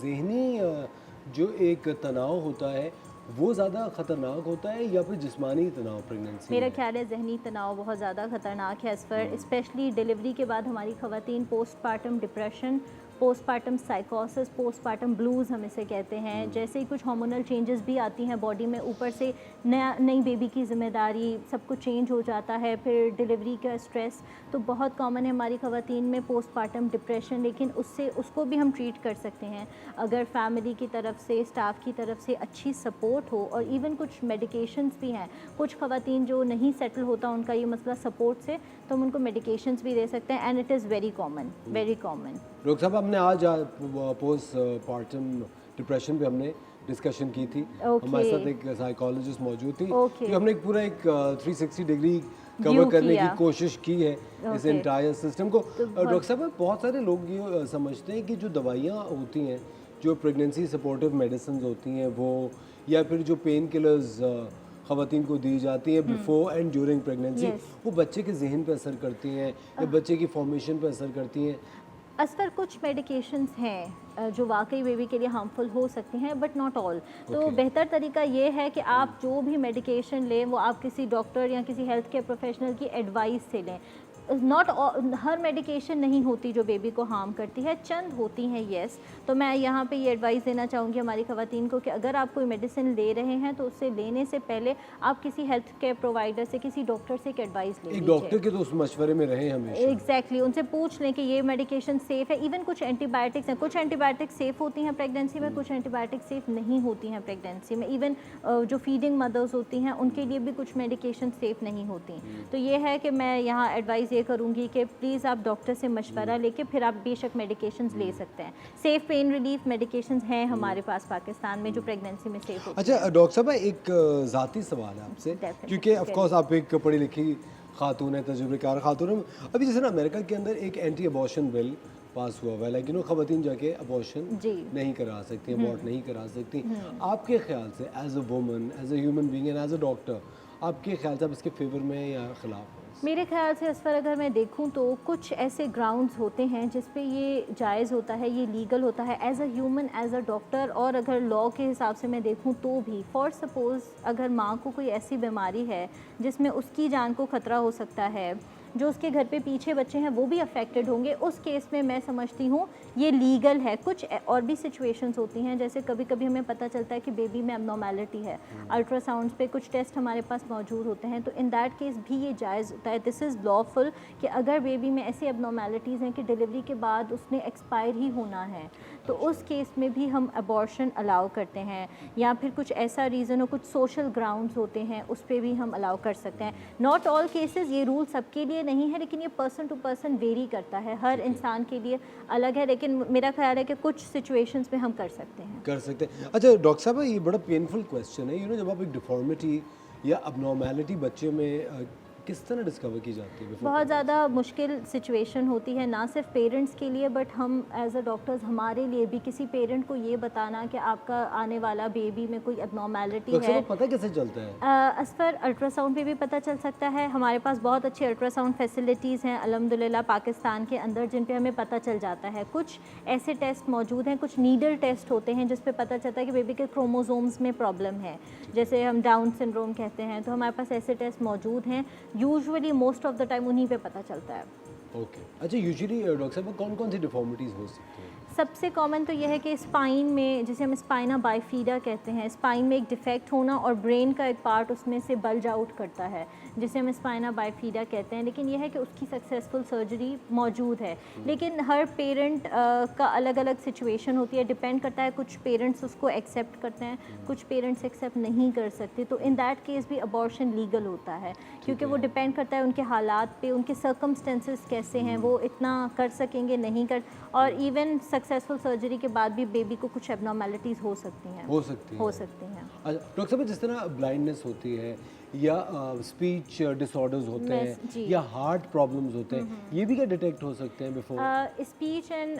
Speaker 2: ज़हनी जो एक तनाव होता है वो ज़्यादा ख़तरनाक होता है या फिर जिस्मानी तनाव प्रेगनेंसी
Speaker 7: मेरा
Speaker 2: में?
Speaker 7: ख्याल है जहनी तनाव बहुत ज़्यादा ख़तरनाक है इस पर, स्पेशली डिलीवरी के बाद हमारी ख़वातीन पोस्टपार्टम डिप्रेशन, पोस्टपार्टम साइकोसिस, पोस्टपार्टम ब्लूज़ हम इसे कहते हैं, जैसे ही कुछ हार्मोनल चेंजेस भी आती हैं बॉडी में, ऊपर से नई बेबी की ज़िम्मेदारी, सब कुछ चेंज हो जाता है, फिर डिलीवरी का स्ट्रेस, तो बहुत कॉमन है हमारी ख़वातीन में पोस्टपार्टम डिप्रेशन। लेकिन उसको भी हम ट्रीट कर सकते हैं अगर फैमिली की तरफ से, स्टाफ की तरफ से अच्छी सपोर्ट हो, और इवन कुछ मेडिकेशंस भी हैं। कुछ ख़वातीन जो नहीं सेटल होता उनका ये मसला सपोर्ट से, तो हम उनको मेडिकेशंस भी दे सकते हैं, and it is very common, very common.
Speaker 2: Doctor साहब हमने आज पोस्ट पार्टम डिप्रेशन पे हमने डिस्कशन की थी। हमारे साथ एक साइकोलॉजिस्ट मौजूद थी
Speaker 7: Okay.
Speaker 2: जो हमने एक पूरा एक 360 डिग्री
Speaker 7: View
Speaker 2: कवर करने
Speaker 7: किया।
Speaker 2: की कोशिश की है इस
Speaker 7: Okay.
Speaker 2: एंटायर सिस्टम को। डॉक्टर साहब बहुत सारे लोग ये समझते हैं कि जो दवाइयाँ होती हैं, जो प्रेगनेंसी सपोर्टिव मेडिसिन होती हैं वो, या फिर जो पेन किलर्स ख़वातीन को दी जाती हैं before and during pregnancy,
Speaker 7: Yes.
Speaker 2: वो बच्चे के जहन पे असर करती हैं या बच्चे की फॉर्मेशन पे असर करती हैं।
Speaker 7: असर कुछ मेडिकेशंस हैं जो वाकई बेबी के लिए हार्मफुल हो सकती हैं, बट नॉट ऑल। तो
Speaker 2: Okay.
Speaker 7: बेहतर तरीका ये है कि आप जो भी मेडिकेशन लें वो आप किसी डॉक्टर या किसी हेल्थ केयर प्रोफेशनल की एडवाइस से लें। नॉट हर मेडिकेशन नहीं होती जो बेबी को हार्म करती है, चंद होती हैं येस। तो मैं यहाँ पे ये एडवाइस देना चाहूँगी हमारी ख़वातीन को कि अगर आप कोई मेडिसिन ले रहे हैं तो उससे लेने से पहले आप किसी हेल्थ केयर प्रोवाइडर से, किसी डॉक्टर से एक एडवाइस ले
Speaker 2: एक
Speaker 7: लीजिए।
Speaker 2: डॉक्टर के तो उस मशवरे में रहें हमेशा।
Speaker 7: एग्जैक्टली उनसे पूछ लें कि ये मेडिकेशन सेफ़ है। इवन कुछ एंटीबायोटिक्स हैं, कुछ एंटीबायोटिक्स सेफ़ होती हैं प्रेगनेंसी में, कुछ एंटीबायोटिक्स सेफ़ नहीं होती हैं प्रेगनेंसी में। इवन जो फीडिंग मदर्स होती हैं उनके लिए भी कुछ मेडिकेशन सेफ़ नहीं होती। तो ये है कि मैं यहाँ एडवाइस ये करूँगी कि प्लीज़ आप डॉक्टर से मशवरा लेके फिर आप बेशक मेडिकेशंस ले सकते हैं। सेफ़ पेन रिलीफ मेडिकेशंस हैं हमारे पास पाकिस्तान में जो प्रेगनेंसी में सेफ़ होती हैं।
Speaker 2: अच्छा डॉक्टर साहब एक ज़ाती सवाल है आपसे,
Speaker 7: Definitely.
Speaker 2: क्योंकि ऑफ कोर्स आप एक पढ़ी लिखी खातून है, तजुर्बेकार खातून है। अभी जैसे ना अमेरिका के अंदर एक एंटी अबॉर्शन बिल पास हुआ हुआ है, लाइक ख़वातीन जाके अबॉर्शन
Speaker 7: जी।
Speaker 2: नहीं करा सकती, अबॉर्ट नहीं करा सकती। आपके ख्याल से as a woman, as a human being and as a doctor, आपके ख्याल से आप इसके फेवर में या खिलाफ हैं?
Speaker 7: मेरे ख्याल से असफर अगर मैं देखूं तो कुछ ऐसे ग्राउंड्स होते हैं जिस पे ये जायज़ होता है, ये लीगल होता है as a human, as a doctor. और अगर लॉ के हिसाब से मैं देखूं तो भी, फॉर सपोज़ अगर माँ को कोई ऐसी बीमारी है जिसमें उसकी जान को ख़तरा हो सकता है, जो उसके घर पे पीछे बच्चे हैं वो भी अफेक्टेड होंगे, उस केस में मैं समझती हूँ ये लीगल है। कुछ और भी सिचुएशंस होती हैं, जैसे कभी कभी हमें पता चलता है कि बेबी में एबनॉर्मेलिटी है, अल्ट्रासाउंड्स पे कुछ टेस्ट हमारे पास मौजूद होते हैं, तो इन दैट केस भी ये जायज़ होता है, दिस इज़ लॉफुल कि अगर बेबी में ऐसी एबनॉर्मेलिटीज़ हैं कि डिलीवरी के बाद उसने एक्सपायर ही होना है, तो उस केस में भी हम अबॉर्शन अलाउ करते हैं। या फिर कुछ ऐसा रीज़न हो, कुछ सोशल ग्राउंड्स होते हैं, उस पर भी हम अलाउ कर सकते हैं। नॉट ऑल केसेस, ये रूल सबके लिए नहीं है, लेकिन ये पर्सन टू पर्सन वेरी करता है, हर इंसान के लिए अलग है। लेकिन मेरा ख्याल है कि कुछ सिचुएशंस में हम कर सकते हैं।
Speaker 2: कर सकते हैं। अच्छा डॉक्टर साहब ये बड़ा पेनफुल क्वेश्चन है, जब आप एक डिफॉर्मिटी या अबनॉर्मेलिटी बच्चे में किस तरह डिस्कवर की जाती है?
Speaker 7: बहुत ज़्यादा मुश्किल सिचुएशन होती है, ना सिर्फ पेरेंट्स के लिए बट हम एज अ डॉक्टर्स, हमारे लिए भी। किसी पेरेंट को ये बताना कि आपका आने वाला बेबी में कोई एबनॉर्मेलिटी है,
Speaker 2: पता कैसे चलता है?
Speaker 7: असफर अल्ट्रासाउंड पे भी पता चल सकता है। हमारे पास बहुत अच्छी अल्ट्रासाउंड फैसिलिटीज़ हैं अल्हम्दुलिल्लाह पाकिस्तान के अंदर, जिन पे हमें पता चल जाता है। कुछ ऐसे टेस्ट मौजूद हैं, कुछ नीडल टेस्ट होते हैं जिस पे पता चलता है कि बेबी के क्रोमोसोम्स में प्रॉब्लम है, जैसे हम डाउन सिंड्रोम कहते हैं। तो हमारे पास ऐसे टेस्ट मौजूद हैं, usually most of the time उन्हीं पे पता चलता है।
Speaker 2: ओके अच्छा यूजुअली डॉक्टर साहब कौन कौन सी डिफॉर्मिटीज़ हो सकती हैं?
Speaker 7: सबसे कॉमन तो यह है कि स्पाइन में, जिसे हम स्पाइना बाइफीडा कहते हैं, स्पाइन में एक डिफेक्ट होना और ब्रेन का एक पार्ट उसमें से बल्ज आउट करता है, जिसे हम स्पाइना बाइफीडा कहते हैं। लेकिन यह है कि उसकी सक्सेसफुल सर्जरी मौजूद है, लेकिन हर पेरेंट का अलग अलग सिचुएशन होती है, डिपेंड करता है। कुछ पेरेंट्स उसको एक्सेप्ट करते हैं, कुछ पेरेंट्स एक्सेप्ट नहीं कर सकते, तो इन दैट केस भी अबॉर्शन लीगल होता है, क्योंकि वो डिपेंड करता है उनके हालात पे, उनके सर्कमस्टेंसेस कैसे हैं, वो इतना कर सकेंगे नहीं कर। और इवन सक्सेसफुल सर्जरी के बाद भी बेबी को कुछ एबनॉर्मेलिटीज़ हो सकती हैं।
Speaker 2: हो सकती हैं।
Speaker 7: हो सकती हैं।
Speaker 2: अच्छा डॉक्टर साहब जिस तरह ब्लाइंडनेस होती है या स्पीच डिसऑर्डर्स होते
Speaker 7: मैं- जी।
Speaker 2: हैं या हार्ट प्रॉब्लम्स होते हैं, ये भी क्या डिटेक्ट हो सकते हैं बिफोर?
Speaker 7: स्पीच एंड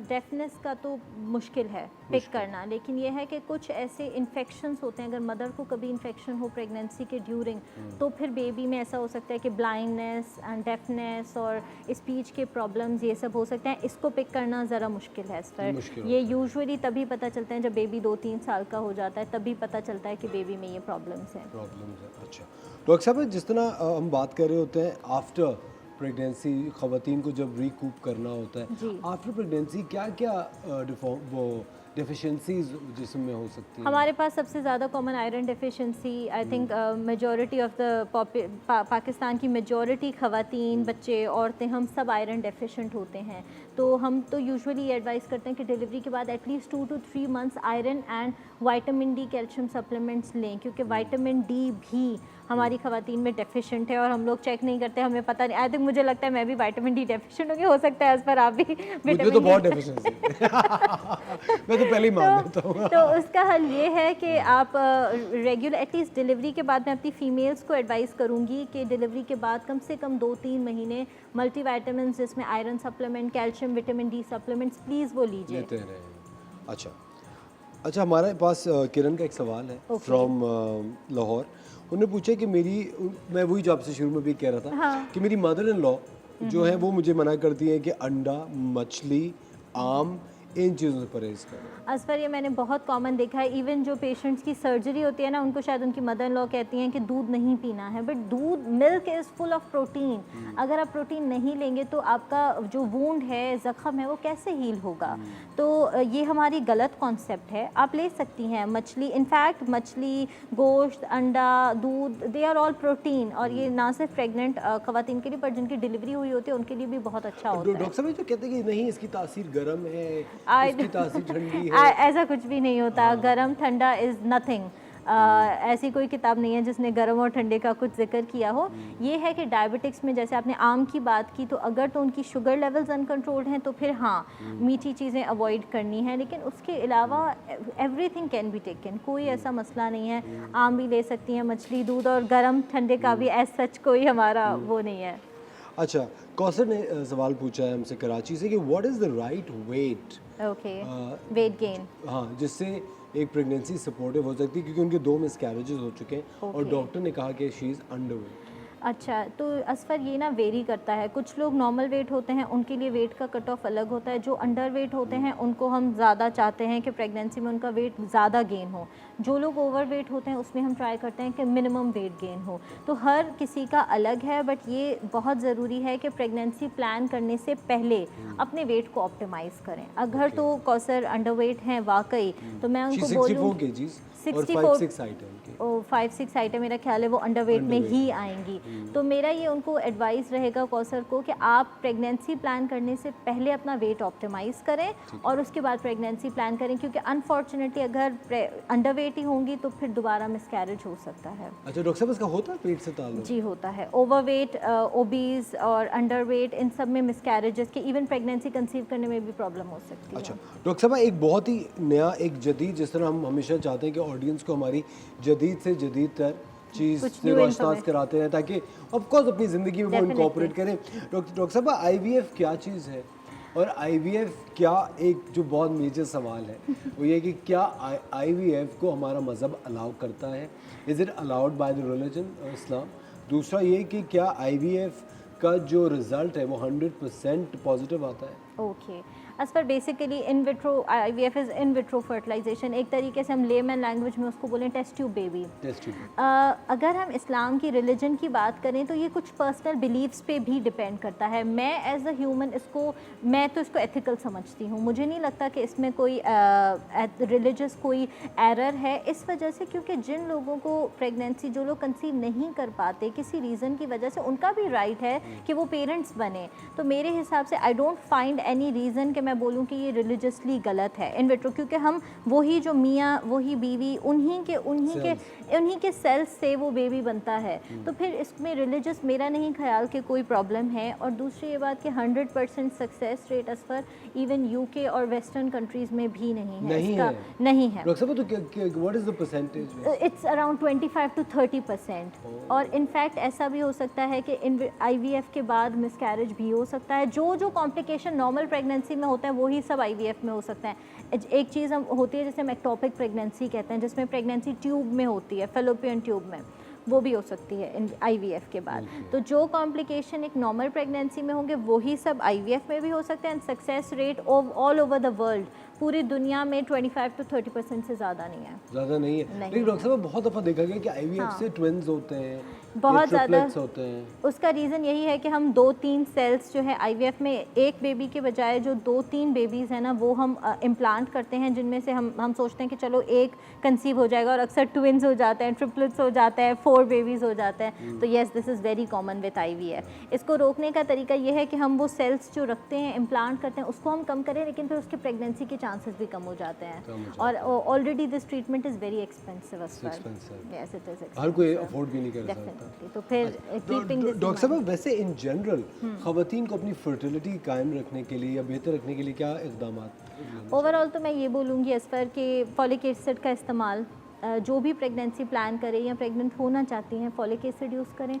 Speaker 7: डेफनेस का तो मुश्किल है पिक करना, लेकिन ये है कि कुछ ऐसे इन्फेक्शंस होते हैं, अगर मदर को कभी इन्फेक्शन हो प्रेगनेंसी के ड्यूरिंग, तो फिर बेबी में ऐसा हो सकता है कि ब्लाइंडनेस एंड डेफनेस और स्पीच के प्रॉब्लम्स ये सब हो सकते हैं। इसको पिक करना ज़रा मुश्किल है इस पर।
Speaker 2: मुश्किल
Speaker 7: ये यूजुअली तभी पता चलता है जब बेबी 2-3 साल का हो जाता है, तभी पता चलता है कि बेबी में ये प्रॉब्लम्स हैं।
Speaker 2: प्रॉब्लम्स है। अच्छा डॉक्टर साहब, जिस तरह हम बात कर रहे होते हैं आफ्टर प्रेगनेंसी, ख़वातीन को जब रिकूप करना होता है,
Speaker 7: जी।
Speaker 2: आफ्टर प्रेगनेंसी क्या क्या वो डेफिशिएंसीज जिस्म में हो सकती है?
Speaker 7: हमारे पास सबसे ज़्यादा common iron deficiency, I think majority of the Pakistan की मेजॉरिटी ख़वातीन, बच्चे, औरतें, हम सब आयरन डेफिशिएंट होते हैं। तो हम तो यूजुअली एडवाइस करते हैं कि डिलीवरी के बाद at least 2 to 3 months iron and vitamin D calcium supplements लें, क्योंकि विटामिन डी भी हमारी ख़वातीन में डेफिशिएंट है और हम लोग चेक नहीं करते, हमें पता नहीं। आई थिंक मुझे लगता है मैं भी विटामिन डी डेफिशिएंट होगी, हो सकता है इस पर आप भी
Speaker 2: मुझे तो बहुत डेफिशिएंसी मैं तो पहले ही मान लेता हूँ।
Speaker 7: तो उसका हल ये है कि आप रेगुलर एटलीस्ट डिलीवरी के बाद, मैं अपनी फ़ीमेल्स को एडवाइस करूँगी कि डिलीवरी के बाद कम से कम 2-3 महीने मल्टीविटामिन, जिसमें iron supplement, calcium, vitamin D supplements, please वो लीजिए।
Speaker 2: लेते रहे। अच्छा अच्छा, हमारे पास किरण का एक सवाल है फ्रॉम लाहौर। उन्होंने पूछा कि मैं वही जो आपसे शुरू में भी कह रहा था कि मेरी मदर इन लॉ जो है वो मुझे मना करती है कि अंडा, मछली, आम, इन चीज़ों से परहेज़ करें।
Speaker 7: असफर, ये मैंने बहुत कॉमन देखा है। इवन जो पेशेंट्स की सर्जरी होती है ना, उनको शायद उनकी मदर इन लॉ कहती हैं कि दूध नहीं पीना है, बट दूध, milk is full of protein. अगर आप प्रोटीन नहीं लेंगे तो आपका जो वूंड है, ज़ख्म है, वो कैसे हील होगा? तो ये हमारी गलत कॉन्सेप्ट है। आप ले सकती हैं मछली, इनफैक्ट मछली, गोश्त, अंडा, दूध, दे आर ऑल प्रोटीन। और ये ना सिर्फ प्रेग्नेंट ख़वातीन के लिए, पर जिनकी डिलीवरी हुई होती है उनके लिए भी बहुत अच्छा होता है।
Speaker 2: डॉक्टर साहब जो कहते हैं कि नहीं इसकी तासीर गर्म है, इसकी तासीर ठंडी है,
Speaker 7: ऐसा कुछ भी नहीं होता। गरम ठंडा इज़ नथिंग। ऐसी कोई किताब नहीं है जिसने गर्म और ठंडे का कुछ जिक्र किया हो। ये है कि डायबिटिक्स में, जैसे आपने आम की बात की, तो अगर तो उनकी शुगर लेवल्स अनकंट्रोल्ड हैं तो फिर हाँ, मीठी चीज़ें अवॉइड करनी है, लेकिन उसके अलावा एवरीथिंग कैन बी टेकन, कोई ऐसा मसला नहीं है। आम भी ले सकती हैं, मछली, दूध, और गर्म ठंडे का भी एज सच कोई हमारा वो नहीं है।
Speaker 2: अच्छा, कौसर ने सवाल पूछा है हमसे कराची से कि what is the right weight,
Speaker 7: okay, weight gain.
Speaker 2: हाँ, जिससे एक प्रेगनेंसी सपोर्टिव हो सकती है, क्योंकि उनके 2 मिसकैरेजेस हो चुके हैं और डॉक्टर ने कहा कि शी इज़ अंडरवेट।
Speaker 7: अच्छा, तो असफर ये ना वेरी करता है। कुछ लोग नॉर्मल वेट होते हैं, उनके लिए वेट का कट ऑफ अलग होता है। जो अंडर वेट होते हैं उनको हम ज़्यादा चाहते हैं कि प्रेगनेंसी में उनका वेट ज़्यादा गेन हो। जो लोग ओवर वेट होते हैं उसमें हम ट्राई करते हैं कि मिनिमम वेट गेन हो। तो हर किसी का अलग है, बट ये बहुत ज़रूरी है कि प्रेगनेंसी प्लान करने से पहले अपने वेट को ऑप्टिमाइज़ करें। अगर तो कौसर अंडर वेट हैं वाकई, तो मैं उनको
Speaker 2: 64
Speaker 7: बोलूँ
Speaker 2: kgs और
Speaker 7: 64
Speaker 2: 5-6 आइटम के।
Speaker 7: 5-6 आइटम मेरा ख्याल है वो अंडर वेट में ही आएंगी। तो मेरा ये उनको एडवाइस रहेगा कौसर को कि आप प्रेगनेंसी प्लान करने से पहले अपना वेट ऑप्टिमाइज़ करें और उसके बाद प्रेगनेंसी प्लान करें, क्योंकि अनफॉर्चुनेटली अगर अंडर वेट ही होंगी तो फिर दोबारा मिसकैरेज हो सकता है।
Speaker 2: अच्छा डॉक्टर साहब, इसका होता है पेट से ताल्लुक?
Speaker 7: जी होता है। ओवरवेट, ओबीज और अंडरवेट, इन सब में मिसकैरेजेस के, इवन प्रेगनेंसी कंसीव करने में भी प्रॉब्लम हो सकती है।
Speaker 2: अच्छा डॉक्टर साहब, एक बहुत ही नया, एक जदीद, जिस तरह हम हमेशा चाहते हैं कि ऑडियंस को हमारी जदीद से जदीद तर चीज़
Speaker 7: कुछ
Speaker 2: से
Speaker 7: new
Speaker 2: रोशनास
Speaker 7: information।
Speaker 2: कराते हैं, ताकि ऑफ कोर्स अपनी ज़िंदगी में वो
Speaker 7: Definitely।
Speaker 2: इनकॉर्पोरेट करें। डॉक्टर साहब, IVF क्या चीज़ है और IVF क्या, एक जो बहुत मेजर सवाल है वो ये कि क्या IVF को हमारा मज़हब अलाउ करता है? Is it allowed by the religion Islam? दूसरा ये कि क्या IVF का जो रिज़ल्ट है वो 100% पॉजिटिव आता है?
Speaker 7: ओके, एज पर basically in vitro IVF is in vitro fertilization. एक तरीके से हम लेमन लैंग्वेज में उसको बोलें test tube baby.
Speaker 2: Test tube.
Speaker 7: अगर हम इस्लाम की रिलीजन की बात करें तो ये कुछ पर्सनल बिलीव्स पे भी डिपेंड करता है। मैं एज अ ह्यूमन मैं तो इसको एथिकल समझती हूँ। मुझे नहीं लगता कि इसमें कोई रिलीजियस कोई एरर है, इस वजह से क्योंकि जिन लोगों को प्रेगनेंसी, जो लोग कंसीव नहीं कर पाते किसी रीज़न की वजह से, उनका भी राइट है कि वो पेरेंट्स बने। तो मेरे हिसाब से I don't find any reason कि मैं बोलूँ कि ये रिलीजियसली गलत है इन विट्रो, क्योंकि हम वही जो मियाँ वही बीवी उन्हीं के सेल्स से वो बेबी बनता है। तो फिर इसमें रिलीजियस मेरा नहीं ख्याल कि कोई प्रॉब्लम है। और दूसरी ये बात कि 100% सक्सेस रेट एज पर इवन यूके और वेस्टर्न कंट्रीज़ में भी नहीं है, नहीं है।
Speaker 2: डॉक्टर साहब, तो what is the percentage?
Speaker 7: It's around 25 to 30%। और इनफैक्ट ऐसा भी हो सकता है कि IVF के बाद मिसकैरेज भी हो सकता है। जो कॉम्प्लिकेशन नॉर्मल प्रेगनेंसी में होता है वही सब IVF में हो सकता है। एक चीज़ हम होती है जिसे हम एक्टोपिक प्रेगनेंसी कहते हैं, जिसमें प्रेगनेंसी ट्यूब में होती है, फेलोपियन ट्यूब में, वो भी हो सकती है इन IVF के बाद। तो जो कॉम्प्लिकेशन एक नॉर्मल प्रेगनेंसी में होंगे वही सब IVF में भी हो सकते हैं। And success rate all over the world, पूरी दुनिया में 25 to 30% से ज़्यादा नहीं है।
Speaker 2: ज़्यादा नहीं है। लेकिन डॉक्टर साहब, बहुत दफ़ा देखा गया कि IVF से ट्विन्स होते हैं,
Speaker 7: बहुत ज़्यादा
Speaker 2: होते हैं।
Speaker 7: उसका रीज़न यही है कि हम 2-3 सेल्स जो है IVF में एक बेबी के बजाय जो 2-3 बेबीज़ हैं ना, वो हम इम्प्लांट करते हैं, जिनमें से हम सोचते हैं कि चलो एक कंसीव हो जाएगा, और अक्सर ट्विन्स हो जाते हैं, ट्रिपलेट्स हो जाते हैं, 4 बेबीज़ हो जाते हैं। तो yes, this is very common with IVF। इसको रोकने का तरीका ये है कि हम वो सेल्स जो रखते हैं, इम्प्लांट करते हैं, उसको हम कम करें, लेकिन फिर उसके प्रेगनेंसी के चांसेस भी कम हो जाते हैं। और already this treatment is very expensive as well. Yes, it is
Speaker 2: हर कोई अफोर्ड भी नहीं कर सकता।
Speaker 7: डेफिनेटली। तो फिर
Speaker 2: डॉक्टर साहब, वैसे इन जनरल खवातीन को अपनी फर्टिलिटी कायम रखने के लिए या बेहतर रखने के लिए क्या इक़दाम?
Speaker 7: ओवरऑल तो मैं ये बोलूँगी असफर कि फॉलिक एसिड का इस्तेमाल, जो भी प्रेगनेंसी प्लान करें या प्रेग्नेंट होना चाहती हैं, फॉलिक एसिड यूज़ करें।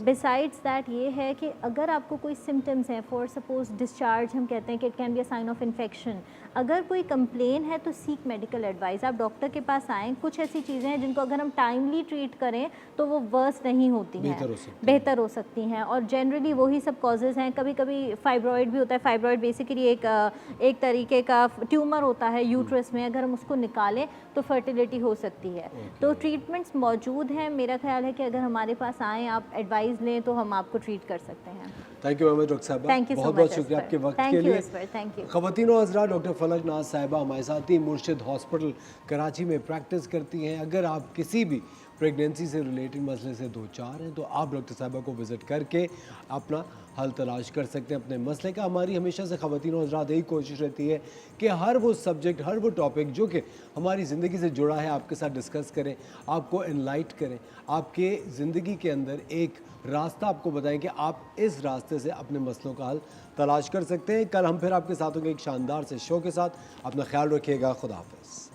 Speaker 7: बिसाइड्स दैट ये है कि अगर आपको कोई सिम्टम्स हैं, फॉर सपोज डिस्चार्ज हम कहते हैं कि it can be a sign of infection, अगर कोई कंप्लेन है तो सीक मेडिकल एडवाइस, आप डॉक्टर के पास आएँ। कुछ ऐसी चीज़ें हैं जिनको अगर हम टाइमली ट्रीट करें तो वो वर्स नहीं होती हैं, बेहतर हो सकती हैं। और जनरली वही सब कॉजेज़ हैं। कभी कभी फाइब्रॉइड भी होता है। फाइब्रॉइड बेसिकली एक तरीके का ट्यूमर होता है यूट्रस में, अगर हम उसको निकालें तो फर्टिलिटी हो सकती है। तो ट्रीटमेंट्स मौजूद हैं। मेरा ख्याल है कि अगर हमारे पास आएँ, आप एडवाइस लें, तो हम आपको ट्रीट कर सकते हैं।
Speaker 2: Thank you very much doctor साहब, बहुत बहुत शुक्रिया आपके वक्त के लिए।
Speaker 7: Thank you.
Speaker 2: ख़वातीन और हज़रात, डॉक्टर फलक नाज साहिबा हमारे साथ ही मुर्शिद हॉस्पिटल कराची में प्रैक्टिस करती हैं। अगर आप किसी भी प्रेगनेंसी से रिलेटेड मसले से दो चार हैं तो आप डॉक्टर साहिबा को विज़िट करके अपना हल तलाश कर सकते हैं अपने मसले का। हमारी हमेशा से ख़वातीन और हज़रात यही कोशिश रहती है कि हर वो सब्जेक्ट, हर वो टॉपिक जो कि हमारी ज़िंदगी से जुड़ा है आपके साथ डिस्कस करें, आपको एनलाइट करें, आपके ज़िंदगी के अंदर एक रास्ता आपको बताएं कि आप इस रास्ते से अपने मसलों का हल तलाश कर सकते हैं। कल हम फिर आपके साथ होंगे एक शानदार से शो के साथ। अपना ख्याल रखिएगा। खुदा हाफ़िज़।